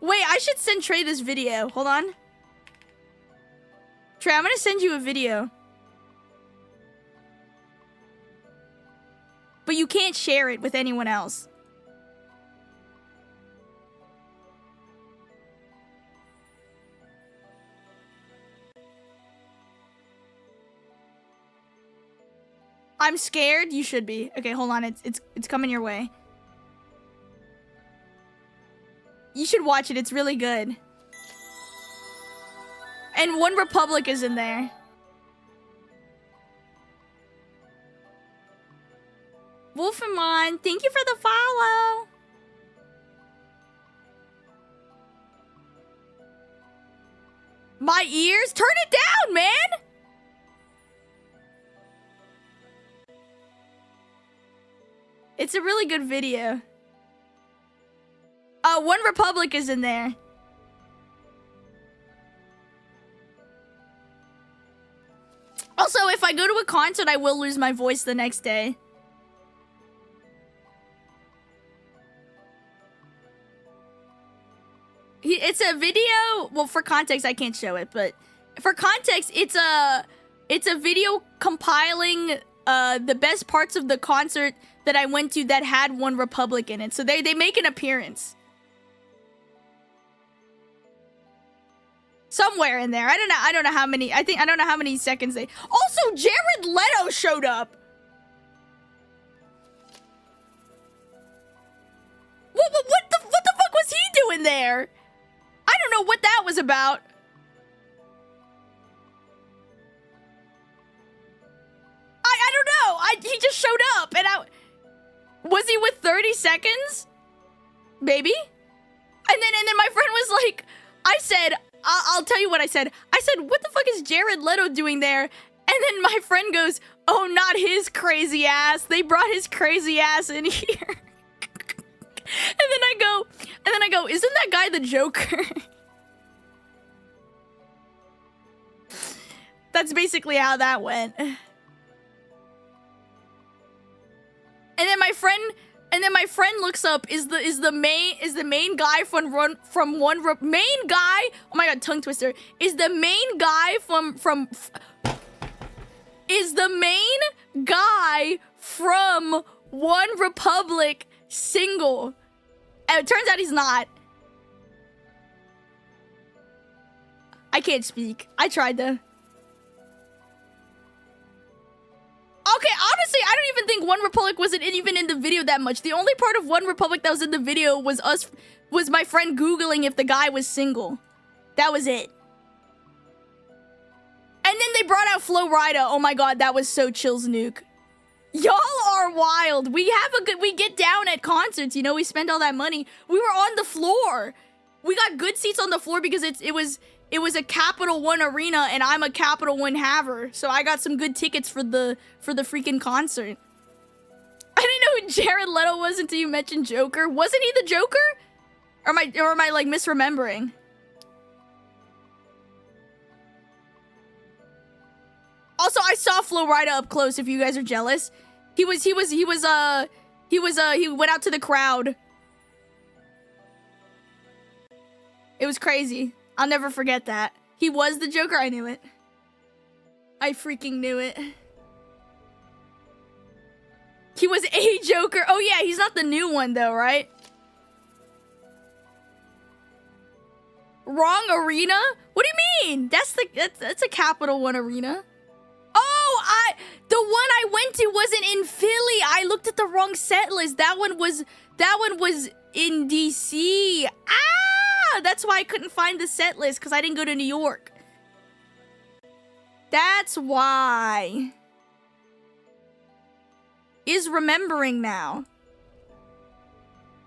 Wait, I should send Trey this video. Hold on. Trey, I'm gonna send you a video. But you can't share it with anyone else. I'm scared. You should be. Okay, hold on. It's coming your way. You should watch it. It's really good. And One Republic is in there. Wolfenmon, thank you for the follow. My ears? Turn it down, man! It's a really good video. One Republic is in there. Also, if I go to a concert, I will lose my voice the next day. It's a video. Well, for context, I can't show it, but for context, it's a video compiling the best parts of the concert that I went to that had One Republic in it. So they make an appearance. Somewhere in there. I don't know how many. I don't know how many seconds they. Also, Jared Leto showed up. What the fuck was he doing there? I don't know what that was about. I don't know. He just showed up and was he with 30 seconds? Maybe? And then my friend was like, I said, I'll tell you what I said. I said, what the fuck is Jared Leto doing there? And then my friend goes, oh, not his crazy ass. They brought his crazy ass in here. And then I go, isn't that guy the Joker? That's basically how that went. And then my friend looks up, is the main guy main guy, oh my god, tongue twister, is the main guy is the main guy from One Republic single? And it turns out he's not. I can't speak. I tried to. Okay, honestly, I don't even think One Republic wasn't even in the video that much. The only part of One Republic that was in the video was my friend Googling if the guy was single. That was it. And then they brought out Flo Rida. Oh my god, that was so chills nuke. Y'all are wild. We get down at concerts, you know, we spend all that money. We were on the floor. We got good seats on the floor because it was a Capital One arena and I'm a Capital One haver. So I got some good tickets for the freaking concert. I didn't know who Jared Leto was until you mentioned Joker. Wasn't he the Joker? Or am I like misremembering? Also, I saw Flo Rida up close if you guys are jealous. He went out to the crowd. It was crazy. I'll never forget that. He was the Joker. I knew it. I freaking knew it. He was a Joker. Oh yeah, he's not the new one though, right? Wrong arena? What do you mean? That's a Capital One arena. Oh, the one I went to wasn't in Philly. I looked at the wrong set list. That one was in DC. Ah, that's why I couldn't find the set list, because I didn't go to New York. That's why. Is remembering now.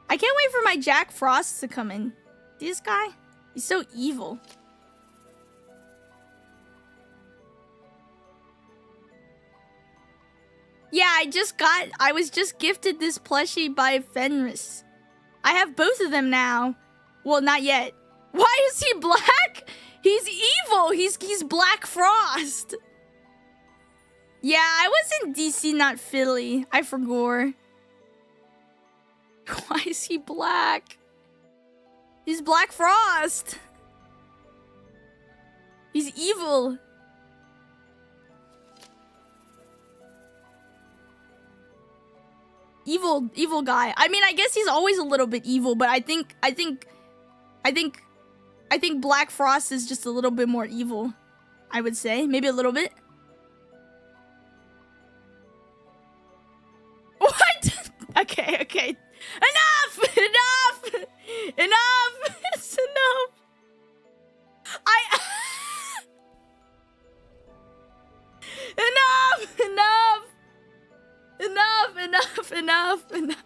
I can't wait for my Jack Frost to come in. This guy, he's so evil. Yeah, I was just gifted this plushie by Fenris. I have both of them now. Well, not yet. Why is he black? He's evil. He's Black Frost. Yeah, I was in DC, not Philly. I forgot. Why is he black? He's Black Frost. He's evil. Evil guy. I mean, I guess he's always a little bit evil, but I think Black Frost is just a little bit more evil. I would say, maybe a little bit. What? Okay. Enough! It's enough. Enough.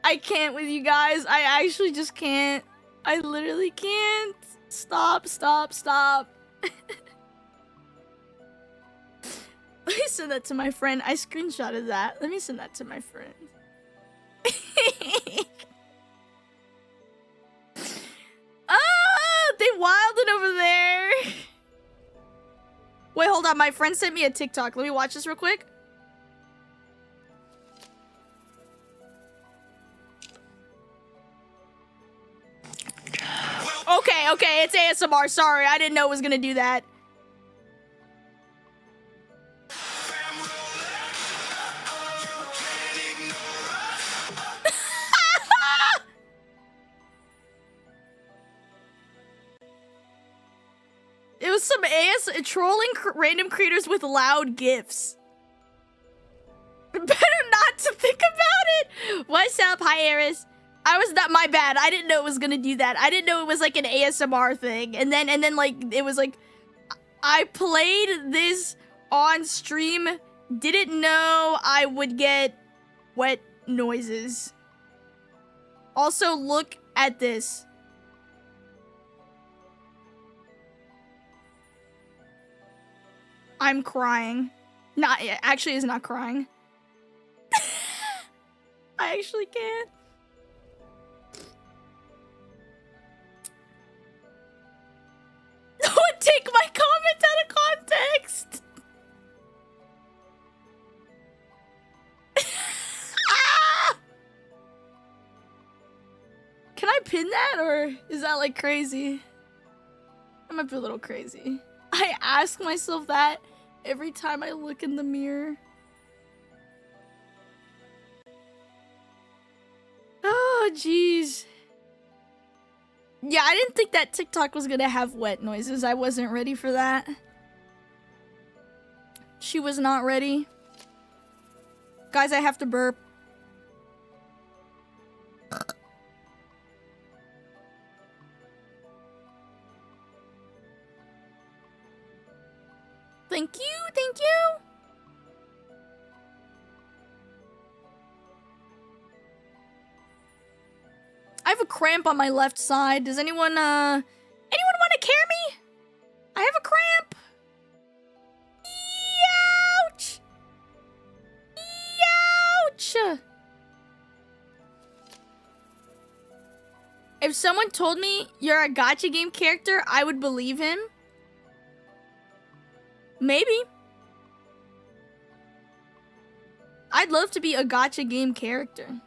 I can't with you guys. I actually just can't. I literally can't. Stop. Let me send that to my friend. I screenshotted that. Let me send that to my friend. They wilded over there. Wait, hold on. My friend sent me a TikTok. Let me watch this real quick. Okay, it's ASMR. Sorry, I didn't know it was gonna do that. It was some trolling random creators with loud gifs. Better not to think about it. What's up? Hi, Eris. I was not my bad. I didn't know it was gonna do that. I didn't know it was like an ASMR thing. And then like it was like I played this on stream. Didn't know I would get wet noises. Also, look at this. I'm crying. Not actually is not crying. I actually can't. No one take my comment out of context. Ah! Can I pin that, or is that like crazy? That might be a little crazy. I ask myself that every time I look in the mirror. Oh, jeez. Yeah, I didn't think that TikTok was gonna have wet noises. I wasn't ready for that. She was not ready. Guys, I have to burp. Thank you, thank you. I have a cramp on my left side. Does anyone want to carry me? I have a cramp. Ouch! Ouch! If someone told me you're a gacha game character, I would believe him. Maybe. I'd love to be a gacha game character.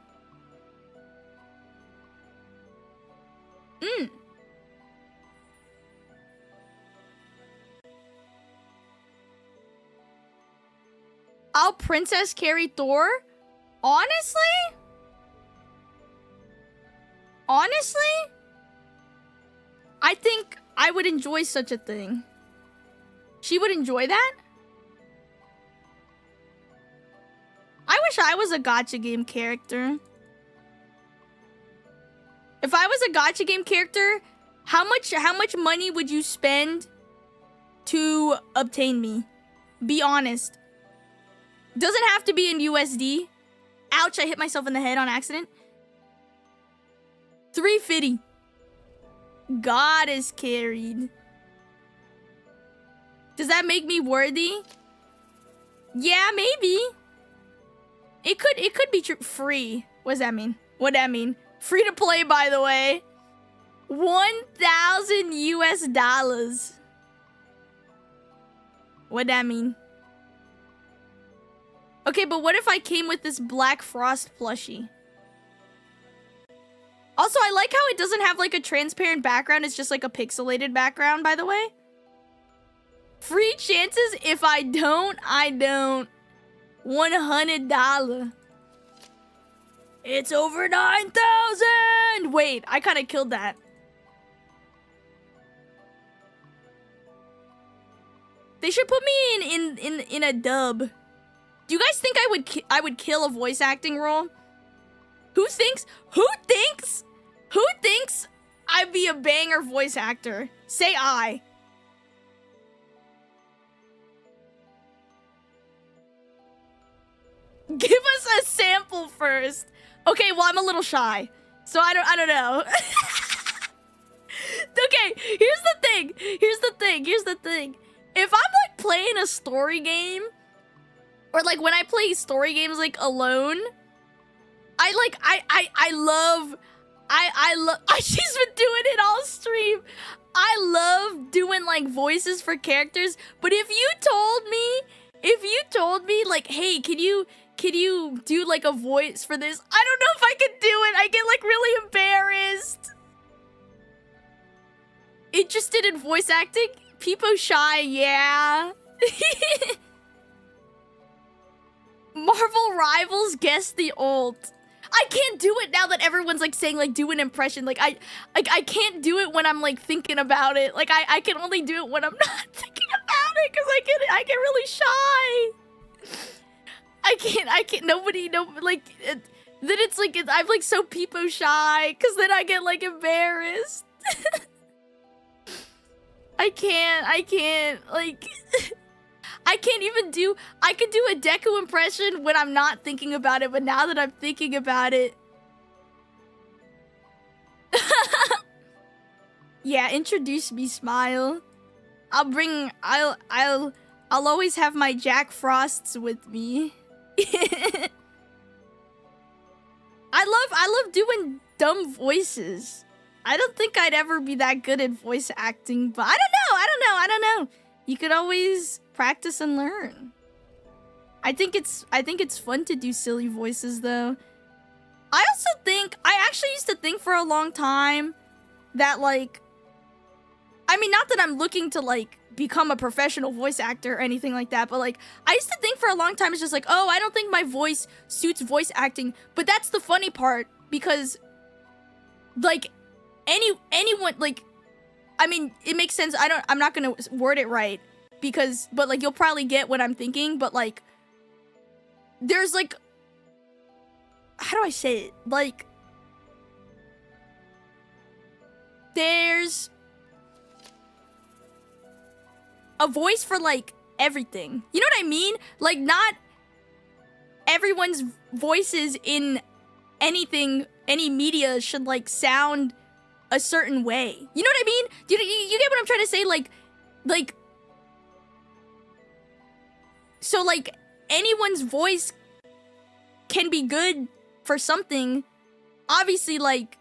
I'll princess carry Thor? Honestly? Honestly? I think I would enjoy such a thing. She would enjoy that? I wish I was a gacha game character. If I was a gacha game character, how much money would you spend to obtain me? Be honest. Doesn't have to be in USD. Ouch, I hit myself in the head on accident. 350. God is carried. Does that make me worthy? Yeah, maybe. It could be free. What does that mean? What'd that mean? Free to play, by the way. 1,000 US dollars. What'd that mean? Okay, but what if I came with this Black Frost plushie? Also, I like how it doesn't have like a transparent background. It's just like a pixelated background, by the way. Free chances. If I don't, I don't. $100. It's over 9,000. Wait, I kind of killed that. They should put me in a dub. Do you guys think I would kill a voice acting role? Who thinks I'd be a banger voice actor? Say I. Give us a sample first. Okay, well, I'm a little shy, so I don't know. Okay, here's the thing. If I'm like playing a story game, or like when I play story games like alone, I love she's been doing it all stream. I love doing like voices for characters, but if you told me like, hey, can you do like a voice for this? I don't know if I could do it. I get like really embarrassed. Interested in voice acting? Peepo shy, yeah. Marvel Rivals guess the ult. I can't do it now that everyone's like saying like do an impression. Like I can't do it when I'm like thinking about it. Like I can only do it when I'm not thinking about it because I get really shy. I can't nobody like then it's like I'm like so peepo shy because then I get like embarrassed. I can't like I can't even do, I could do a Deku impression when I'm not thinking about it, but now that I'm thinking about it. Yeah, introduce me, smile. I'll I'll always have my Jack Frosts with me. I love doing dumb voices. I don't think I'd ever be that good at voice acting, but I don't know. You could always practice and learn. I think it's fun to do silly voices though. I actually used to think for a long time that like, I mean, not that I'm looking to like become a professional voice actor or anything like that, but like, I used to think for a long time it's just like, oh, I don't think my voice suits voice acting. But that's the funny part, because like anyone, like, I mean, it makes sense. I'm not gonna word it right but like, you'll probably get what I'm thinking, but like, there's like, how do I say it? Like, there's a voice for like everything. You know what I mean? Like, not everyone's voices in anything, any media should like sound a certain way. You know what I mean? You get what I'm trying to say? Like, so like, anyone's voice can be good for something. Obviously, like,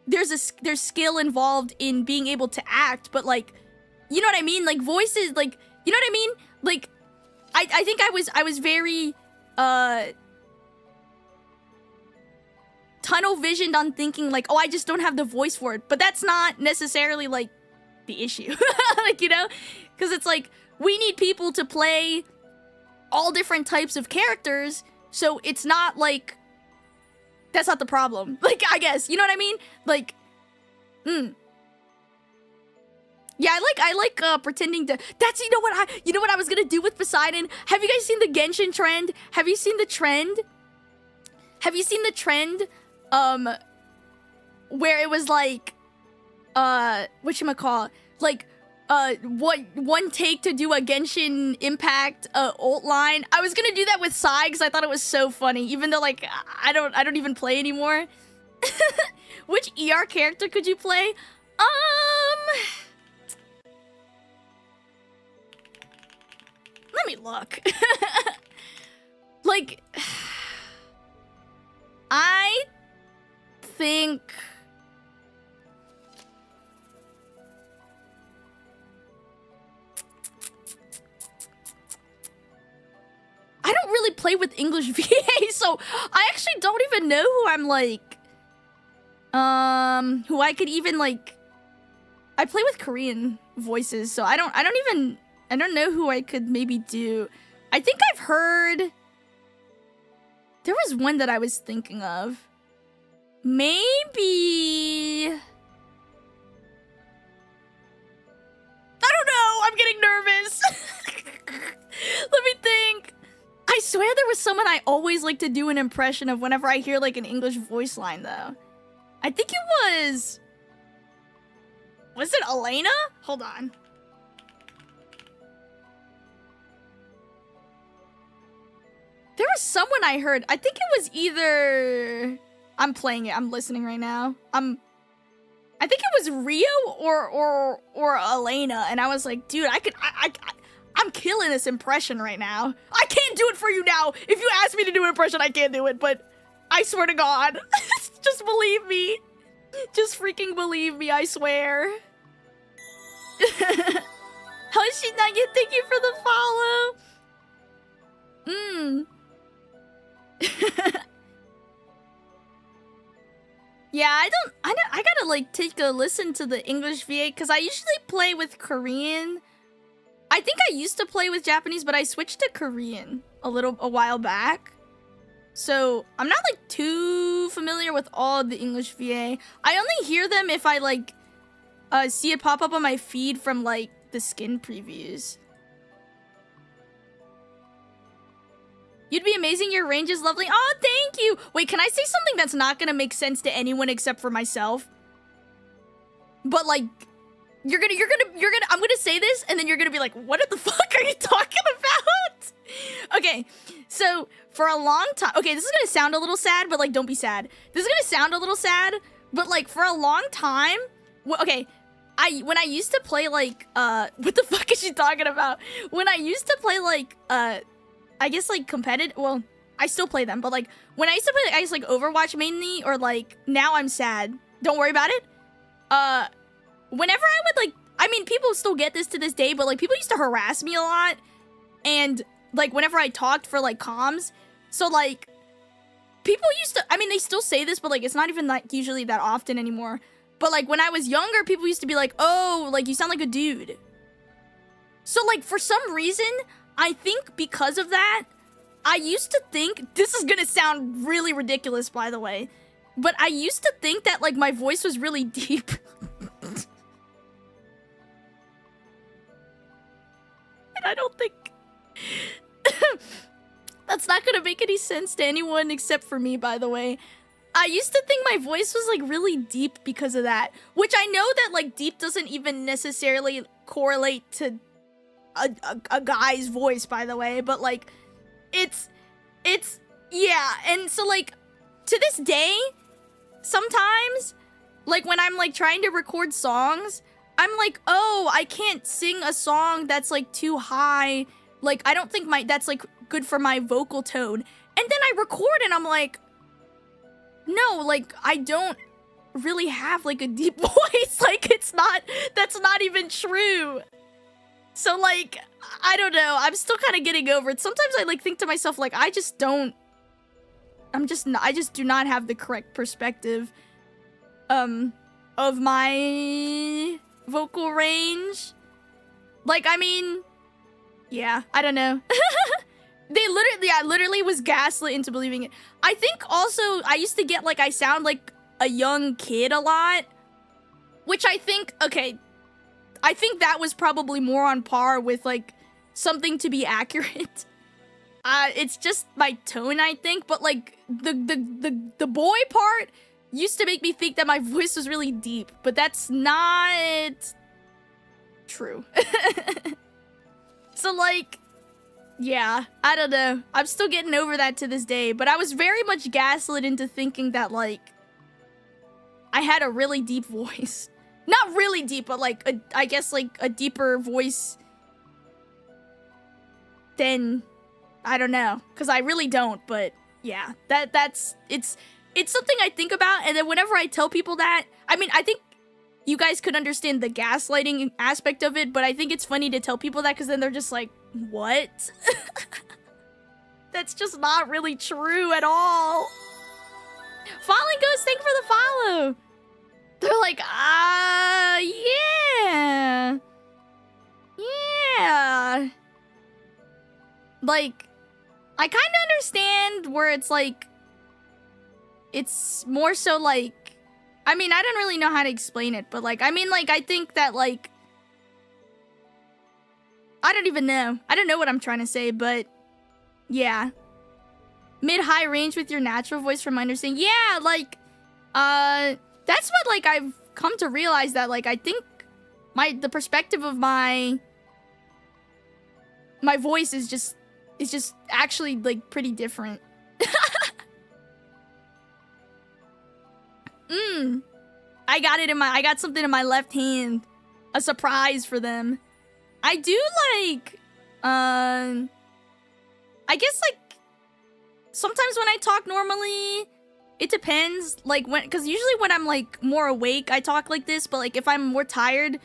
there's skill involved in being able to act, but like, you know what I mean? Like, voices, like, you know what I mean? Like, I think I was very tunnel visioned on thinking like, oh, I just don't have the voice for it. But that's not necessarily like the issue. Like, you know, because it's like, we need people to play all different types of characters, so it's not like, that's not the problem. Like, I guess, you know what I mean? Like, yeah, I like pretending to, that's, you know what I was gonna do with Poseidon? Have you guys seen the Genshin trend? Have you seen the trend? Where it was like, whatchamacallit? Like, what one take to do a Genshin Impact ult line. I was gonna do that with Sai because I thought it was so funny, even though like I don't even play anymore. Which ER character could you play? Let me look. Like, I think I don't really play with English VA, so I actually don't even know who I'm like, who I could even like, I play with Korean voices, so I don't know who I could maybe do. I think I've heard, there was one that I was thinking of. Maybe, I don't know, I'm getting nervous. Let me think. I swear there was someone I always like to do an impression of whenever I hear like an English voice line though. I think it was it Elena? Hold on. There was someone I heard. I think it was either, I'm playing it, I'm listening right now. I think it was Rio or Elena, and I was like, dude, I'm killing this impression right now. I can't do it for you now. If you ask me to do an impression, I can't do it, but I swear to God, just believe me. Just freaking believe me, I swear. Hoshinaga, thank you for the follow. Yeah, I gotta like take a listen to the English VA, because I usually play with Korean. I think I used to play with Japanese, but I switched to Korean a while back. So I'm not like too familiar with all the English VA. I only hear them if I like see it pop up on my feed from like the skin previews. You'd be amazing. Your range is lovely. Oh, thank you. Wait, can I say something that's not gonna make sense to anyone except for myself? But like, you're gonna, I'm gonna say this, and then you're gonna be like, what the fuck are you talking about? Okay, so for a long time, okay, this is gonna sound a little sad, but like, don't be sad. This is gonna sound a little sad, but like, for a long time, okay, when I used to play like what the fuck is she talking about? When I used to play like I guess like competitive, well, I still play them, but like when I used to play, I guess like Overwatch mainly, or like Now I'm Sad, don't worry about it. Whenever I would like, I mean, people still get this to this day, but like people used to harass me a lot, and like whenever I talked for like comms, so like people used to, I mean, they still say this, but like it's not even like usually that often anymore. But like when I was younger, people used to be like, oh, like you sound like a dude. So like for some reason, I think because of that, I used to think, this is gonna sound really ridiculous, by the way, but I used to think that like my voice was really deep. And I don't think that's not gonna make any sense to anyone except for me, by the way. I used to think my voice was like really deep because of that, which I know that like deep doesn't even necessarily correlate to a guy's voice, by the way, but like it's yeah. And so like to this day, sometimes like when I'm like trying to record songs, I'm like, oh, I can't sing a song that's like too high, like I don't think that's like good for my vocal tone, and then I record and I'm like, no, like I don't really have like a deep voice, like that's not even true. So like I don't know, I'm still kind of getting over it. Sometimes I like think to myself like I just do not have the correct perspective of my vocal range. Like I mean, yeah, I don't know. I literally was gaslit into believing it. I think also I used to get like I sound like a young kid a lot, which I think, okay, I think that was probably more on par with like something to be accurate. It's just my tone, I think, but like the boy part used to make me think that my voice was really deep, but that's not true. So like, yeah, I don't know. I'm still getting over that to this day, but I was very much gaslit into thinking that, like, I had a really deep voice. Not really deep, but, like, I guess, like, a deeper voice than, I don't know. Because I really don't, but, yeah. It's something I think about, and then whenever I tell people that, I mean, I think you guys could understand the gaslighting aspect of it, but I think it's funny to tell people that, because then they're just like, what? That's just not really true at all. Falling Ghost, thank you for the follow. They're like, yeah. Yeah. Like, I kind of understand where it's like, it's more so like, I mean, I don't really know how to explain it, but like, I mean, like, I think that like, I don't even know. I don't know what I'm trying to say, but yeah. Mid-high range with your natural voice from my understanding. Yeah, like, that's what, like, I've come to realize that, like, I think the perspective of my voice is just actually, like, pretty different. I got something in my left hand. A surprise for them. I do like, I guess like, sometimes when I talk normally, it depends, like because usually when I'm like more awake, I talk like this, but like if I'm more tired,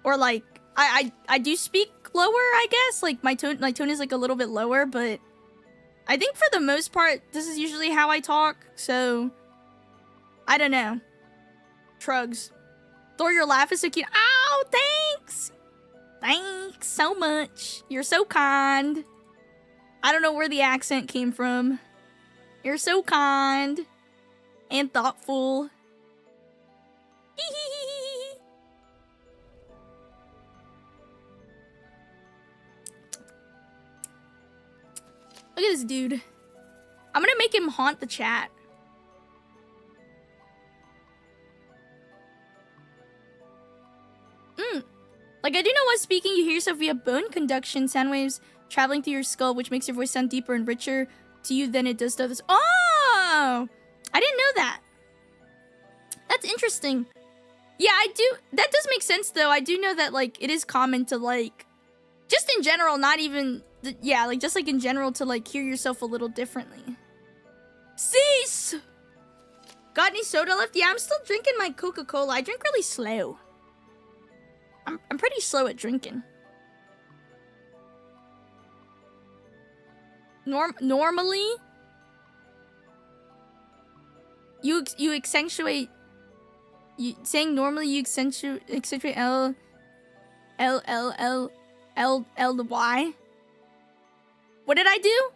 or like, I do speak lower, I guess, like my tone is like a little bit lower, but I think for the most part, this is usually how I talk, so, I don't know. Trugs. Thor, your laugh is so cute. Ow, thanks! Thanks so much. You're so kind. I don't know where the accent came from. You're so kind and thoughtful. Look at this dude. I'm gonna make him haunt the chat. Like, I do know while speaking, you hear yourself via bone conduction, sound waves traveling through your skull, which makes your voice sound deeper and richer to you than it does to others. Oh! I didn't know that. That's interesting. Yeah, I do. That does make sense, though. I do know that, like, it is common to, like, just in general, not even, yeah, like, just, like, in general to, like, hear yourself a little differently. Cease! Got any soda left? Yeah, I'm still drinking my Coca-Cola. I drink really slow. I'm pretty slow at drinking. Normally, you accentuate. Saying normally you accentuate L the Y. What did I do?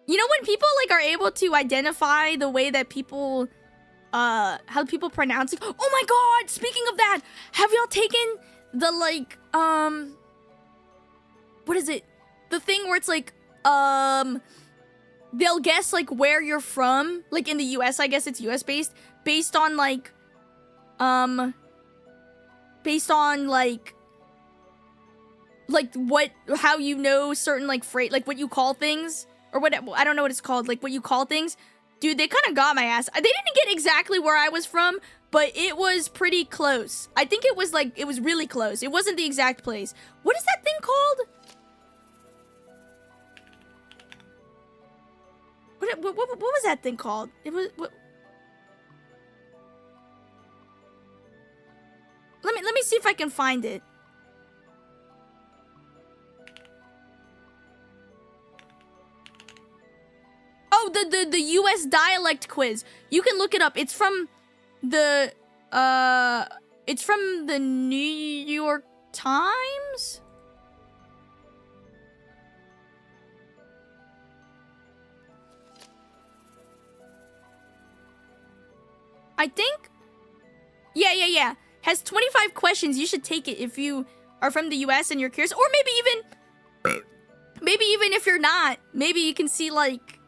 You know when people like are able to identify the way that people how people pronounce it? Oh my god, speaking of that, have y'all taken the like what is it? The thing where it's like they'll guess like where you're from, like in the US, I guess it's US based on like based on like what, how you know certain like phrase, like what you call things or what, I don't know what it's called, like what you call things. Dude, they kind of got my ass. They didn't get exactly where I was from, but it was pretty close. I think it was like, it was really close. It wasn't the exact place. What is that thing called? What was that thing called? It was, what? Let me see if I can find it. Oh, the US dialect quiz. You can look it up. It's from the New York Times? I think. Yeah. Has 25 questions. You should take it if you are from the US and you're curious, or maybe even if you're not, maybe you can see like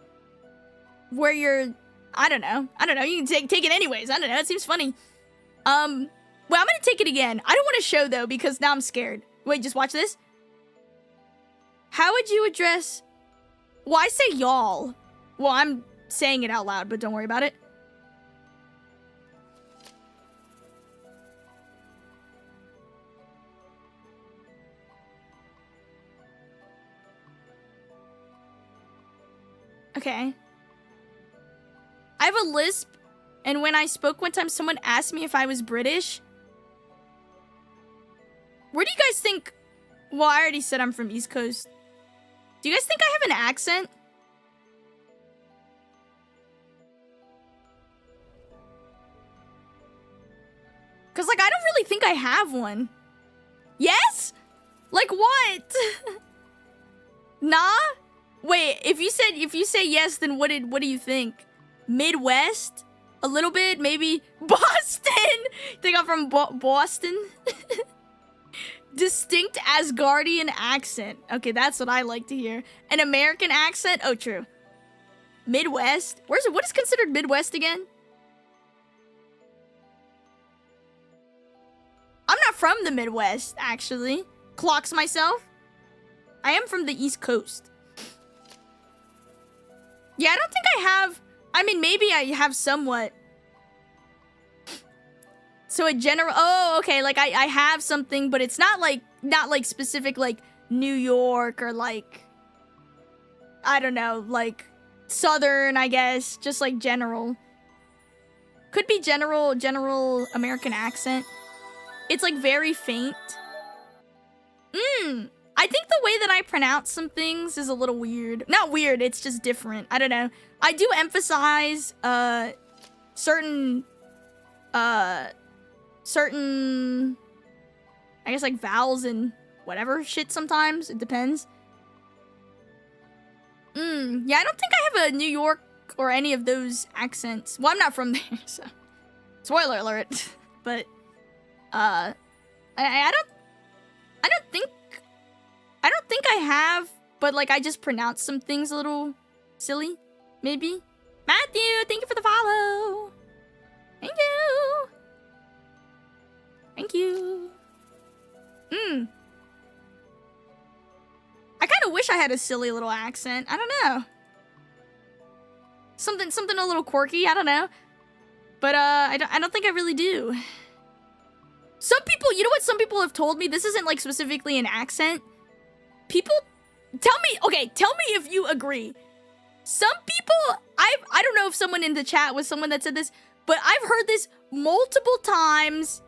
where you're, I don't know, you can take it anyways. I don't know, it seems funny. Well, I'm gonna take it again. I don't want to show though because now I'm scared. Wait, just watch this. How would you address, well, I say y'all. Well, I'm saying it out loud, but don't worry about it. Okay. I have a lisp, and when I spoke one time, someone asked me if I was British. Where do you guys think... Well, I already said I'm from East Coast. Do you guys think I have an accent? Because, like, I don't really think I have one. Yes? Like, what? Nah? Wait, if you say yes, then what do you think? Midwest? A little bit, maybe Boston. Think I'm from Boston? Distinct Asgardian accent. Okay, that's what I like to hear. An American accent? Oh, true. Midwest? What is considered Midwest again? I'm not from the Midwest, actually. Clocks myself. I am from the East Coast. Yeah, I don't think I have... I mean, maybe I have somewhat. So a general... Oh, okay, like, I have something, but it's not like specific, like, New York or, like... I don't know, like, Southern, I guess. Just, like, general. Could be general American accent. It's, like, very faint. I think the way that I pronounce some things is a little weird. Not weird, it's just different. I don't know. I do emphasize certain I guess like vowels and whatever shit sometimes. It depends. Yeah, I don't think I have a New York or any of those accents. Well, I'm not from there, so spoiler alert. But I don't think I have, but like I just pronounce some things a little silly, maybe. Matthew, thank you for the follow. Thank you. Thank you. I kind of wish I had a silly little accent. I don't know. Something a little quirky, I don't know. But I don't think I really do. Some people, you know what some people have told me? This isn't like specifically an accent. People tell me, okay, tell me if you agree. Some people, I don't know if someone in the chat was someone that said this, but I've heard this multiple times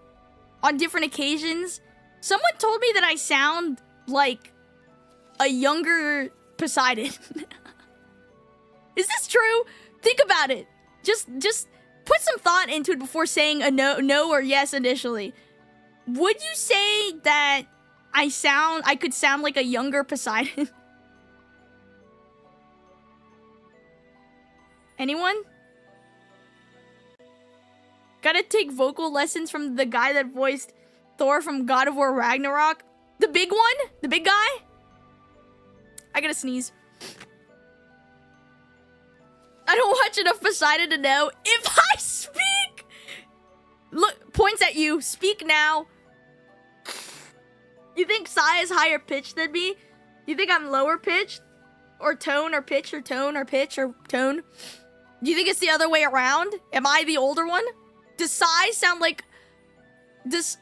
on different occasions. Someone told me that I sound like a younger Poseidon. Is this true? Think about it. Just put some thought into it before saying a no or yes initially. Would you say that I could sound like a younger Poseidon? Anyone? Gotta take vocal lessons from the guy that voiced Thor from God of War Ragnarok. The big one? The big guy? I gotta sneeze. I don't watch enough Poseidon to know if I speak. Look, points at you. Speak now. You think Sai is higher pitched than me? You think I'm lower pitched? Or tone or pitch or tone or pitch or tone? Do you think it's the other way around? Am I the older one? Does Sai sound like... Does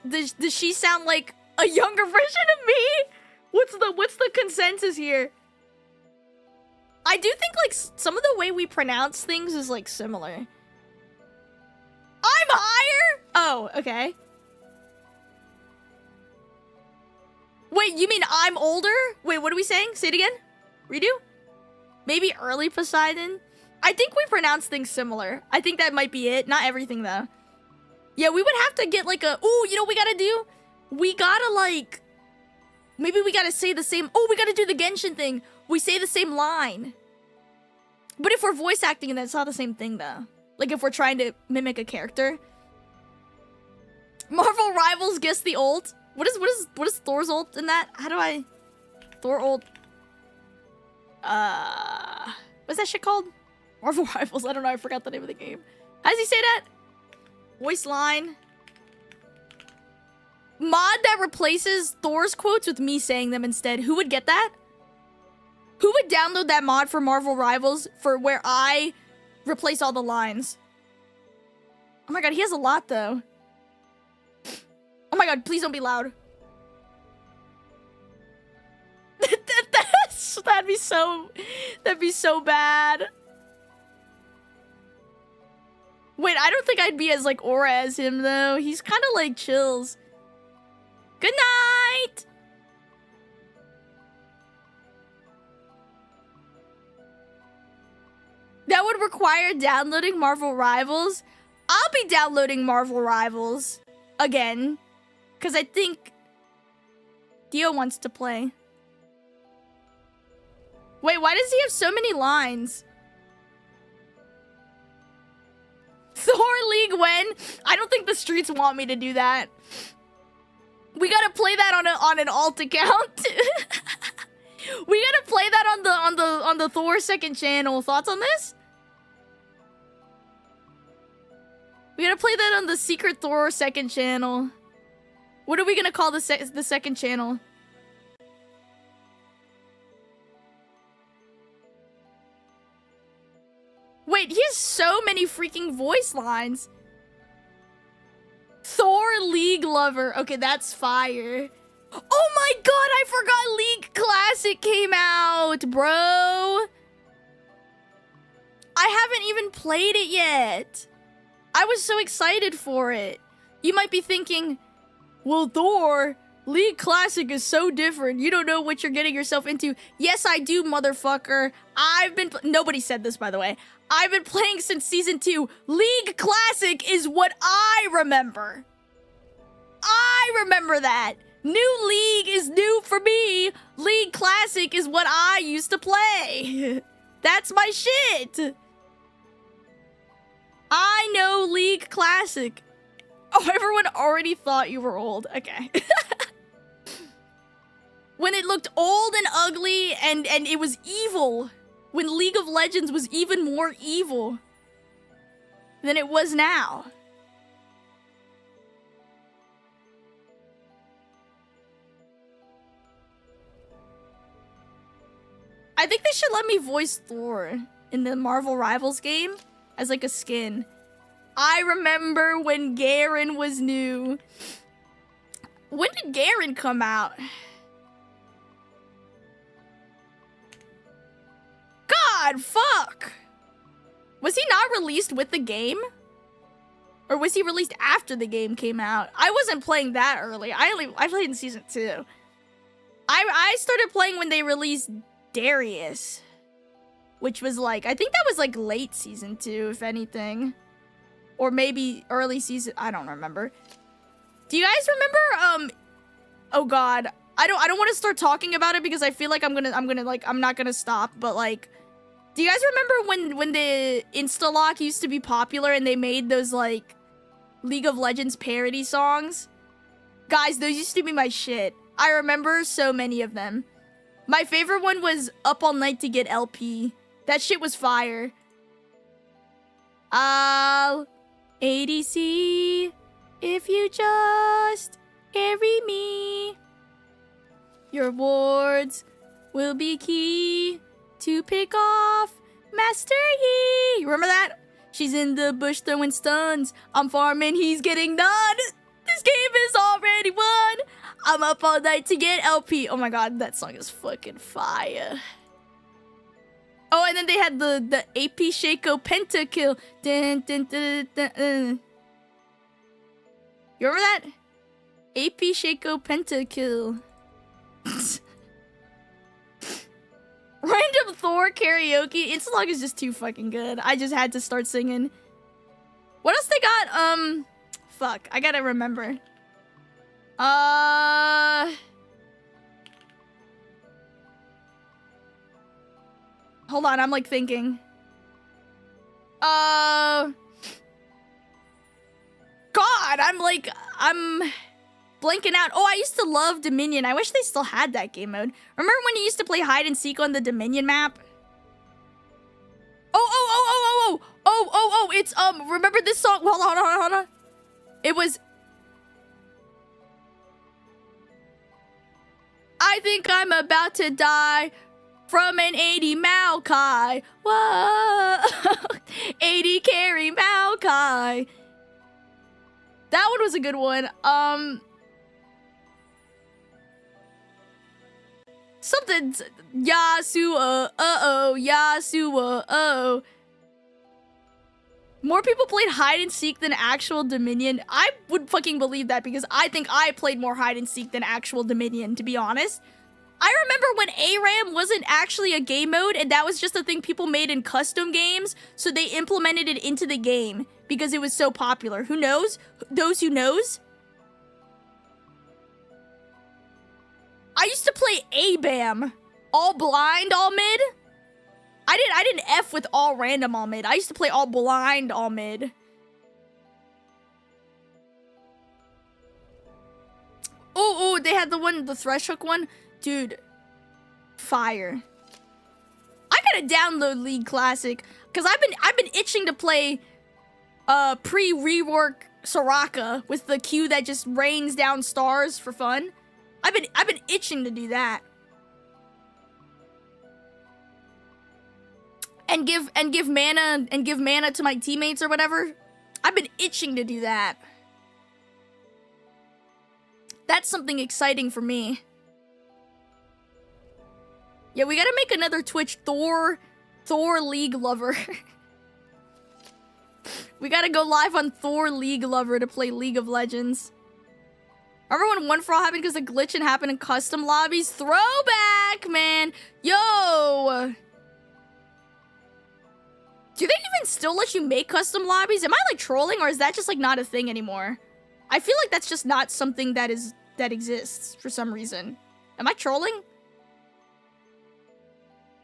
she sound like a younger version of me? What's the consensus here? I do think like some of the way we pronounce things is like similar. I'm higher? Oh, okay. Wait, you mean I'm older? Wait, what are we saying? Say it again. Redo? Maybe early Poseidon? I think we pronounce things similar. I think that might be it. Not everything, though. Yeah, we would have to get like a... Ooh, you know what we gotta do? We gotta like... Maybe we gotta say the same... Oh, we gotta do the Genshin thing. We say the same line. But if we're voice acting, then it's not the same thing, though. Like if we're trying to mimic a character. Marvel Rivals guess the ult. What is Thor's ult in that? How do I... Thor ult... What's that shit called? Marvel Rivals. I don't know. I forgot the name of the game. How does he say that? Voice line. Mod that replaces Thor's quotes with me saying them instead. Who would get that? Who would download that mod for Marvel Rivals for where I replace all the lines? Oh my god, he has a lot though. Oh my god, please don't be loud. That'd be so bad. Wait, I don't think I'd be as like aura as him though. He's kind of like chills. Good night. That would require downloading Marvel Rivals. I'll be downloading Marvel Rivals again because I think Dio wants to play. Wait, why does he have so many lines? Thor League when? I don't think the streets want me to do that. We gotta play that on an alt account. We gotta play that on the Thor second channel. Thoughts on this? We gotta play that on the Secret Thor second channel. What are we gonna call the second channel? Wait, he has so many freaking voice lines. Thor League Lover. Okay, that's fire. Oh my god, I forgot League Classic came out, bro. I haven't even played it yet. I was so excited for it. You might be thinking, well, Thor, League Classic is so different. You don't know what you're getting yourself into. Yes, I do, motherfucker. Nobody said this, by the way. I've been playing since Season 2. League Classic is what I remember. I remember that. New League is new for me. League Classic is what I used to play. That's my shit. I know League Classic. Oh, everyone already thought you were old. Okay. When it looked old and ugly and it was evil. When League of Legends was even more evil than it was now. I think they should let me voice Thor in the Marvel Rivals game as like a skin. I remember when Garen was new. When did Garen come out? God, fuck! Was he not released with the game? Or was he released after the game came out? I wasn't playing that early. I played in Season 2. I started playing when they released Darius. Which was like, I think that was like late Season 2, if anything. Or maybe early season, I don't remember. Do you guys remember, oh god. I don't want to start talking about it because I feel like I'm not gonna stop, but like, do you guys remember when the Instalock used to be popular and they made those like League of Legends parody songs? Guys, those used to be my shit. I remember so many of them. My favorite one was Up All Night to Get LP. That shit was fire. I'll ADC if you just carry me. Your wards will be key to pick off Master Yi. You remember that? She's in the bush throwing stuns. I'm farming, he's getting done. This game is already won. I'm up all night to get LP. Oh my god, that song is fucking fire. Oh, and then they had the AP Shaco pentakill. Dun, dun, dun, dun, dun. You remember that? AP Shaco pentakill. Random Thor karaoke. Instalock is just too fucking good. I just had to start singing. What else they got? Fuck. I gotta remember. Hold on, I'm like thinking. God, I'm blanking out. Oh, I used to love Dominion. I wish they still had that game mode. Remember when you used to play hide and seek on the Dominion map? Oh, it's, remember this song? Hold on. It was... I think I'm about to die from an 80 Maokai. Whoa. 80 carry Maokai. That one was a good one. Something. Yasuo. Yasuo. More people played hide and seek than actual Dominion. I would fucking believe that because I think I played more hide and seek than actual Dominion, to be honest. I remember when ARAM wasn't actually a game mode and that was just a thing people made in custom games, so they implemented it into the game because it was so popular. Who knows? Those who knows? I used to play ABAM. All blind, all mid. I didn't F with all random, all mid. I used to play all blind, all mid. Oh, they had the thresh hook one. Dude, fire. I gotta download League Classic because I've been itching to play pre-rework Soraka with the Q that just rains down stars for fun. I've been itching to do that. And give mana to my teammates or whatever. I've been itching to do that. That's something exciting for me. Yeah, we gotta make another Twitch Thor League Lover. We gotta go live on Thor League Lover to play League of Legends. Remember when One For All happened because the glitch happened in custom lobbies? Throwback, man. Yo. Do they even still let you make custom lobbies? Am I like trolling or is that just like not a thing anymore? I feel like that's just not something that exists for some reason. Am I trolling?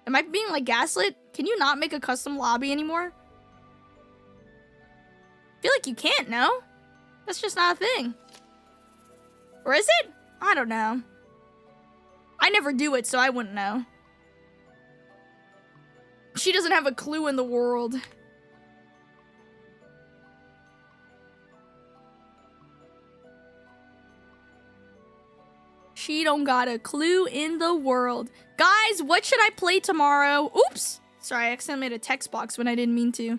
Am I being like gaslit? Can you not make a custom lobby anymore? I feel like you can't, no? That's just not a thing. Or is it? I don't know. I never do it, so I wouldn't know. She doesn't have a clue in the world. She don't got a clue in the world. Guys, what should I play tomorrow? Oops! Sorry, I accidentally made a text box when I didn't mean to.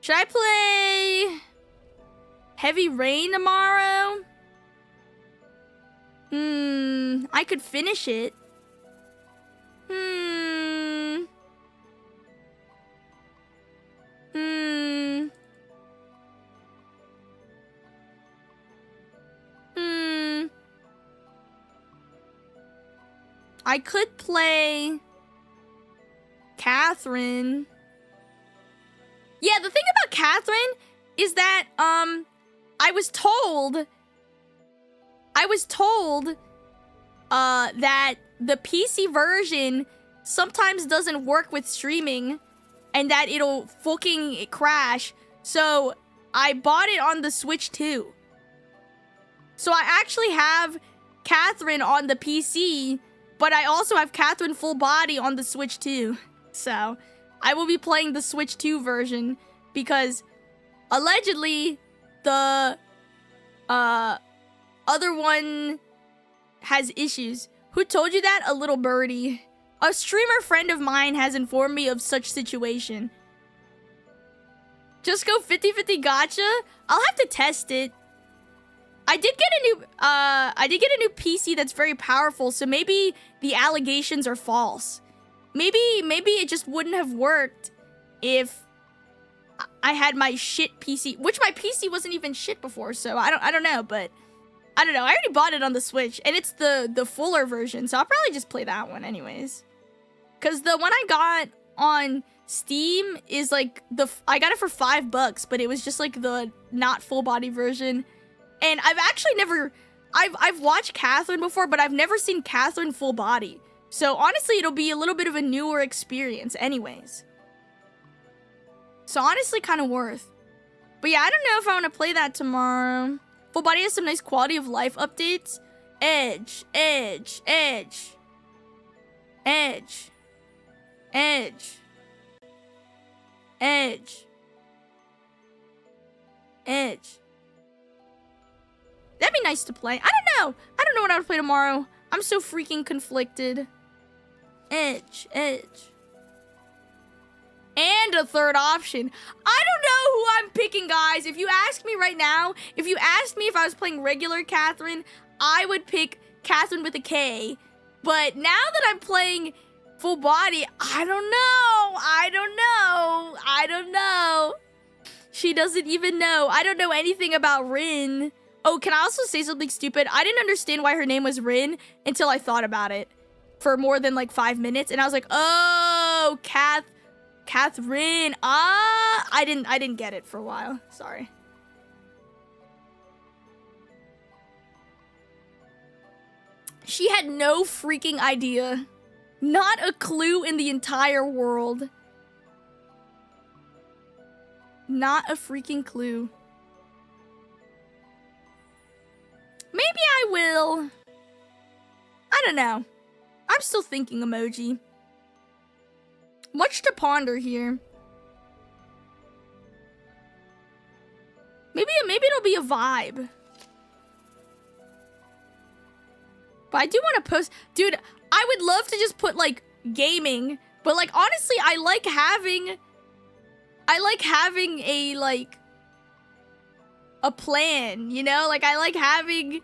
Should I play Heavy Rain tomorrow? I could finish it. I could play Catherine. Yeah, the thing about Catherine is that, I was told that the PC version sometimes doesn't work with streaming and that it'll fucking crash. So I bought it on the Switch too. So I actually have Catherine on the PC, but I also have Catherine full body on the Switch too. So I will be playing the Switch 2 version because allegedly the other one has issues. Who told you that? A little birdie. A streamer friend of mine has informed me of such situation. Just go 50-50 gacha? I'll have to test it. I did get a new PC that's very powerful, so maybe the allegations are false. Maybe it just wouldn't have worked if I had my shit PC, which my PC wasn't even shit before, so I don't know, but I don't know. I already bought it on the Switch, and it's the fuller version, so I'll probably just play that one anyways. Cause the one I got on Steam is like I got it for $5, but it was just like the not full body version. And I've actually never I've watched Catherine before, but I've never seen Catherine full body. So honestly, it'll be a little bit of a newer experience anyways. So honestly, kind of worth. But yeah, I don't know if I want to play that tomorrow. Full body has some nice quality of life updates. Edge, edge, edge. Edge. Edge. Edge. Edge. That'd be nice to play. I don't know. I don't know what I would play tomorrow. I'm so freaking conflicted. Edge. Edge. And a third option. I don't know who I'm picking, guys. If you ask me right now, if you asked me if I was playing regular Catherine, I would pick Catherine with a K. But now that I'm playing full body, I don't know. I don't know. She doesn't even know. I don't know anything about Rin. Oh, can I also say something stupid? I didn't understand why her name was Rin until I thought about it for more than like 5 minutes. And I was like, oh, Catherine. I didn't get it for a while. Sorry. She had no freaking idea. Not a clue in the entire world. Not a freaking clue. Maybe I will. I don't know. I'm still thinking emoji. Much to ponder here. Maybe it'll be a vibe. But I do want to post. Dude, I would love to just put like gaming, but like honestly, I like having a like a plan, you know? Like I like knowing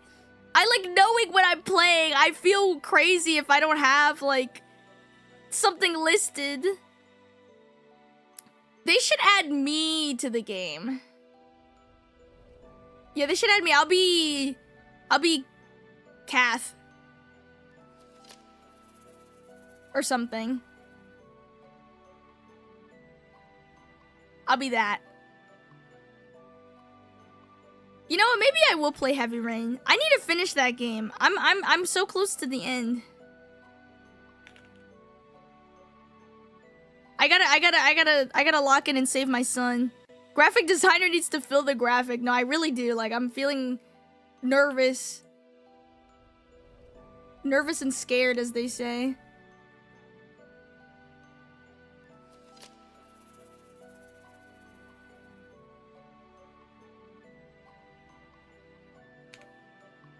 what I'm playing. I feel crazy if I don't have like something listed. They should add me to the game. Yeah, they should add me. I'll be Kath. Or something. I'll be that. You know what? Maybe I will play Heavy Rain. I need to finish that game. I'm so close to the end. I gotta lock in and save my son. Graphic designer needs to fill the graphic. No, I really do. Like, I'm feeling nervous. Nervous and scared, as they say.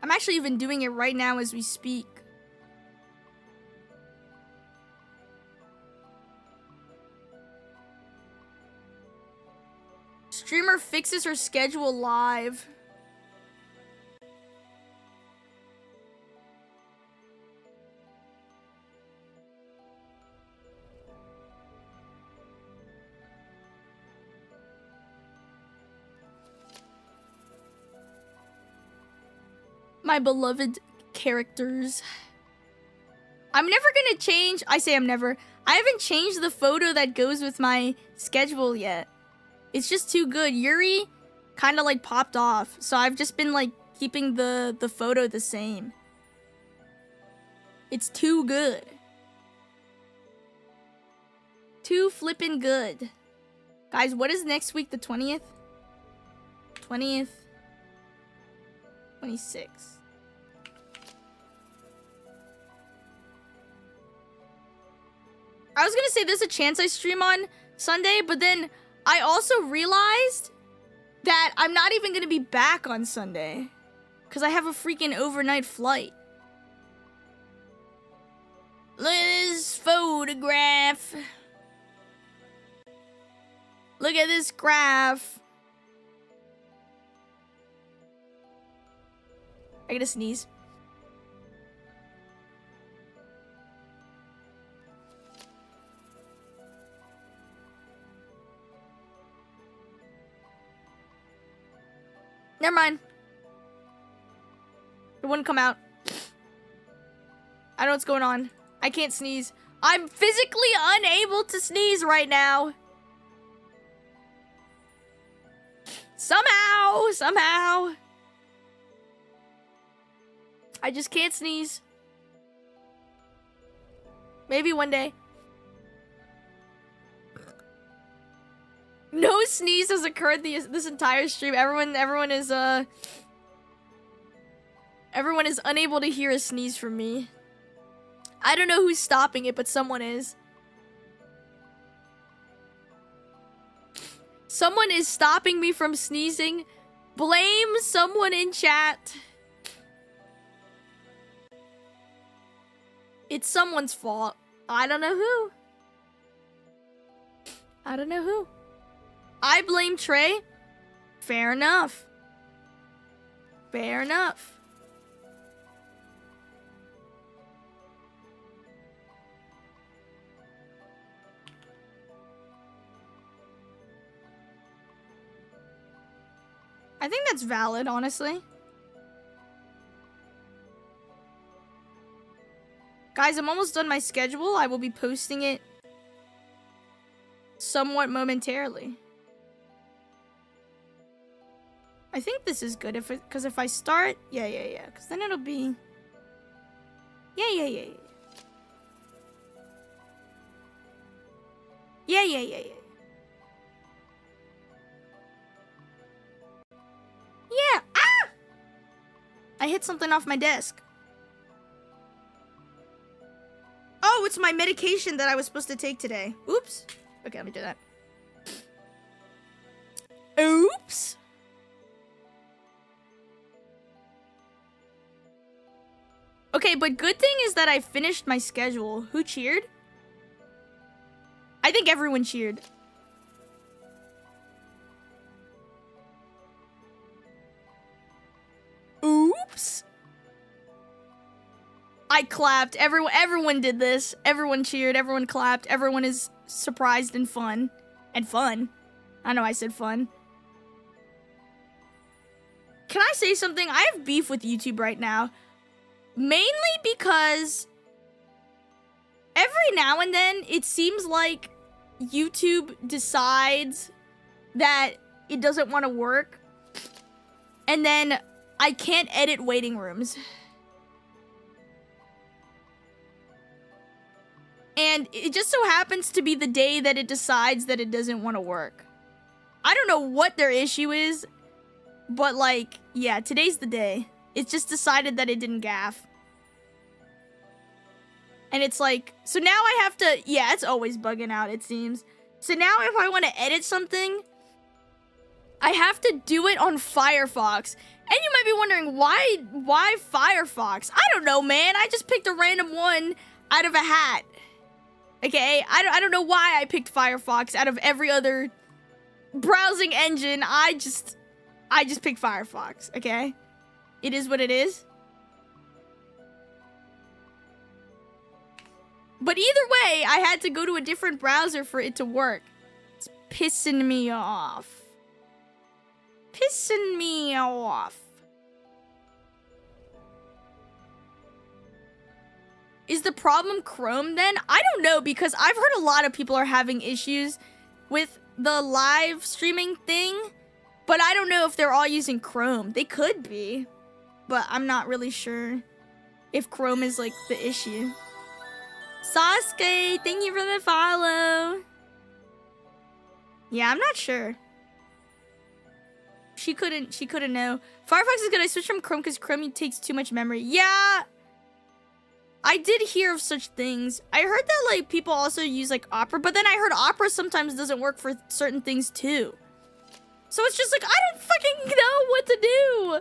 I'm actually even doing it right now as we speak. fixes her schedule live. My beloved characters. I'm never gonna change. I say I'm never. I haven't changed the photo that goes with my schedule yet. It's just too good. Yuri kind of like popped off. So I've just been like keeping the photo the same. It's too good. Too flippin' good. Guys, what is next week? The 20th? 20th? 26th. I was gonna say there's a chance I stream on Sunday, but then I also realized that I'm not even gonna be back on Sunday because I have a freaking overnight flight. Look at this photograph. Look at this graph. I gotta sneeze. Never mind. It wouldn't come out. I don't know what's going on. I can't sneeze. I'm physically unable to sneeze right now. Somehow. I just can't sneeze. Maybe one day. No sneeze has occurred this entire stream. Everyone is unable to hear a sneeze from me. I don't know who's stopping it, but someone is. Someone is stopping me from sneezing. Blame someone in chat. It's someone's fault. I don't know who. I blame Trey. Fair enough. I think that's valid, honestly. Guys, I'm almost done my schedule. I will be posting it somewhat momentarily. I think this is good because if I start, yeah, because then it'll be, yeah. Yeah. Ah! I hit something off my desk. Oh, it's my medication that I was supposed to take today. Oops. Okay, let me do that. Oops. Okay, but good thing is that I finished my schedule. Who cheered? I think everyone cheered. Oops. I clapped. Everyone did this. Everyone cheered. Everyone clapped. Everyone is surprised and fun. I know I said fun. Can I say something? I have beef with YouTube right now. Mainly because every now and then it seems like YouTube decides that it doesn't want to work. And then I can't edit waiting rooms. And it just so happens to be the day that it decides that it doesn't want to work. I don't know what their issue is, but like, yeah, today's the day. It's just decided that it didn't gaff. And it's like, so now I have to, yeah, it's always bugging out, it seems. So now if I want to edit something, I have to do it on Firefox. And you might be wondering, why Firefox? I don't know, man. I just picked a random one out of a hat. Okay, I don't know why I picked Firefox out of every other browsing engine. I just pick Firefox, okay? It is what it is. But either way, I had to go to a different browser for it to work. It's pissing me off. Pissing me off. Is the problem Chrome then? I don't know, because I've heard a lot of people are having issues with the live streaming thing, but I don't know if they're all using Chrome. They could be, but I'm not really sure if Chrome is like the issue. Sasuke, thank you for the follow. Yeah, I'm not sure. She couldn't know. Firefox is good. I switched from Chrome because Chrome takes too much memory. Yeah, I did hear of such things. I heard that like people also use like Opera, but then I heard Opera sometimes doesn't work for certain things too. So it's just like I don't fucking know what to do.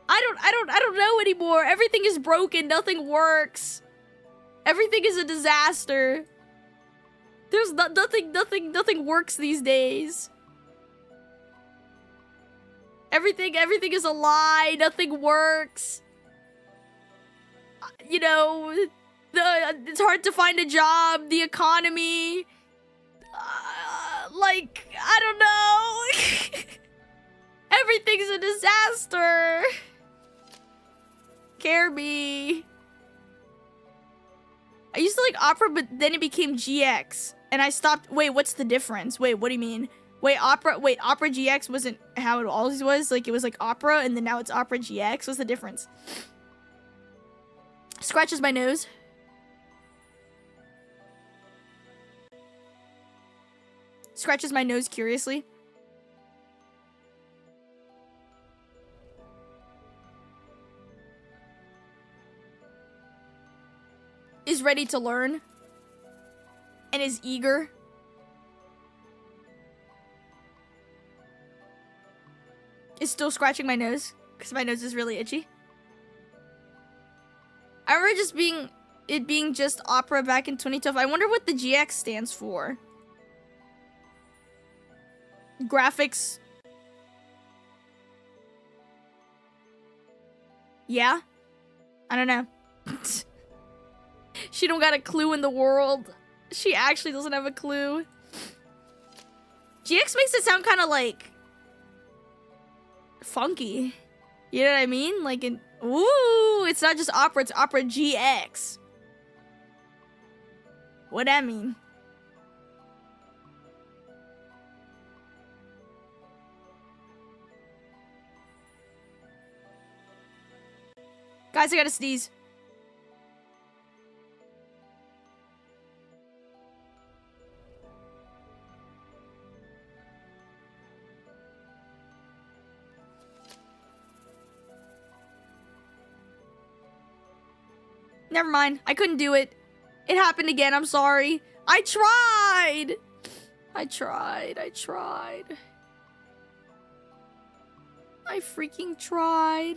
I don't know anymore. Everything is broken. Nothing works. Everything is a disaster. There's nothing works these days. Everything is a lie. Nothing works. You know, it's hard to find a job. The economy, like, I don't know. Everything's a disaster. Kirby. I used to like Opera, but then it became GX, and I stopped. Wait, what's the difference? Wait, what do you mean? Wait, Opera GX wasn't how it always was. Like, it was like Opera, and then now it's Opera GX. What's the difference? Scratches my nose. Scratches my nose curiously. Is ready to learn. And is eager. Is still scratching my nose. Because my nose is really itchy. I remember it being just Opera back in 2012. I wonder what the GX stands for. Graphics. Yeah? I don't know. She don't got a clue in the world. She actually doesn't have a clue. GX makes it sound kind of like funky. You know what I mean? Like in ooh, it's not just Opera, it's Opera GX. What that mean? Guys, I gotta sneeze. Never mind. I couldn't do it. It happened again. I'm sorry. I tried. I freaking tried.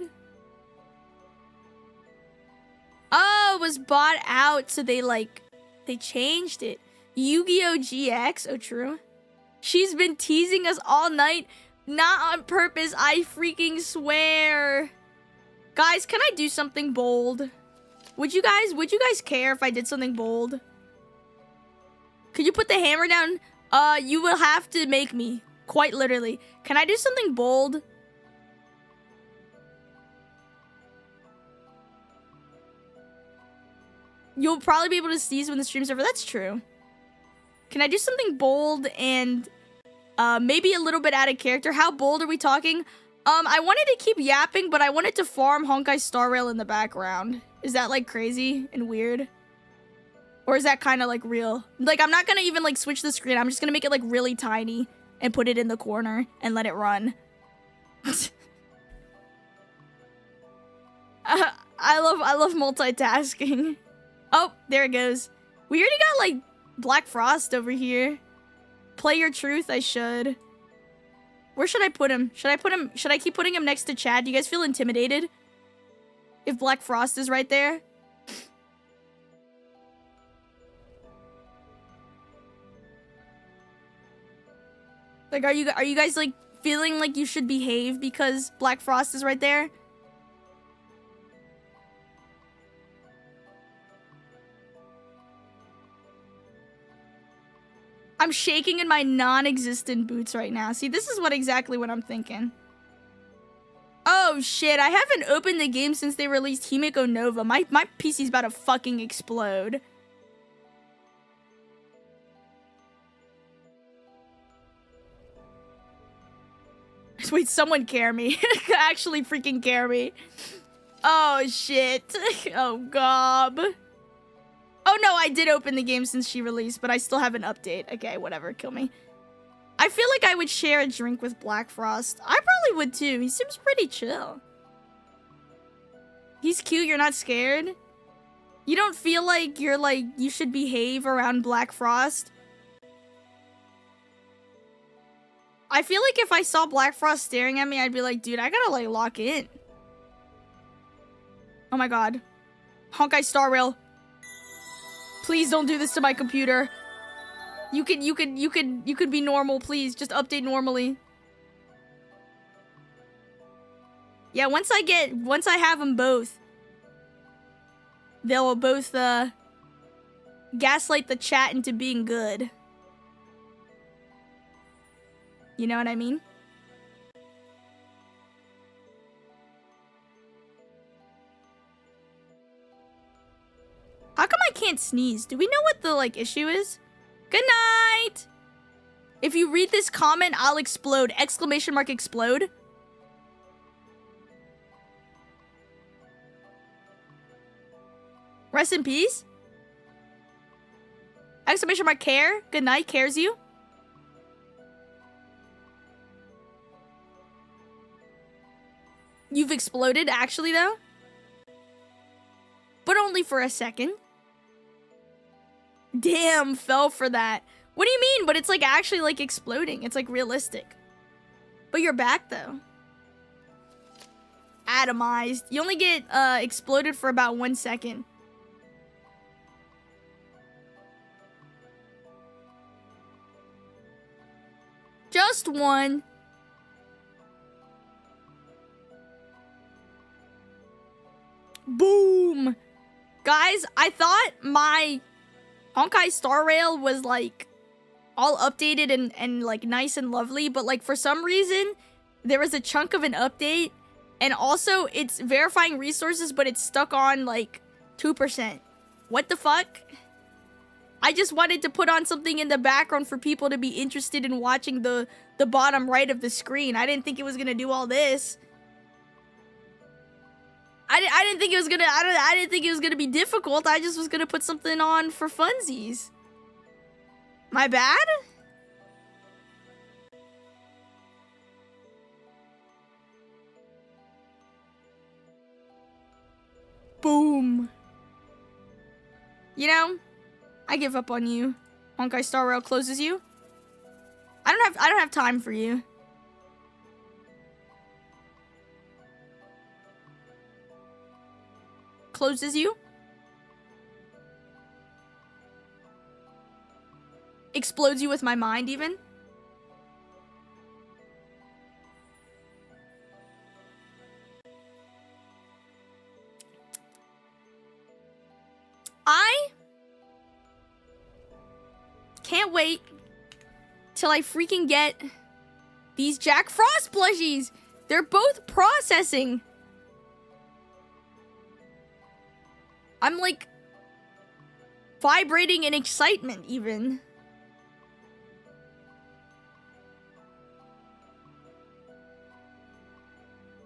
Oh, it was bought out, so they changed it. Yu-Gi-Oh! GX. Oh, true. She's been teasing us all night. Not on purpose. I freaking swear. Guys, can I do something bold? Would you guys care if I did something bold? Could you put the hammer down? You will have to make me. Quite literally. Can I do something bold? You'll probably be able to sneeze when the stream's over. That's true. Can I do something bold and maybe a little bit out of character? How bold are we talking? I wanted to keep yapping, but I wanted to farm Honkai Star Rail in the background. Is that like crazy and weird? Or is that kind of like real? Like, I'm not gonna even like switch the screen. I'm just gonna make it like really tiny and put it in the corner and let it run. I love multitasking. Oh, there it goes. We already got like Black Frost over here. Play your truth, I should. Where should I put him? Should I keep putting him next to Chad? Do you guys feel intimidated? If Black Frost is right there? Like, are you guys, like, feeling like you should behave because Black Frost is right there? I'm shaking in my non-existent boots right now. See, this is exactly what I'm thinking. Oh, shit. I haven't opened the game since they released Himeko Nova. My PC's about to fucking explode. Wait, someone care me. Actually freaking care me. Oh, shit. Oh, gob. Oh, no, I did open the game since she released, but I still have an update. Okay, whatever. Kill me. I feel like I would share a drink with Black Frost. I probably would, too. He seems pretty chill. He's cute. You're not scared? You don't feel like you should behave around Black Frost? I feel like if I saw Black Frost staring at me, I'd be like, dude, I gotta, like, lock in. Oh my god. Honkai Star Rail. Please don't do this to my computer. You could be normal, please. Just update normally. Yeah, once I have them both, they'll both, gaslight the chat into being good. You know what I mean? How come I can't sneeze? Do we know what the, like, issue is? Good night! If you read this comment, I'll explode. Exclamation mark explode. Rest in peace. Exclamation mark care. Good night, cares you. You've exploded, actually, though? But only for a second. Damn, fell for that. What do you mean? But it's, like, actually, like, exploding. It's, like, realistic. But you're back, though. Atomized. You only get, exploded for about 1 second. Just one. Boom! Guys, I thought my Honkai Star Rail was, like, all updated and like, nice and lovely, but, like, for some reason, there was a chunk of an update, and also, it's verifying resources, but it's stuck on, like, 2%. What the fuck? I just wanted to put on something in the background for people to be interested in watching the bottom right of the screen. I didn't think it was gonna do all this. I didn't think it was gonna, I didn't think it was gonna be difficult. I just was gonna put something on for funsies. My bad? Boom. You know, I give up on you. Honkai Star Rail closes you. I don't have time for you. Closes you. Explodes you with my mind, even. I can't wait till I freaking get these Jack Frost plushies. They're both processing. I'm like vibrating in excitement even.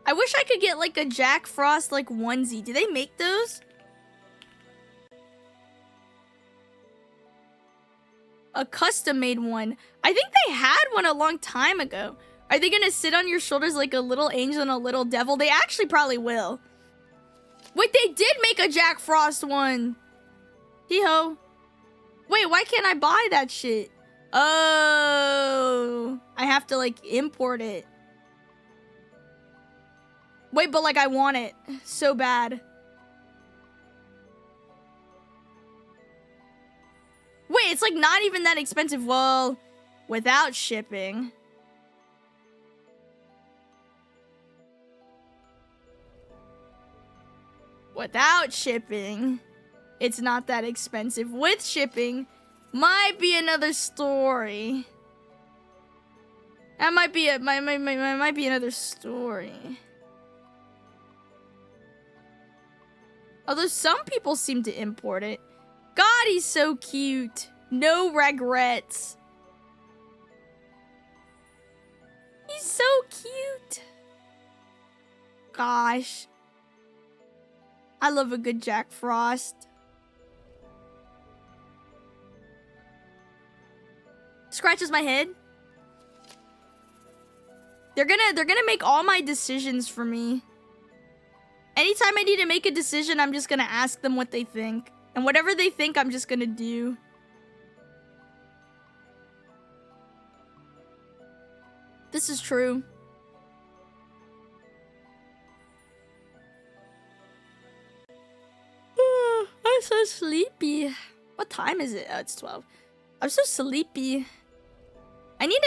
I wish I could get like a Jack Frost like onesie. Do they make those? A custom made one. I think they had one a long time ago. Are they gonna sit on your shoulders like a little angel and a little devil? They actually probably will. Wait, they did make a Jack Frost one. Hee-ho. Wait, why can't I buy that shit? Oh, I have to like import it. Wait, but like I want it so bad. Wait, it's like not even that expensive. Well, without shipping. Without shipping, it's not that expensive. With shipping, might be another story. That might be might be another story. Although some people seem to import it. God, he's so cute. No regrets. He's so cute. Gosh. I love a good Jack Frost. Scratches my head. They're gonna make all my decisions for me. Anytime I need to make a decision, I'm just gonna ask them what they think. And whatever they think, I'm just gonna do. This is true. I'm so sleepy. What time is it? Oh, it's 12. I'm so sleepy. I need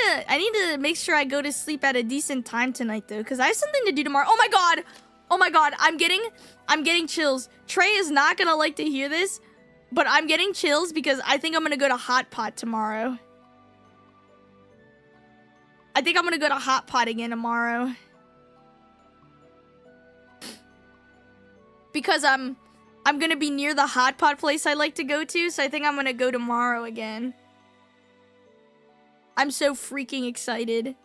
to make sure I go to sleep at a decent time tonight though, because I have something to do tomorrow. Oh my god! Oh my god, I'm getting chills. Trey is not gonna like to hear this, but I'm getting chills because I think I'm gonna go to Hot Pot tomorrow. I think I'm gonna go to Hot Pot again tomorrow. Because I'm gonna be near the Hot Pot place I like to go to, so I think I'm gonna go tomorrow again. I'm so freaking excited.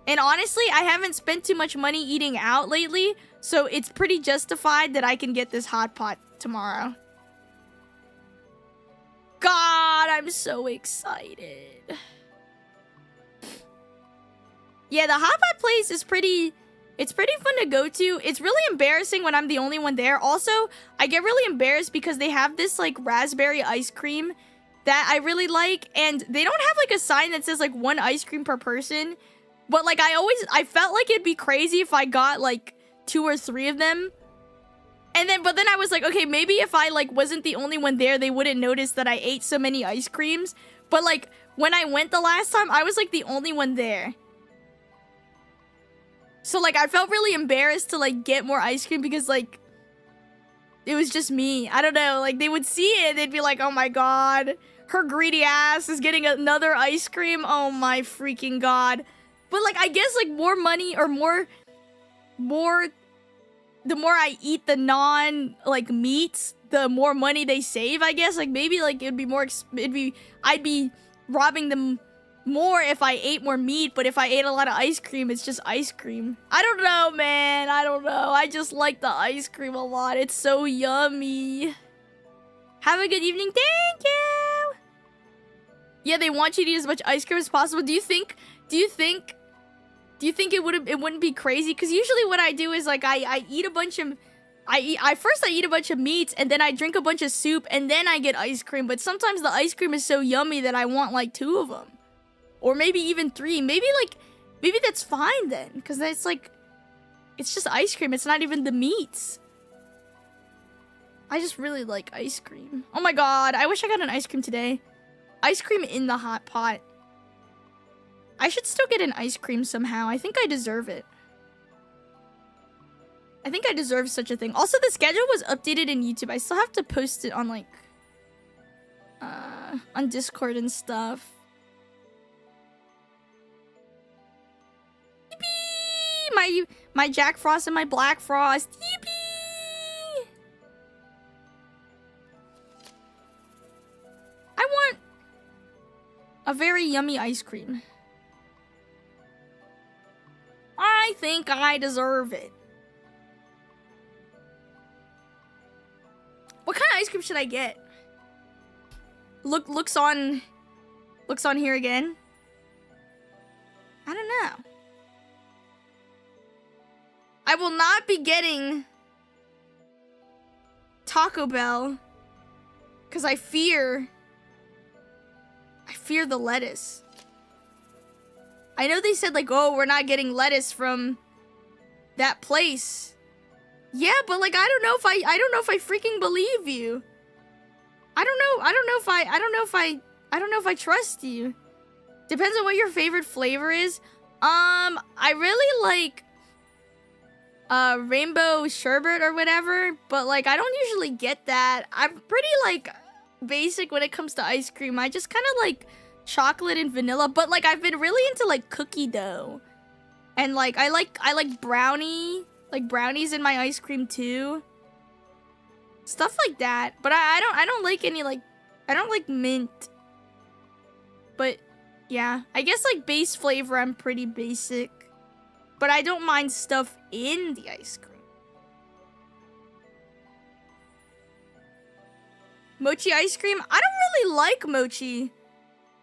And honestly, I haven't spent too much money eating out lately, so it's pretty justified that I can get this Hot Pot tomorrow. God, I'm so excited. Yeah, the Hot Pot place is pretty... It's pretty fun to go to. It's really embarrassing when I'm the only one there. Also, I get really embarrassed because they have this, like, raspberry ice cream that I really like. And they don't have, like, a sign that says, like, 1 ice cream per person. But, like, I felt like it'd be crazy if I got, like, 2 or 3 of them. But then I was like, okay, maybe if I, like, wasn't the only one there, they wouldn't notice that I ate so many ice creams. But, like, when I went the last time, I was, like, the only one there. So, like, I felt really embarrassed to, like, get more ice cream because, like, it was just me. I don't know. Like, they would see it. They'd be like, oh, my God. Her greedy ass is getting another ice cream. Oh, my freaking God. But, like, I guess, like, more money or the more I eat the like, meats, the more money they save, I guess. Like, maybe, like, I'd be robbing them more if I ate more meat, but if I ate a lot of ice cream, it's just ice cream. I don't know, man. I don't know. I just like the ice cream a lot. It's so yummy. Have a good evening. Thank you. Yeah, they want you to eat as much ice cream as possible. Do you think it wouldn't be crazy? Because usually what I do is, like, I eat a bunch of... First I eat a bunch of meats, and then I drink a bunch of soup, and then I get ice cream. But sometimes the ice cream is so yummy that I want, like, 2 of them. Or maybe even 3. Maybe that's fine then. Because it's like, it's just ice cream. It's not even the meats. I just really like ice cream. Oh my God, I wish I got an ice cream today. Ice cream in the Hot Pot. I should still get an ice cream somehow. I think I deserve it. I think I deserve such a thing. Also, the schedule was updated in YouTube. I still have to post it on, like, on Discord and stuff. Yippee! My Jack Frost and my Black Frost. Yippee! I want a very yummy ice cream. I think I deserve it. What kind of ice cream should I get? Looks on here again. I don't know. I will not be getting Taco Bell because I fear the lettuce. I know they said, like, oh, we're not getting lettuce from that place. Yeah, but, like, I don't know if I freaking believe you. I don't know if I trust you. Depends on what your favorite flavor is. I really like rainbow sherbet or whatever, but like I don't usually get that. I'm pretty like basic when it comes to ice cream. I just kind of like chocolate and vanilla, but like I've been really into like cookie dough. And like I like brownie, like brownies in my ice cream too. Stuff like that. But I don't like any like I don't like mint. But yeah, I guess like base flavor I'm pretty basic. But I don't mind stuff in the ice cream. Mochi ice cream? I don't really like mochi.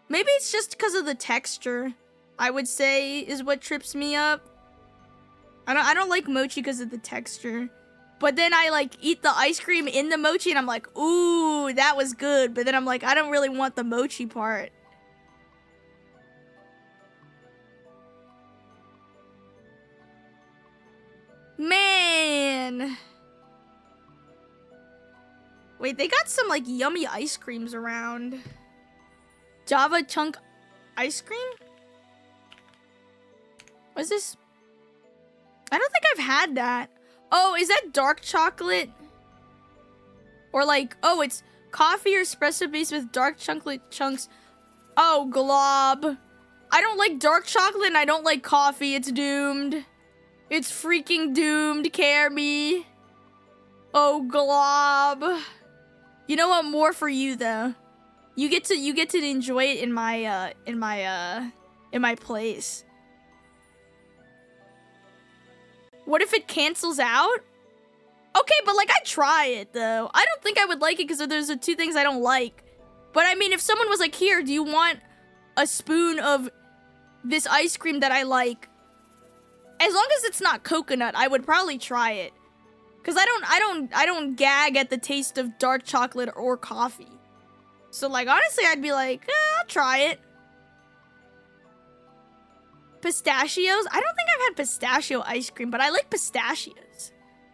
Maybe it's just because of the texture, I would say, is what trips me up. I don't like mochi because of the texture. But then I like eat the ice cream in the mochi and I'm like, ooh, that was good. But then I'm like, I don't really want the mochi part. Man. Wait, they got some like yummy ice creams around. Java chunk ice cream? What's this? I don't think I've had that. Oh, is that dark chocolate? Or like, oh, it's coffee or espresso base with dark chocolate chunks. Oh, glob. I don't like dark chocolate and I don't like coffee. It's doomed. It's freaking doomed, Carby. Oh, glob. You know what? More for you though. You get to enjoy it in my place. What if it cancels out? Okay, but like I try it though. I don't think I would like it because there's the two things I don't like. But I mean, if someone was like, "Here, do you want a spoon of this ice cream that I like?" As long as it's not coconut, I would probably try it. Cause I don't gag at the taste of dark chocolate or coffee. So like honestly, I'd be like, I'll try it. Pistachios? I don't think I've had pistachio ice cream, but I like pistachios.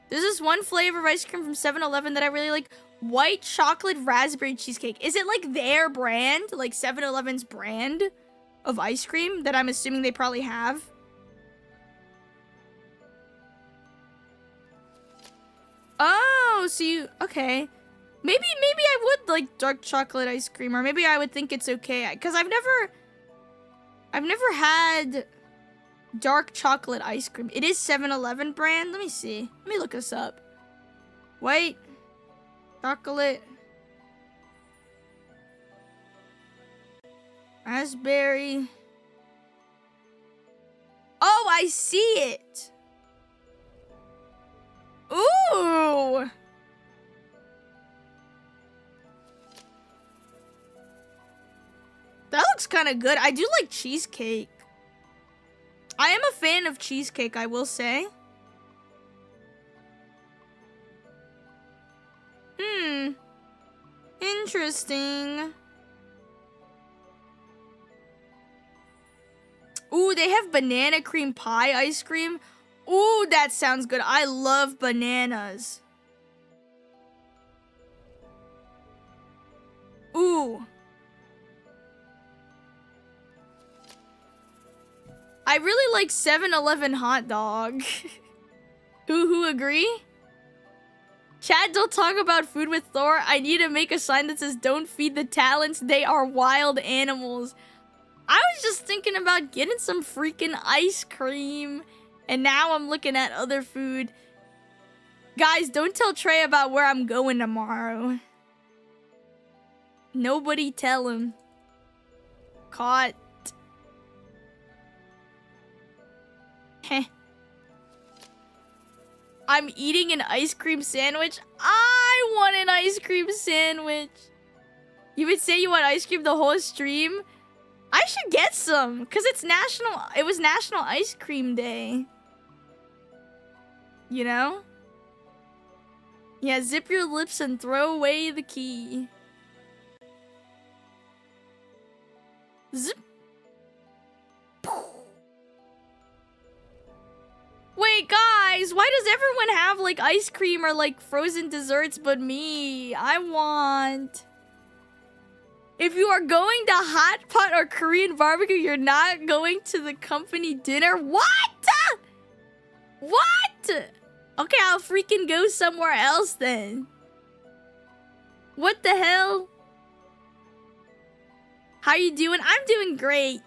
There's this one flavor of ice cream from 7-Eleven that I really like. White chocolate raspberry cheesecake. Is it like their brand? Like 7-Eleven's brand of ice cream that I'm assuming they probably have? Oh, so you... Okay. Maybe I would like dark chocolate ice cream, or maybe I would think it's okay. Because I've never had dark chocolate ice cream. It is 7-Eleven brand. Let me see. Let me look this up. White chocolate raspberry. Oh, I see it. Ooh. That looks kind of good. I do like cheesecake. I am a fan of cheesecake, I will say. Interesting. Ooh, they have banana cream pie ice cream. Ooh, that sounds good. I love bananas. Ooh. I really like 7-Eleven hot dog. Who agree? Chat, don't talk about food with Thor. I need to make a sign that says don't feed the talents. They are wild animals. I was just thinking about getting some freaking ice cream. And now I'm looking at other food. Guys, don't tell Trey about where I'm going tomorrow. Nobody tell him. Caught. Heh. I'm eating an ice cream sandwich. I want an ice cream sandwich. You would say you want ice cream the whole stream? I should get some, because it was National Ice Cream Day. You know? Yeah, zip your lips and throw away the key. Zip. Wait, guys, why does everyone have like ice cream or like frozen desserts but me? I want... If you are going to hot pot or Korean barbecue, you're not going to the company dinner? What? What? Okay, I'll freaking go somewhere else then. What the hell? How you doing? I'm doing great.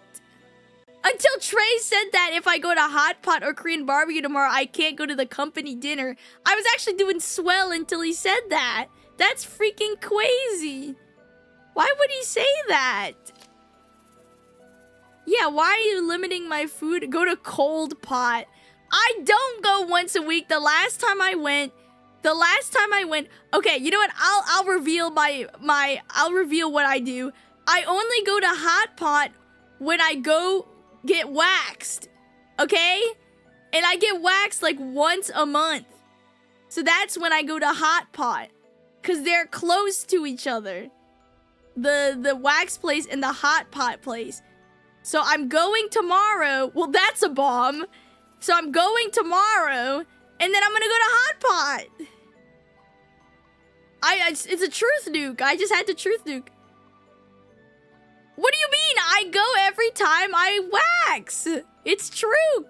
Until Trey said that if I go to Hot Pot or Korean barbecue tomorrow, I can't go to the company dinner. I was actually doing swell until he said that. That's freaking crazy. Why would he say that? Yeah, why are you limiting my food? Go to Cold Pot. I don't go once a week. The last time I went, okay, you know what? I'll reveal I'll reveal what I do. I only go to Hot Pot when I go get waxed, okay? And I get waxed like once a month. So that's when I go to Hot Pot, cause they're close to each other. The wax place and the Hot Pot place. So I'm going tomorrow. Well, that's a bomb. So I'm going tomorrow, and then I'm gonna go to Hot Pot. It's a truth nuke. I just had to truth nuke. What do you mean? I go every time I wax. It's true.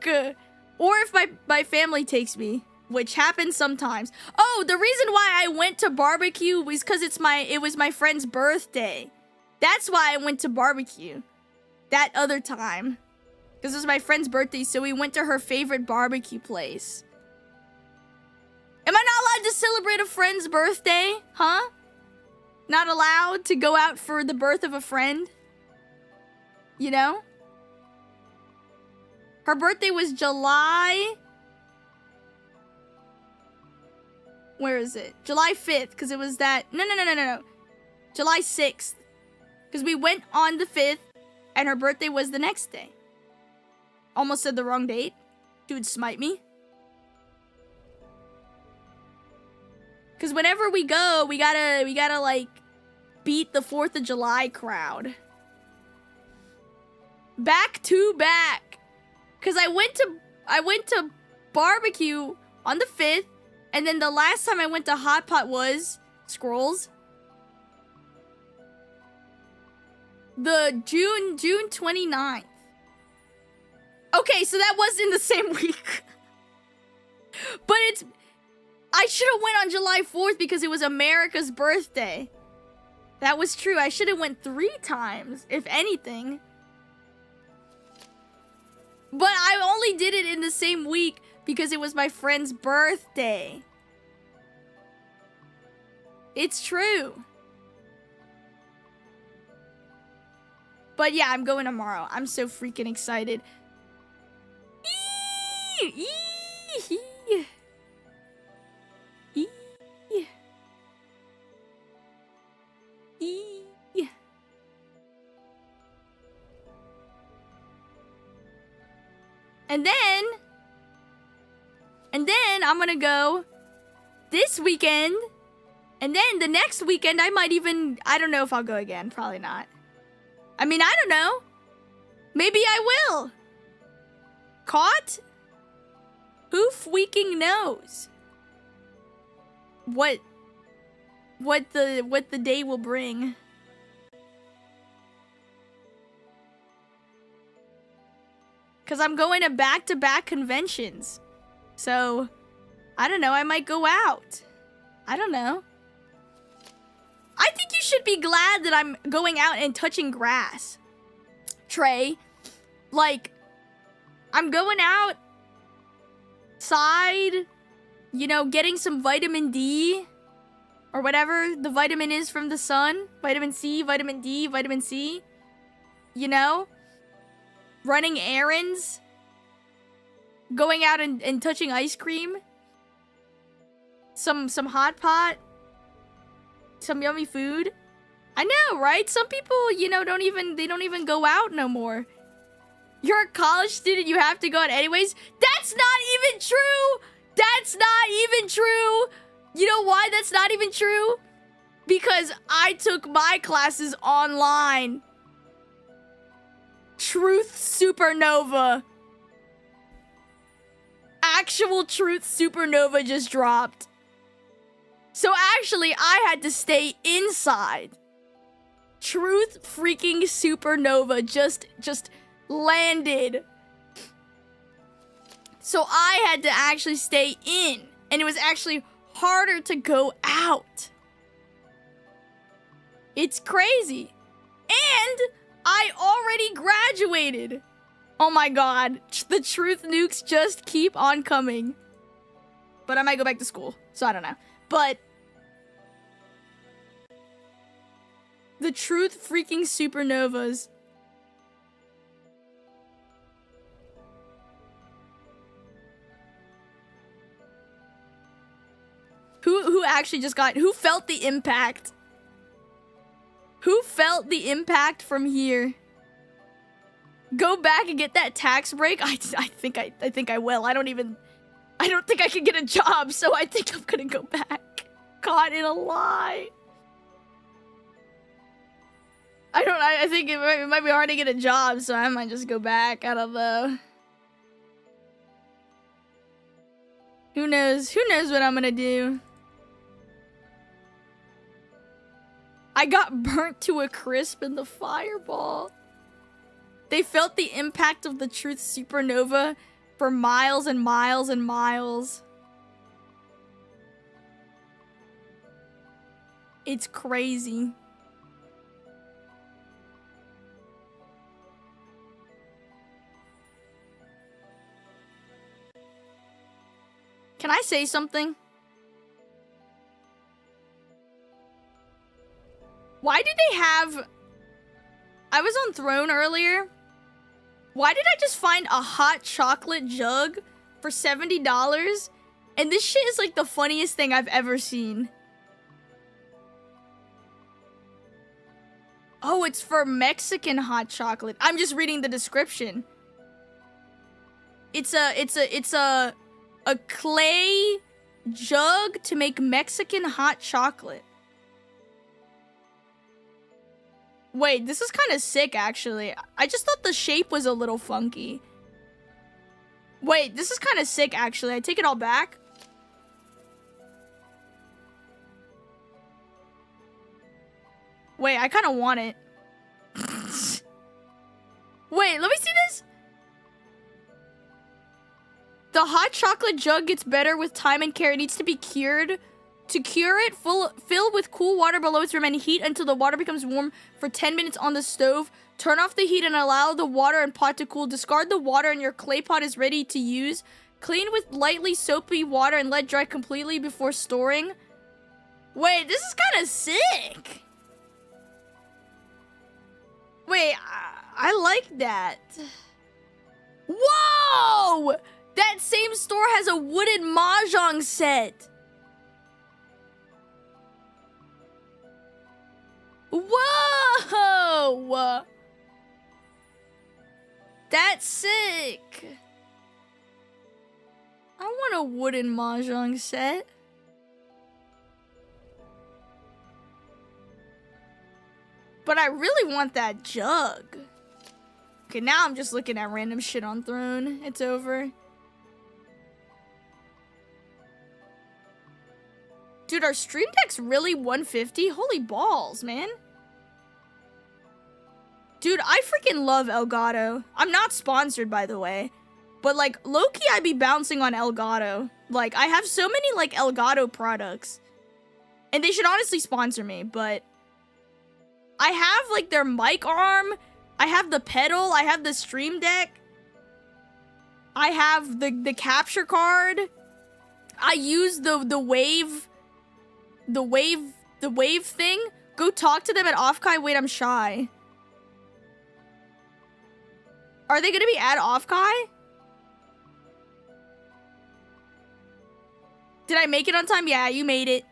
Or if my family takes me, which happens sometimes. Oh, the reason why I went to barbecue was because it was my friend's birthday. That's why I went to barbecue. That other time. Because it was my friend's birthday, so we went to her favorite barbecue place. Am I not allowed to celebrate a friend's birthday? Huh? Not allowed to go out for the birth of a friend? You know? Her birthday was July... Where is it? July 5th, because it was that... No. July 6th. Because we went on the 5th, and her birthday was the next day. Almost said the wrong date. Dude, smite me. Because whenever we go, we gotta, like, beat the 4th of July crowd. Back to back. Because I went to barbecue on the 5th, and then the last time I went to Hot Pot was Scrolls. The June 29th. Okay, so that was in the same week. But I should have went on July 4th because it was America's birthday. That was true. I should have went 3 times, if anything. But I only did it in the same week because it was my friend's birthday. It's true. But yeah, I'm going tomorrow. I'm so freaking excited. And then I'm gonna go this weekend. And then the next weekend, I don't know if I'll go again. Probably not. I mean, I don't know. Maybe I will. Caught? Who freaking knows? What the day will bring. Cause I'm going to back-to-back conventions. So, I don't know, I might go out. I don't know. I think you should be glad that I'm going out and touching grass. Trey, like, I'm going outside, you know, getting some vitamin D, or whatever the vitamin is from the sun. Vitamin C, vitamin D, vitamin C. You know? Running errands. Going out and touching ice cream. Some Hot Pot. Some yummy food. I know, right? Some people, you know, they don't even go out no more. You're a college student, you have to go out anyways. That's not even true! That's not even true! You know why that's not even true? Because I took my classes online. Truth Supernova. Actual Truth Supernova just dropped. So actually, I had to stay inside. Truth freaking Supernova just landed. So I had to actually stay in. And it was actually harder to go out. It's crazy. And I already graduated. Oh my god. The truth nukes just keep on coming. But I might go back to school, so I don't know. But the truth freaking supernovas. Who actually just got, who felt the impact? Who felt the impact from here? Go back and get that tax break? I think I will. I don't think I can get a job, so I think I'm gonna go back. Caught in a lie. I think it might be hard to get a job, so I might just go back. I don't know. Who knows? Who knows what I'm gonna do? I got burnt to a crisp in the fireball. They felt the impact of the truth supernova for miles and miles and miles. It's crazy. Can I say something? Why did they have... I was on Throne earlier. Why did I just find a hot chocolate jug for $70? And this shit is like the funniest thing I've ever seen. Oh, it's for Mexican hot chocolate. I'm just reading the description. It's a clay jug to make Mexican hot chocolate. Wait, this is kind of sick, actually. I just thought the shape was a little funky. Wait, this is kind of sick, actually. I take it all back. Wait, I kind of want it. Wait, let me see this. The hot chocolate jug gets better with time and care. It needs to be cured. To cure it, fill with cool water below its rim and heat until the water becomes warm for 10 minutes on the stove. Turn off the heat and allow the water and pot to cool. Discard the water and your clay pot is ready to use. Clean with lightly soapy water and let dry completely before storing. Wait, this is kind of sick. Wait, I like that. Whoa! That same store has a wooden mahjong set. Whoa! That's sick. I want a wooden mahjong set. But I really want that jug. Okay, now I'm just looking at random shit on Throne. It's over. Dude, our stream deck's really 150? Holy balls, man. Dude, I freaking love Elgato. I'm not sponsored, by the way. But, like, low-key, I be bouncing on Elgato. Like, I have so many, like, Elgato products. And they should honestly sponsor me, but... I have, like, their mic arm. I have the pedal. I have the stream deck. I have the capture card. I use the wave... The wave thing? Go talk to them at Offkai. Wait, I'm shy. Are they gonna be at Offkai? Did I make it on time? Yeah, you made it.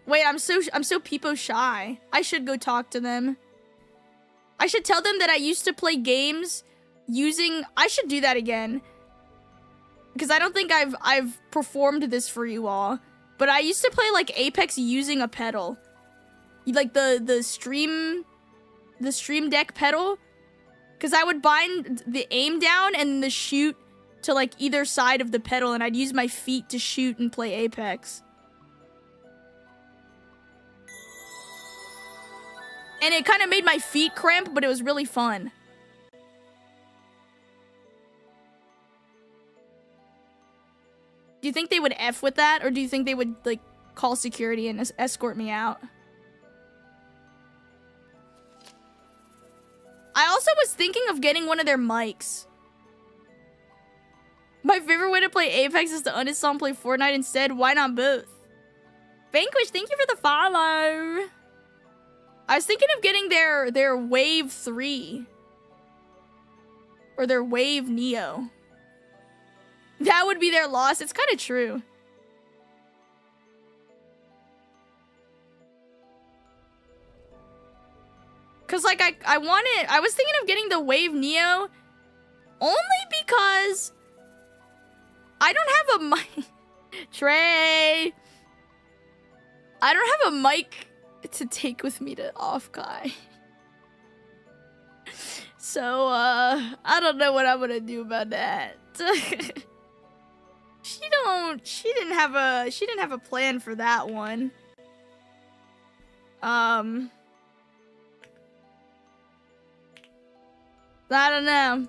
Wait, I'm so peepo shy. I should go talk to them. I should tell them that I used to play games using... I should do that again. Because I don't think I've performed this for you all. But I used to play, like, Apex using a pedal. Like, the stream deck pedal. Because I would bind the aim down and the shoot to, like, either side of the pedal. And I'd use my feet to shoot and play Apex. And it kind of made my feet cramp, but it was really fun. Do you think they would F with that? Or do you think they would, like, call security and escort me out? I also was thinking of getting one of their mics. My favorite way to play Apex is to uninstall and play Fortnite instead. Why not both? Vanquish, thank you for the follow. I was thinking of getting their Wave 3. Or their Wave Neo. That would be their loss. It's kind of true. Cause like I was thinking of getting the Wave Neo only because I don't have a mic. Trey. I don't have a mic to take with me to Off-Kai. So I don't know what I'm gonna do about that. She didn't have a plan for that one. I don't know.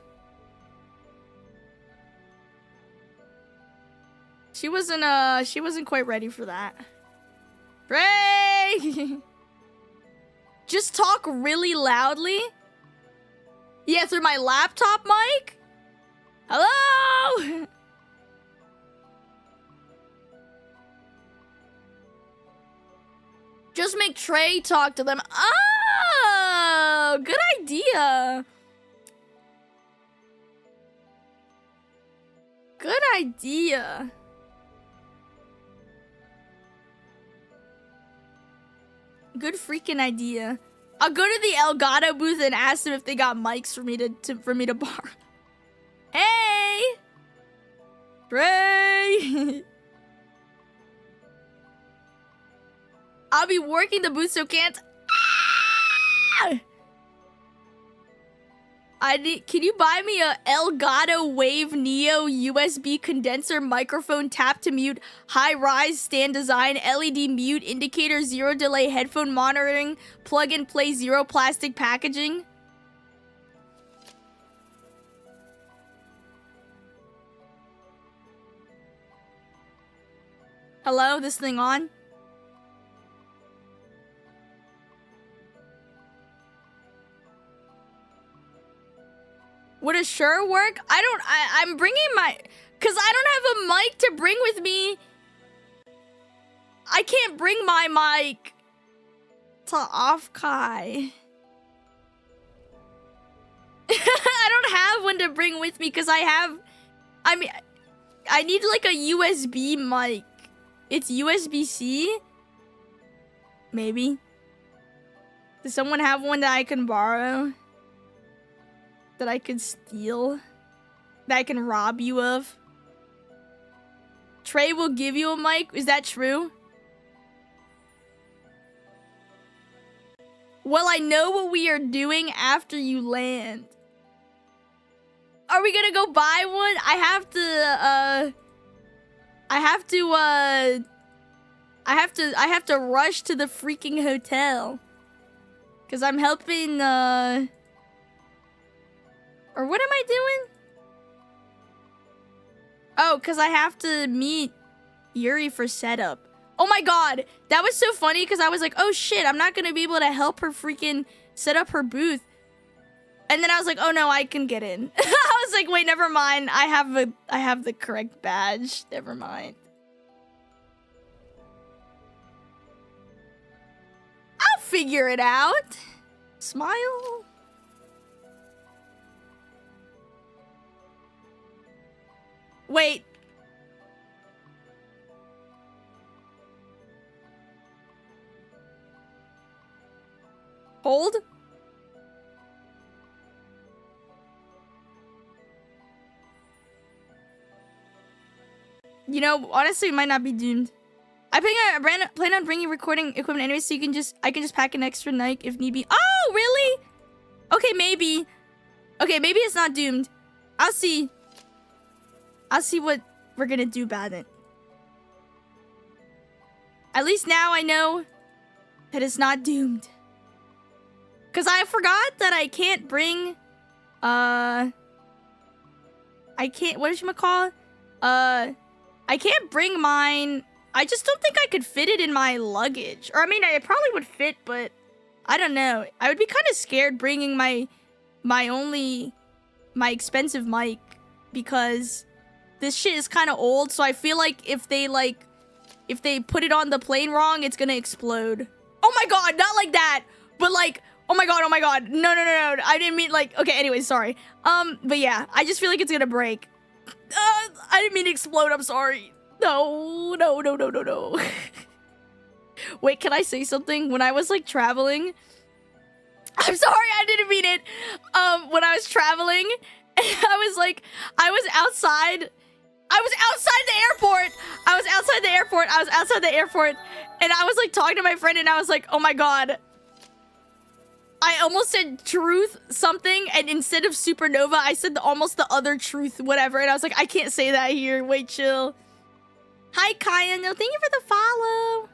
She wasn't quite ready for that. Ray! Just talk really loudly? Yeah, through my laptop mic? Hello? Just make Trey talk to them. Oh, good idea. Good idea. Good freaking idea. I'll go to the Elgato booth and ask them if they got mics for me to borrow. Hey, Trey. I'll be working the booth, so can't. Ah! Can you buy me a Elgato Wave Neo USB condenser microphone tap to mute high rise stand design LED mute indicator zero delay headphone monitoring plug and play zero plastic packaging? Hello, this thing on? Would a sure work? I'm bringing my... Because I don't have a mic to bring with me. I can't bring my mic to Off-Kai. I don't have one to bring with me because I need like a USB mic. It's USB-C? Maybe. Does someone have one that I can borrow? That I could steal? That I can rob you of? Trey will give you a mic? Is that true? Well, I know what we are doing after you land. Are we gonna go buy one? I have to rush to the freaking hotel. 'Cause I'm helping, or what am I doing? Oh, 'cause I have to meet Yuri for setup. Oh my god, that was so funny because I was like, oh shit, I'm not gonna be able to help her freaking set up her booth. And then I was like, oh no, I can get in. I was like, wait, never mind. I have the correct badge. Never mind. I'll figure it out. Smile. Wait. Hold. You know, honestly, it might not be doomed. I plan on bringing recording equipment anyway, so I can just pack an extra mic if need be. Oh, really? Okay, maybe. Okay, maybe it's not doomed. I'll see what we're gonna do about it. At least now I know that it's not doomed. Cause I forgot that I can't bring, I can't, what did you call? I I can't bring mine. I just don't think I could fit it in my luggage. Or I mean, it probably would fit, but I don't know. I would be kind of scared bringing my expensive mic because this shit is kind of old. So I feel like if they put it on the plane wrong, it's gonna explode. Oh my god, not like that, but like, oh my god. No. I didn't mean like, okay, anyways, sorry. But yeah, I just feel like it's gonna break. I didn't mean to explode, I'm sorry. No. Wait, can I say something? When I was like traveling, I'm sorry, I didn't mean it. When I was traveling, I was outside the airport, and I was like talking to my friend, and I was like, oh my god. I almost said truth something, and instead of supernova, I said almost the other truth, whatever, and I was like, I can't say that here. Wait, chill. Hi, Kaya. No, thank you for the follow.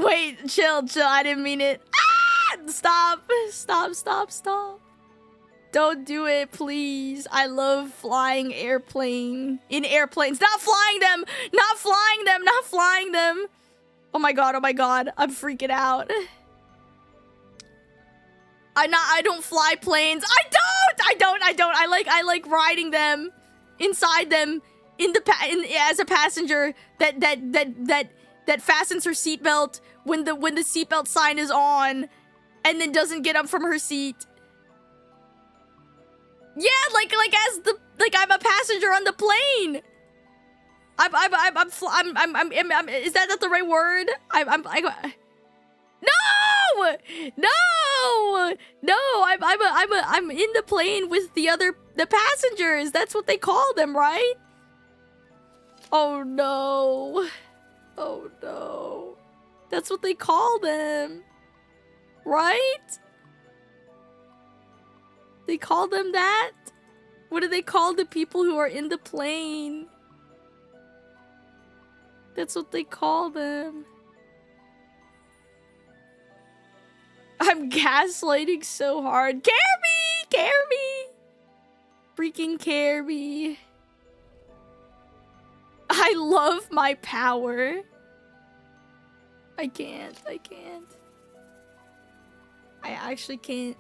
Wait, chill. I didn't mean it. Ah! Stop. Don't do it, please. I love flying in airplanes. Not flying them. Oh my god. I'm freaking out. I don't fly planes. I don't. I like riding them, inside them, as a passenger that fastens her seatbelt when the seatbelt sign is on, and then doesn't get up from her seat. Yeah, like I'm a passenger on the plane. Is that not the right word? No! I'm in the plane with the passengers. That's what they call them, right? Oh no. That's what they call them. Right? They call them that? What do they call the people who are in the plane? That's what they call them. I'm gaslighting so hard. Care me! Freaking care me. I love my power. I can't. I actually can't.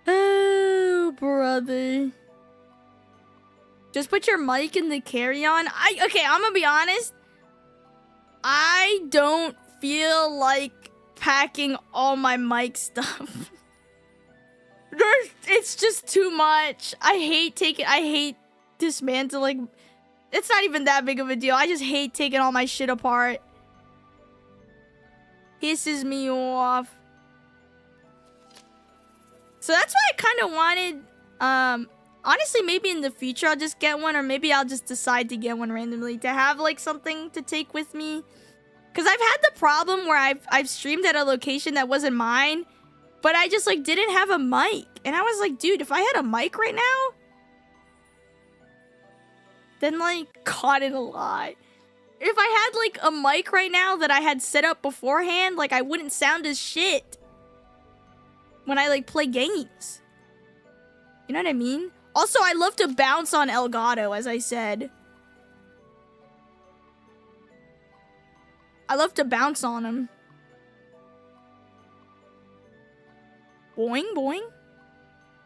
Oh, brother. Just put your mic in the carry-on. Okay, I'm gonna be honest. I don't feel like packing all my mic stuff. It's just too much. I hate dismantling. It's not even that big of a deal. I just hate taking all my shit apart. Pisses me off. So that's why I kind of wanted, honestly, maybe in the future I'll just get one, or maybe I'll just decide to get one randomly to have like something to take with me. Because I've had the problem where I've streamed at a location that wasn't mine, but I just like didn't have a mic. And I was like, dude, if I had a mic right now, then like, caught in a lie. If I had like a mic right now that I had set up beforehand, like I wouldn't sound as shit when I like play games. You know what I mean? Also, I love to bounce on Elgato, as I said. I love to bounce on him. Boing, boing.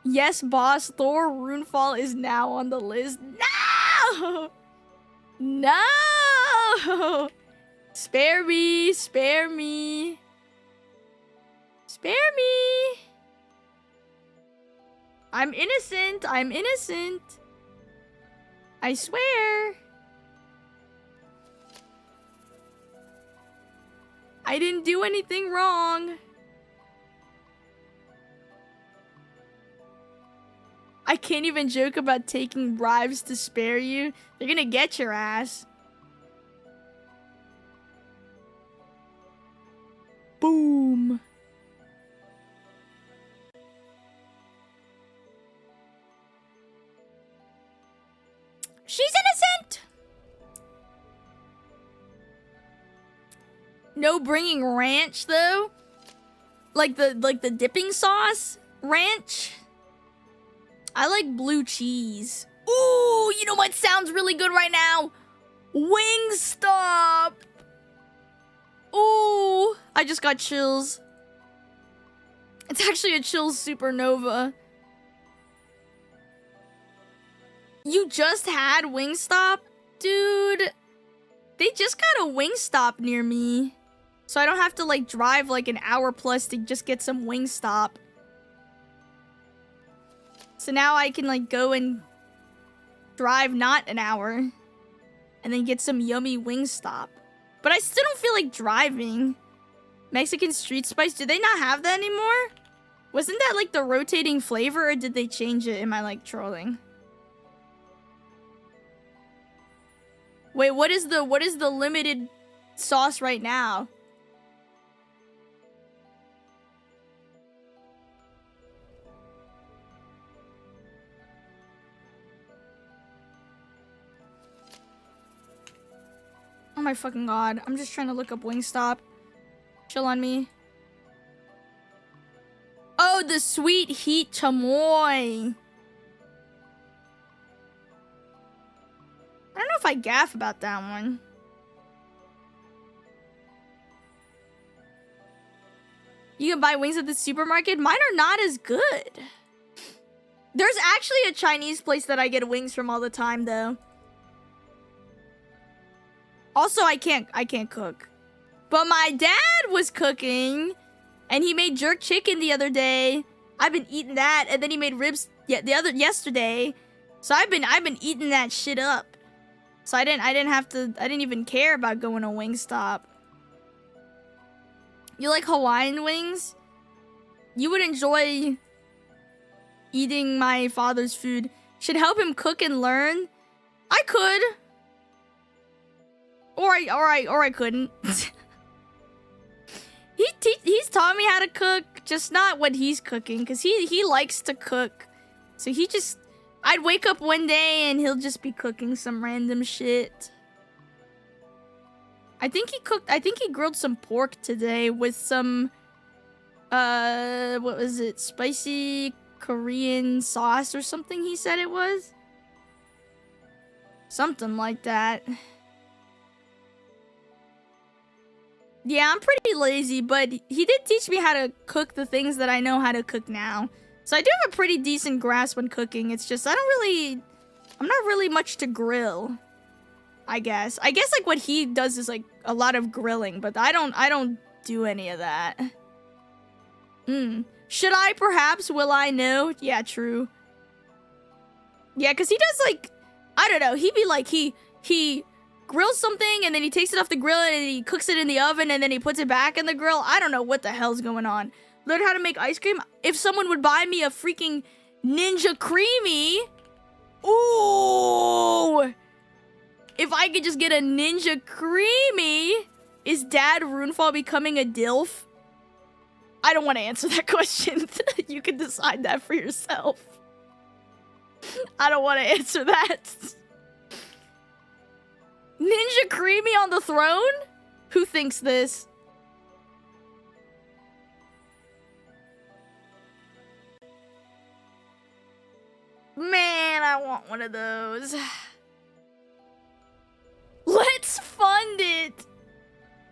Yes, boss. ThorRunefall is now on the list. No! No! Spare me. Spare me. Spare me. I'm innocent. I'm innocent. I swear. I didn't do anything wrong. I can't even joke about taking bribes to spare you. They're gonna get your ass. Boom. She's innocent. No bringing ranch though. Like the dipping sauce ranch. I like blue cheese. Ooh, Ooh, you know what sounds really good right now? Wingstop. Ooh, I just got chills. It's actually a chills supernova. You just had Wingstop? Dude, they just got a Wingstop near me. So I don't have to like drive like an hour plus to just get some Wingstop. So now I can like go and drive not an hour and then get some yummy Wingstop. But I still don't feel like driving. Mexican street spice, do they not have that anymore? Wasn't that like the rotating flavor, or did they change it? Am I like trolling? Wait, what is the limited sauce right now? Oh my fucking god. I'm just trying to look up Wingstop. Chill on me. Oh, the sweet heat chamoy. I don't know if I gaff about that one. You can buy wings at the supermarket? Mine are not as good. There's actually a Chinese place that I get wings from all the time, though. Also, I can't cook. But my dad was cooking, and he made jerk chicken the other day. I've been eating that, and then he made ribs yesterday. So I've been eating that shit up. So I didn't even care about going to Wingstop. You like Hawaiian wings? You would enjoy eating my father's food. Should help him cook and learn. I could. Or I couldn't. He's taught me how to cook, just not what he's cooking, because he likes to cook. So I'd wake up one day and he'll just be cooking some random shit. I think he grilled some pork today with some, what was it? Spicy Korean sauce or something he said it was. Something like that. Yeah, I'm pretty lazy, but he did teach me how to cook the things that I know how to cook now. So I do have a pretty decent grasp on cooking. It's just I'm not really much to grill, I guess. I guess like what he does is like a lot of grilling, but I don't do any of that. Should I perhaps? Will I know? Yeah, true. Yeah, because he does like, I don't know. He'd be like, he grills something and then he takes it off the grill and he cooks it in the oven and then he puts it back in the grill. I don't know what the hell's going on. Learn how to make ice cream. If someone would buy me a freaking Ninja Creamy. Ooh. If I could just get a Ninja Creamy. Is Dad RuneFall becoming a DILF? I don't want to answer that question. You can decide that for yourself. I don't want to answer that. Ninja Creamy on the throne? Who thinks this? Man, I want one of those. Let's fund it.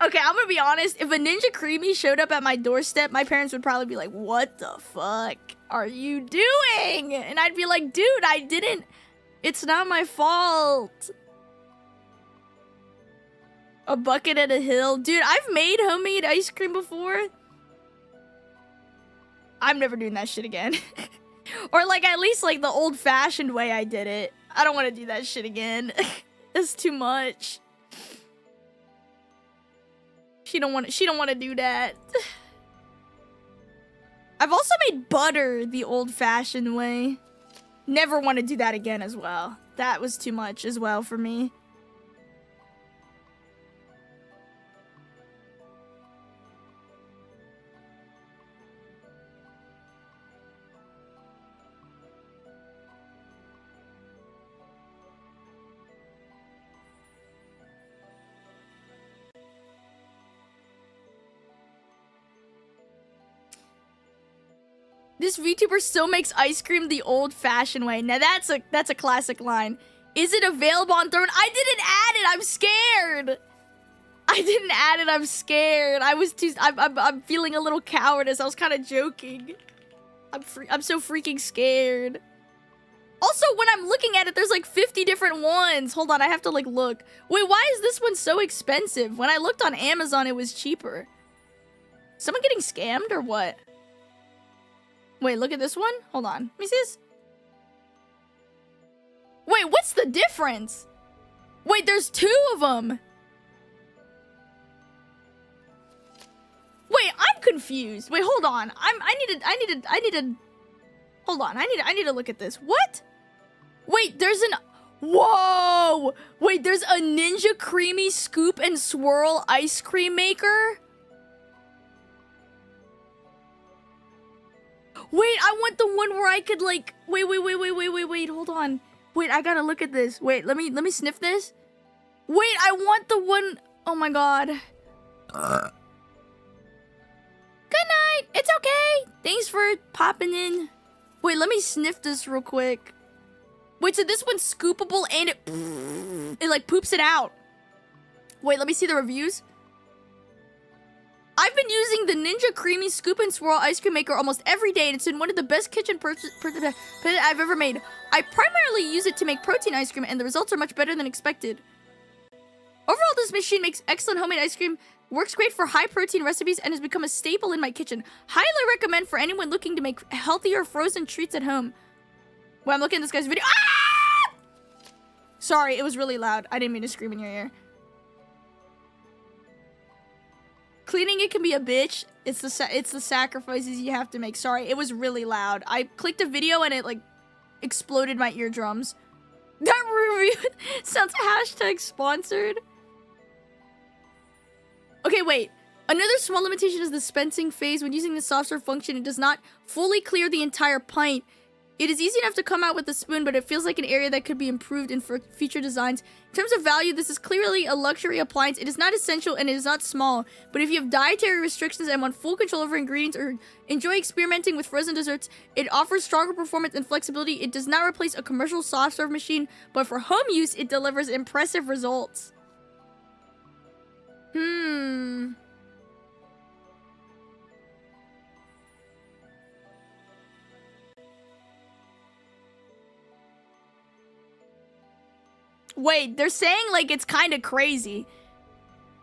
Okay, I'm gonna be honest. If a Ninja Creamy showed up at my doorstep, my parents would probably be like, what the fuck are you doing? And I'd be like, dude, I didn't. It's not my fault. A bucket at a hill. Dude, I've made homemade ice cream before. I'm never doing that shit again. Or like at least like the old-fashioned way I did it. I don't want to do that shit again. It's too much. She don't want to do that. I've also made butter the old-fashioned way. Never want to do that again as well. That was too much as well for me. This VTuber still makes ice cream the old-fashioned way. Now that's a classic line. Is it available on Thorn? I didn't add it. I'm scared. I didn't add it. I'm scared. I'm feeling a little cowardice. I was kind of joking. I'm so freaking scared. Also, when I'm looking at it, there's like 50 different ones. Hold on, I have to like look. Wait, why is this one so expensive? When I looked on Amazon, it was cheaper. Someone getting scammed or what? Wait, look at this one. Hold on. Let me see this. Wait, what's the difference? Wait, there's 2 of them. Wait, I'm confused. Wait, hold on. I need to hold on. I need to look at this. What? Wait, there's an whoa! Wait, there's a Ninja Creamy Scoop and Swirl ice cream maker? Wait, I want the one where I could like wait, hold on. Wait, I gotta look at this. Wait, let me sniff this. Wait, I want the one. Oh my god. Good night. It's okay. Thanks for popping in. Wait, let me sniff this real quick. Wait, so this one's scoopable and it like poops it out. Wait, let me see the reviews. I've been using the Ninja Creamy Scoop and Swirl ice cream maker almost every day, and it's been one of the best kitchen I've ever made. I primarily use it to make protein ice cream, and the results are much better than expected. Overall, this machine makes excellent homemade ice cream, works great for high-protein recipes, and has become a staple in my kitchen. Highly recommend for anyone looking to make healthier frozen treats at home. Well, I'm looking at this guy's video. Ah! Sorry, it was really loud. I didn't mean to scream in your ear. Cleaning it can be a bitch. It's the sacrifices you have to make. Sorry, it was really loud. I clicked a video and it like exploded my eardrums. That review sounds hashtag sponsored. Okay, wait. Another small limitation is the dispensing phase. When using the soft serve function, it does not fully clear the entire pint. It is easy enough to come out with a spoon, but it feels like an area that could be improved in future designs. In terms of value, this is clearly a luxury appliance. It is not essential and it is not small, but if you have dietary restrictions and want full control over ingredients or enjoy experimenting with frozen desserts, it offers stronger performance and flexibility. It does not replace a commercial soft serve machine, but for home use, it delivers impressive results. Wait, they're saying like it's kind of crazy.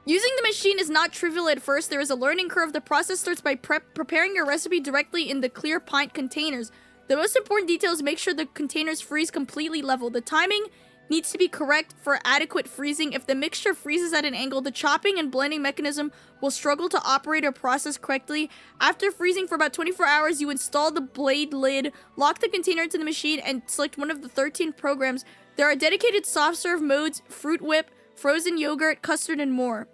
Using the machine is not trivial at first. There is a learning curve. The process starts by preparing your recipe directly in the clear pint containers. The most important detail is make sure the containers freeze completely level. The timing needs to be correct for adequate freezing. If the mixture freezes at an angle, the chopping and blending mechanism will struggle to operate or process correctly. After freezing for about 24 hours, you install the blade lid, lock the container into the machine, and select one of the 13 programs. There are dedicated soft serve modes, fruit whip, frozen yogurt, custard, and more.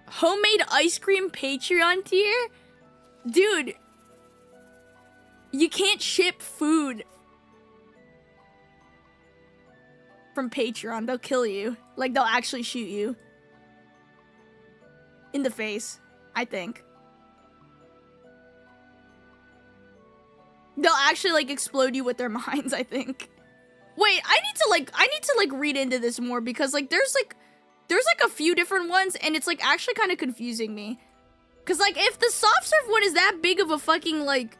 Homemade ice cream Patreon tier? Dude, you can't ship food from Patreon. They'll kill you. Like, they'll actually shoot you. In the face, I think. They'll actually, like, explode you with their minds, I think. Wait, I need to read into this more because, like, there's a few different ones and it's, like, actually kind of confusing me. Because, like, if the soft serve one is that big of a fucking, like,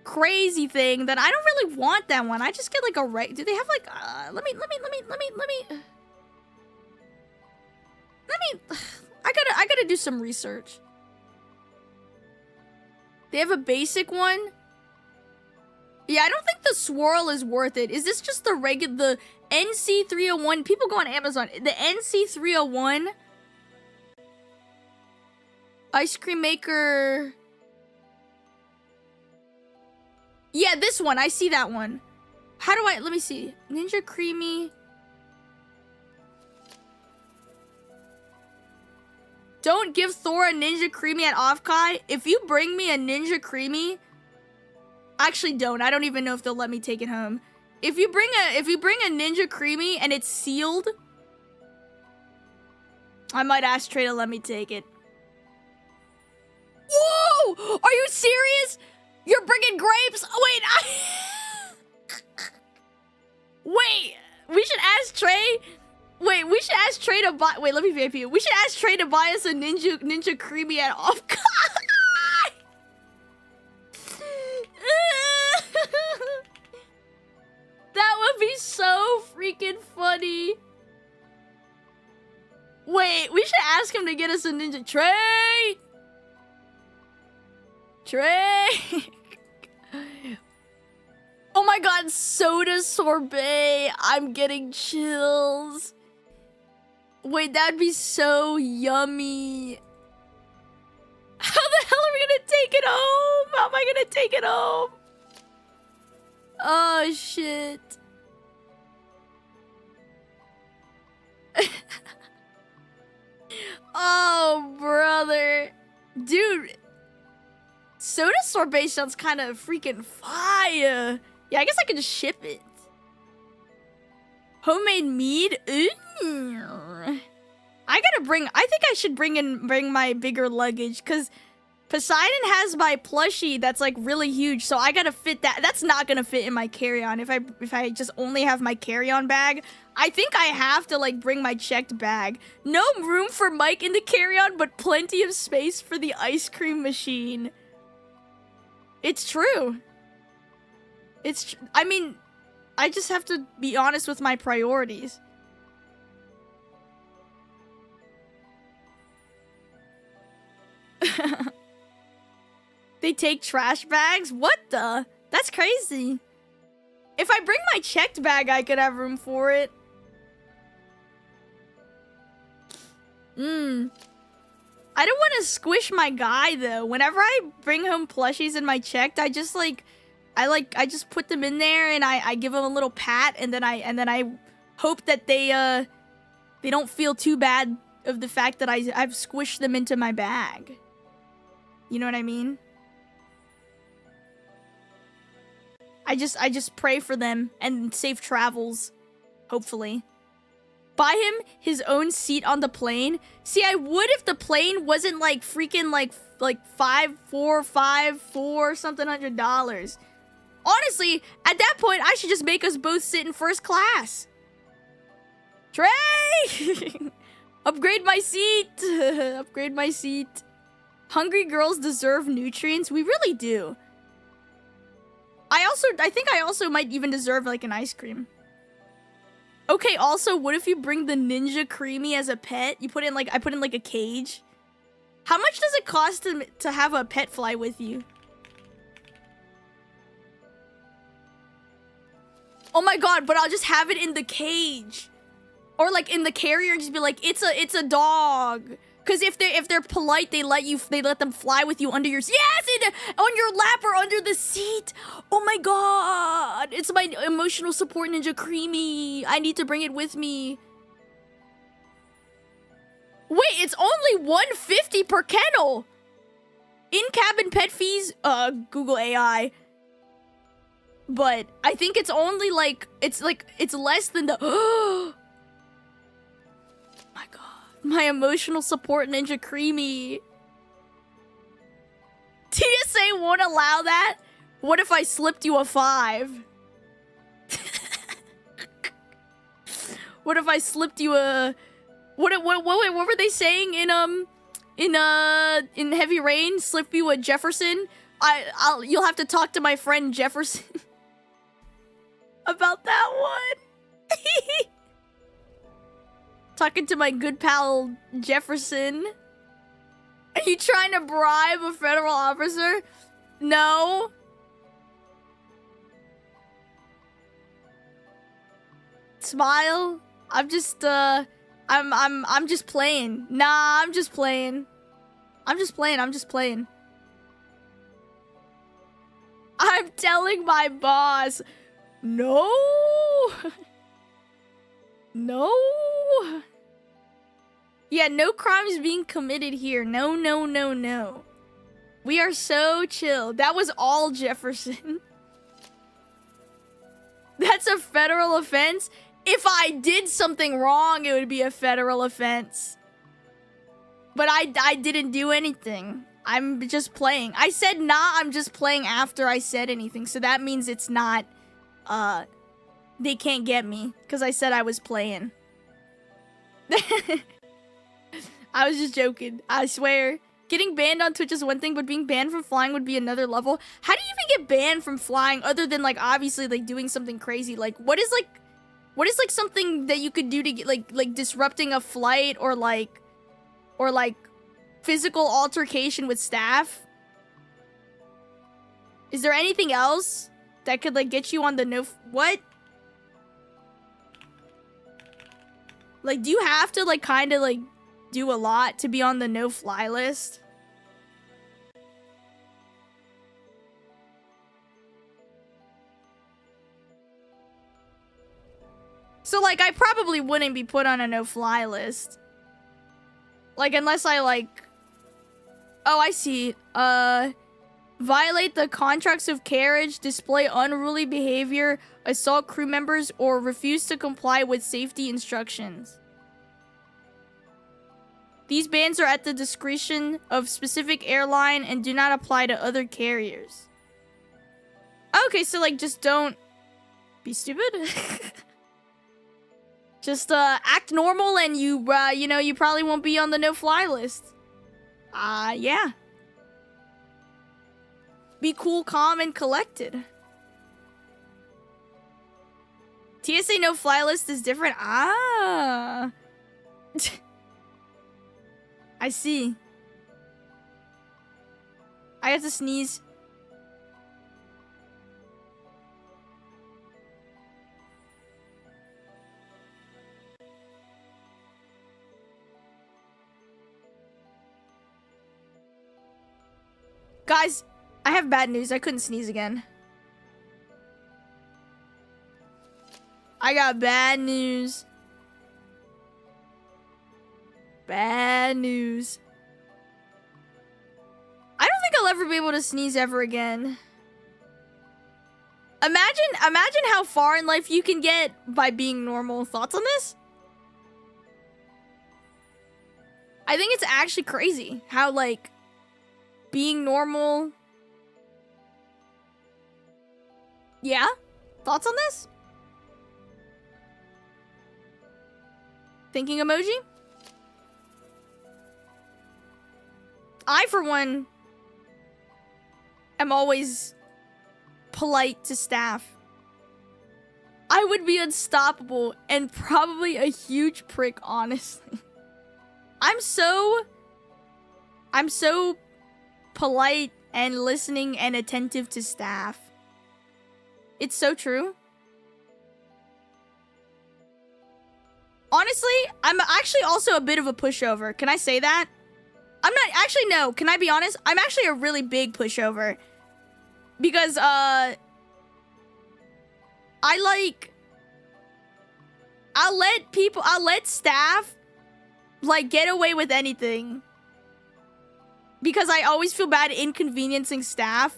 crazy thing, then I don't really want that one. I just get, like, a do they have, like, let me, I gotta do some research. They have a basic one. Yeah, I don't think the swirl is worth it. Is this just the NC301? People go on Amazon. The NC301 ice cream maker. Yeah, this one. I see that one. How do let me see. Ninja Creamy. Don't give Thor a Ninja Creamy at Offkai. If you bring me a Ninja Creamy, actually don't. I don't even know if they'll let me take it home. If you bring a Ninja Creamy and it's sealed, I might ask Trey to let me take it. Whoa! Are you serious? You're bringing grapes? Wait, Wait, we should ask Trey. Wait, we should ask Trey to buy. Wait, let me VIP you. We should ask Trey to buy us a ninja creamy at off. That would be so freaking funny. Wait, we should ask him to get us a ninja. Trey! Trey! Oh my god, soda sorbet. I'm getting chills. Wait, that'd be so yummy. How the hell are we gonna take it home? How am I gonna take it home? Oh, shit. Oh, brother. Dude. Soda sorbet sounds kind of freaking fire. Yeah, I guess I could just ship it. Homemade mead? Ooh. I think I should bring my bigger luggage, because Poseidon has my plushie that's like really huge, so I gotta fit that. That's not gonna fit in my carry-on if I just only have my carry-on bag. I think I have to like bring my checked bag. No room for Mike in the carry-on, but plenty of space for the ice cream machine. It's true. I mean, I just have to be honest with my priorities. They take trash bags? What the? That's crazy. If I bring my checked bag, I could have room for it. I don't want to squish my guy though. Whenever I bring home plushies in my checked, I just put them in there and I give them a little pat, and then I hope that they don't feel too bad of the fact that I've squished them into my bag. You know what I mean? I just pray for them and safe travels, hopefully. Buy him his own seat on the plane. See, I would if the plane wasn't like freaking like $4 something $100. Honestly, at that point, I should just make us both sit in first class. Trey! Upgrade my seat. Upgrade my seat. Hungry girls deserve nutrients. We really do. I think I also might even deserve like an ice cream. Okay, also, what if you bring the Ninja Creamy as a pet? I put in like a cage. How much does it cost to have a pet fly with you? Oh my god, but I'll just have it in the cage. Or like in the carrier and just be like, it's a dog. Cause if they're polite, they let them fly with you under your on your lap or under the seat. Oh my god, it's my emotional support Ninja Creamy. I need to bring it with me. Wait, it's only $150 per kennel. In-cabin pet fees, Google AI. But I think it's only it's less than the my god. My emotional support Ninja Creamy. TSA won't allow that? What if I slipped you a 5? What if I slipped you a... What were they saying in Heavy Rain? Slip you a Jefferson? You'll have to talk to my friend Jefferson about that one. Talking to my good pal Jefferson. Are you trying to bribe a federal officer? No. Smile. I'm just playing. Nah, I'm just playing. I'm just playing. I'm telling my boss. No. No. Yeah, no crimes being committed here. No, no, no, no. We are so chill. That was all Jefferson. That's a federal offense? If I did something wrong, it would be a federal offense. But I didn't do anything. I'm just playing. I said nah, I'm just playing after I said anything. So that means it's not, they can't get me. Because I said I was playing. I was just joking. I swear. Getting banned on Twitch is one thing, but being banned from flying would be another level. How do you even get banned from flying other than, like, obviously, like, doing something crazy? Like, what is, like, something that you could do to get, like, disrupting a flight or, like, physical altercation with staff? Is there anything else that could, like, get you on the no... What? Like, do you have to, like, kind of, like, do a lot to be on the no-fly list? So, like, I probably wouldn't be put on a no-fly list. Like, unless I, like... Oh, I see. Violate the contracts of carriage, display unruly behavior, assault crew members, or refuse to comply with safety instructions. These bans are at the discretion of specific airline and do not apply to other carriers. Okay, so, like, just don't be stupid. Just, act normal and you, you know, you probably won't be on the no-fly list. Yeah. Be cool, calm, and collected. TSA no-fly list is different. Ah. I see. I have to sneeze. Guys, I have bad news. I couldn't sneeze again. I got bad news. Bad news. I don't think I'll ever be able to sneeze ever again. Imagine how far in life you can get by being normal. Thoughts on this? I think it's actually crazy how, like, being normal... Yeah? Thoughts on this? Thinking emoji? I, for one, am always polite to staff. I would be unstoppable and probably a huge prick, honestly. I'm so polite and listening and attentive to staff. It's so true. Honestly, I'm actually also a bit of a pushover. Can I say that? I'm not, actually, no. Can I be honest? I'm actually a really big pushover. Because, I'll let staff, like, get away with anything. Because I always feel bad inconveniencing staff.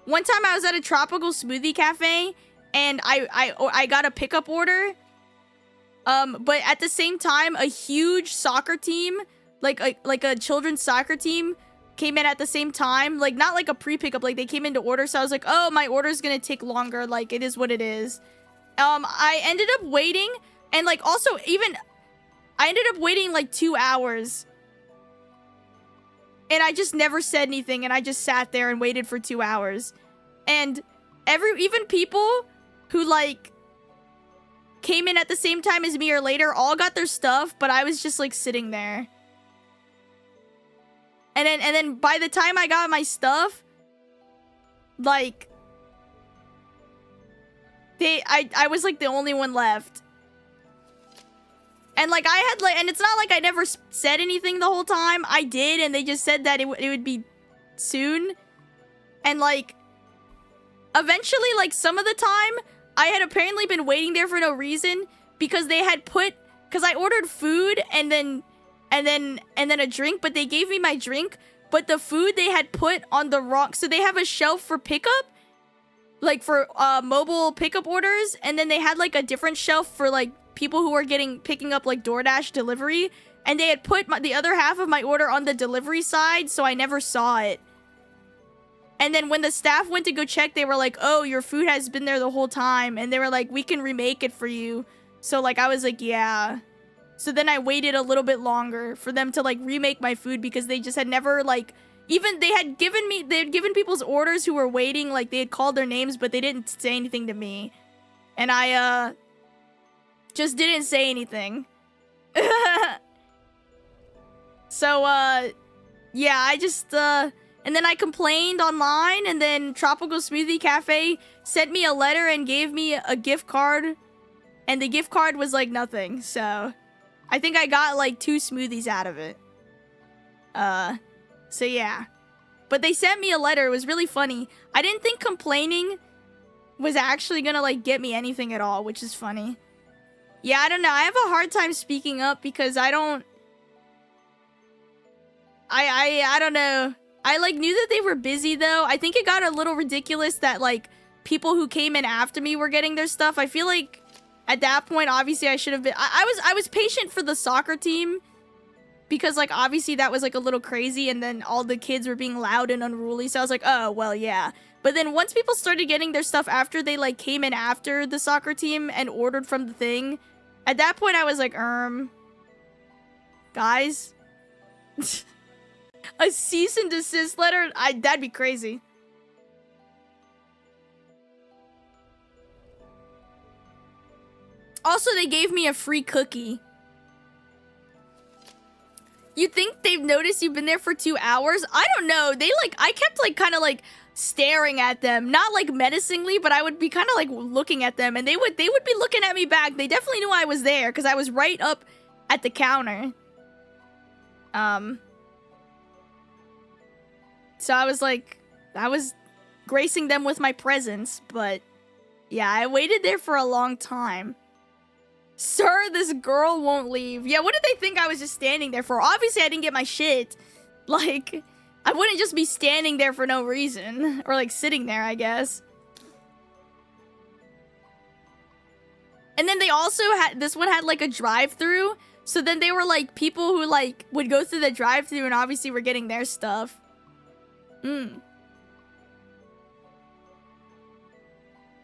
One time I was at a tropical smoothie cafe, and I got a pickup order. But at the same time, a huge soccer team, like a children's soccer team, came in at the same time. Like, not like a pre-pickup, like they came in to order. So I was like, oh, my order's gonna take longer. Like, it is what it is. I ended up waiting, and like also I ended up waiting like 2 hours. And I just never said anything, and I just sat there and waited for 2 hours. And even people who, like, came in at the same time as me or later all got their stuff, but I was just, like, sitting there. And then by the time I got my stuff, like, I was, like, the only one left. And, like, and it's not like I never said anything the whole time. I did, and they just said that it would be soon. And, like, eventually, like, some of the time, I had apparently been waiting there for no reason because they had because I ordered food and then a drink, but they gave me my drink, but the food they had put on the wrong, so they have a shelf for pickup, like, for, mobile pickup orders, and then they had, like, a different shelf for, like, people who are picking up, like, DoorDash delivery, And they had put the other half of my order on the delivery side, so I never saw it. And then when the staff went to go check, they were like, oh, your food has been there the whole time. And they were like, we can remake it for you. So, like, I was like, yeah. So then I waited a little bit longer for them to, like, remake my food because they just had never, like, even they had given people's orders who were waiting, like, they had called their names, but they didn't say anything to me. And I, just didn't say anything. So, yeah, I just, and then I complained online, and then Tropical Smoothie Cafe sent me a letter and gave me a gift card, and the gift card was, like, nothing, so I think I got, like, 2 smoothies out of it. So yeah. But they sent me a letter. It was really funny. I didn't think complaining was actually gonna, like, get me anything at all, which is funny. Yeah, I don't know. I have a hard time speaking up because I don't... I don't know. I, like, knew that they were busy, though. I think it got a little ridiculous that, like, people who came in after me were getting their stuff. I feel like at that point, obviously, I should have been... I was patient for the soccer team because, like, obviously that was, like, a little crazy, and then all the kids were being loud and unruly, so I was like, oh, well, yeah. But then once people started getting their stuff after they, like, came in after the soccer team and ordered from the thing, at that point, I was like, guys... A cease and desist letter? That'd be crazy. Also, they gave me a free cookie. You think they've noticed you've been there for 2 hours? I don't know. They, like, I kept, like, kind of, like, staring at them. Not, like, menacingly, but I would be kind of, like, looking at them. And they would be looking at me back. They definitely knew I was there, because I was right up at the counter. So I was like, I was gracing them with my presence, but yeah, I waited there for a long time. Sir, this girl won't leave. Yeah, what did they think I was just standing there for? Obviously, I didn't get my shit. Like, I wouldn't just be standing there for no reason. Or, like, sitting there, I guess. And then they also had, this one had, like, a drive-thru. So then they were, like, people who, like, would go through the drive-thru and obviously were getting their stuff.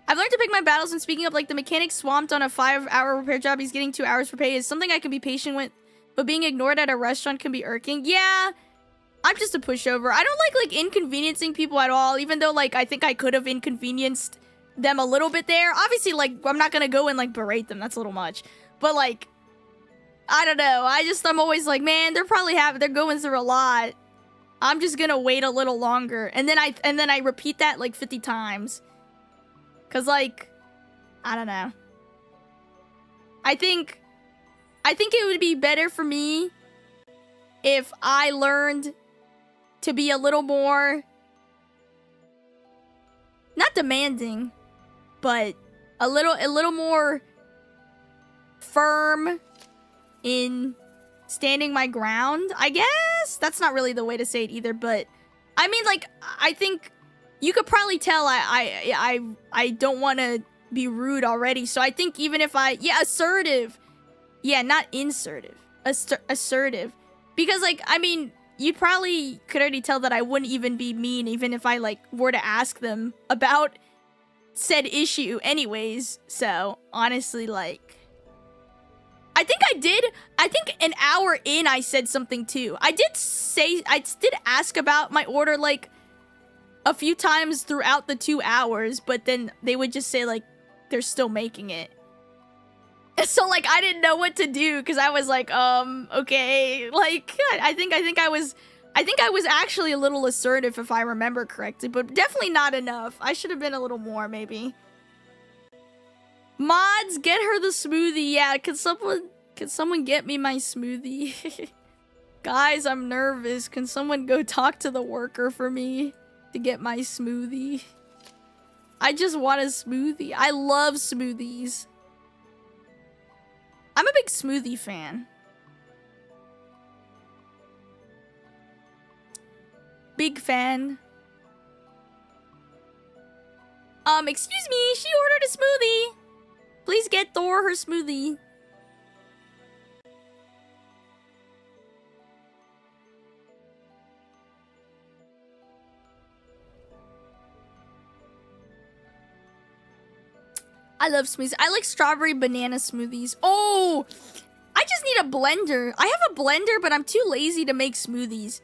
I've learned to pick my battles and speaking up, like the mechanic swamped on a 5-hour repair job. He's getting 2 hours for pay is something I can be patient with, but being ignored at a restaurant can be irking. Yeah, I'm just a pushover. I don't like inconveniencing people at all, even though, like, I think I could have inconvenienced them a little bit there. Obviously, like, I'm not gonna go and, like, berate them. That's a little much. But, like, I don't know. I'm always like, man, they're going through a lot. I'm just gonna wait a little longer. And then I repeat that like 50 times. Cause like, I don't know. I think it would be better for me if I learned to be a little more, not demanding, but a little more firm in standing my ground, I guess? That's not really the way to say it either, but I mean, like, I think you could probably tell I don't want to be rude already, so I think even if assertive. Yeah, not insertive. Assertive. Because, like, I mean, you probably could already tell that I wouldn't even be mean even if I, like, were to ask them about said issue anyways, so, honestly, like, I think an hour in I said something too. I did ask about my order like a few times throughout the 2 hours, but then they would just say like they're still making it. So like I didn't know what to do because I was like, okay, like I think I was actually a little assertive if I remember correctly, but definitely not enough. I should have been a little more maybe. Mods, get her the smoothie. Yeah, can someone get me my smoothie? Guys, I'm nervous. Can someone go talk to the worker for me to get my smoothie? I just want a smoothie. I love smoothies. I'm a big smoothie fan. Big fan. Excuse me, she ordered a smoothie. Please get Thor her smoothie. I love smoothies. I like strawberry banana smoothies. Oh, I just need a blender. I have a blender, but I'm too lazy to make smoothies.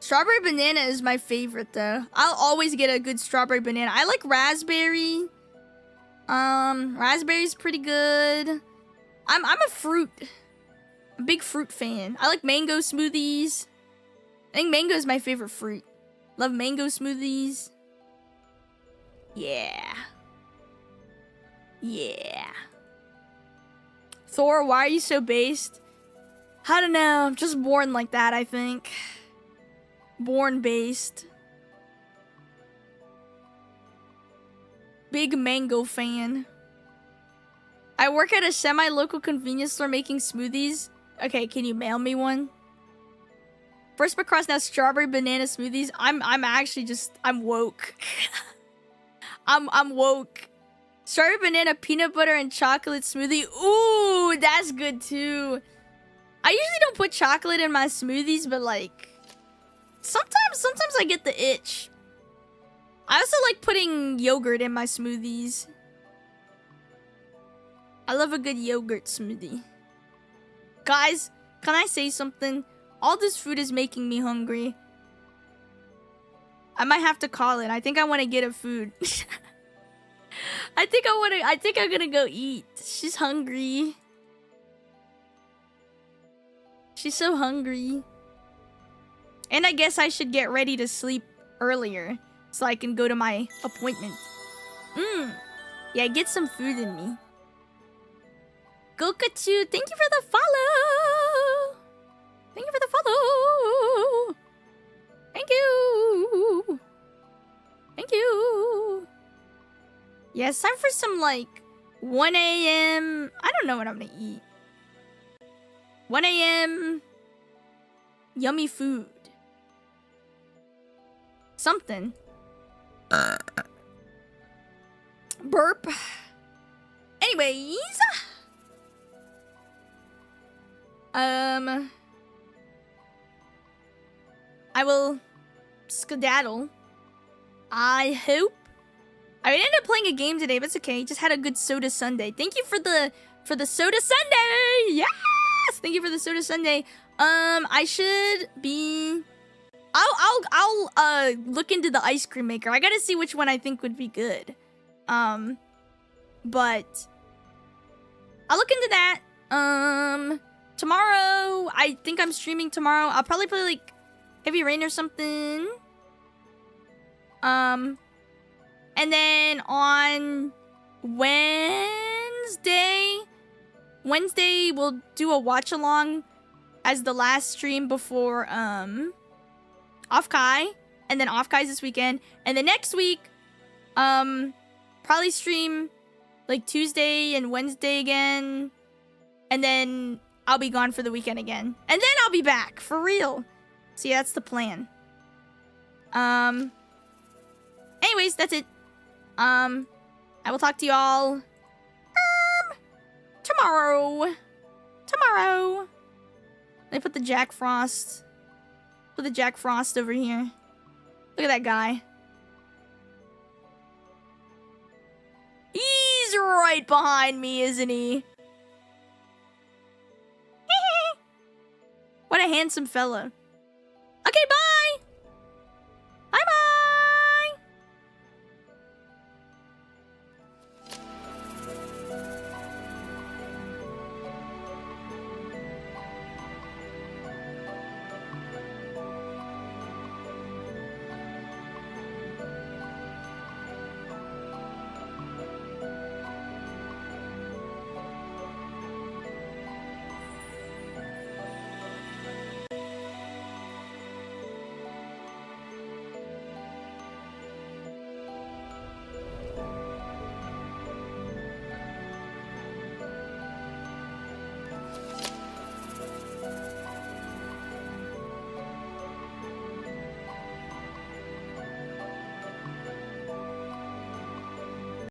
Strawberry banana is my favorite, though. I'll always get a good strawberry banana. I like raspberry. Raspberry's pretty good. I'm a big fruit fan. I like mango smoothies. I think mango is my favorite fruit. Love mango smoothies. Yeah. Yeah. Thor, why are you so based? I don't know. I'm just born like that, I think. Born based. Big mango fan. I work at a semi-local convenience store making smoothies. Okay, can you mail me one? First across now strawberry banana smoothies. I'm actually just I'm woke. I'm woke. Strawberry banana peanut butter and chocolate smoothie. Ooh, that's good too. I usually don't put chocolate in my smoothies, but like sometimes I get the itch. I also like putting yogurt in my smoothies. I love a good yogurt smoothie. Guys, can I say something? All this food is making me hungry. I might have to call it. I think I want to get a food. I think I'm gonna go eat. She's hungry. She's so hungry. And I guess I should get ready to sleep earlier so I can go to my appointment. Yeah, get some food in me. Gokachu, thank you for the follow. Thank you for the follow. Thank you. Thank you. Yeah, it's time for some like 1 a.m. I don't know what I'm gonna eat. 1 a.m. yummy food. Something. Burp. Anyways. I will skedaddle. I hope. I ended up playing a game today, but it's okay. Just had a good soda sundae. Thank you for the soda sundae. Yes! Thank you for the soda sundae. I should be I'll look into the ice cream maker. I gotta see which one I think would be good. But I'll look into that. Tomorrow, I think I'm streaming tomorrow. I'll probably play like Heavy Rain or something. And then on Wednesday we'll do a watch along as the last stream before Off Kai, and then Off Kai's this weekend, and then next week probably stream like Tuesday and Wednesday again, and then I'll be gone for the weekend again, and then I'll be back for real. See, that's the plan. Anyways, that's it. I will talk to you all tomorrow. Let me put the Jack Frost. Put the Jack Frost over here. Look at that guy. He's right behind me, isn't he? What a handsome fella. Okay, bye!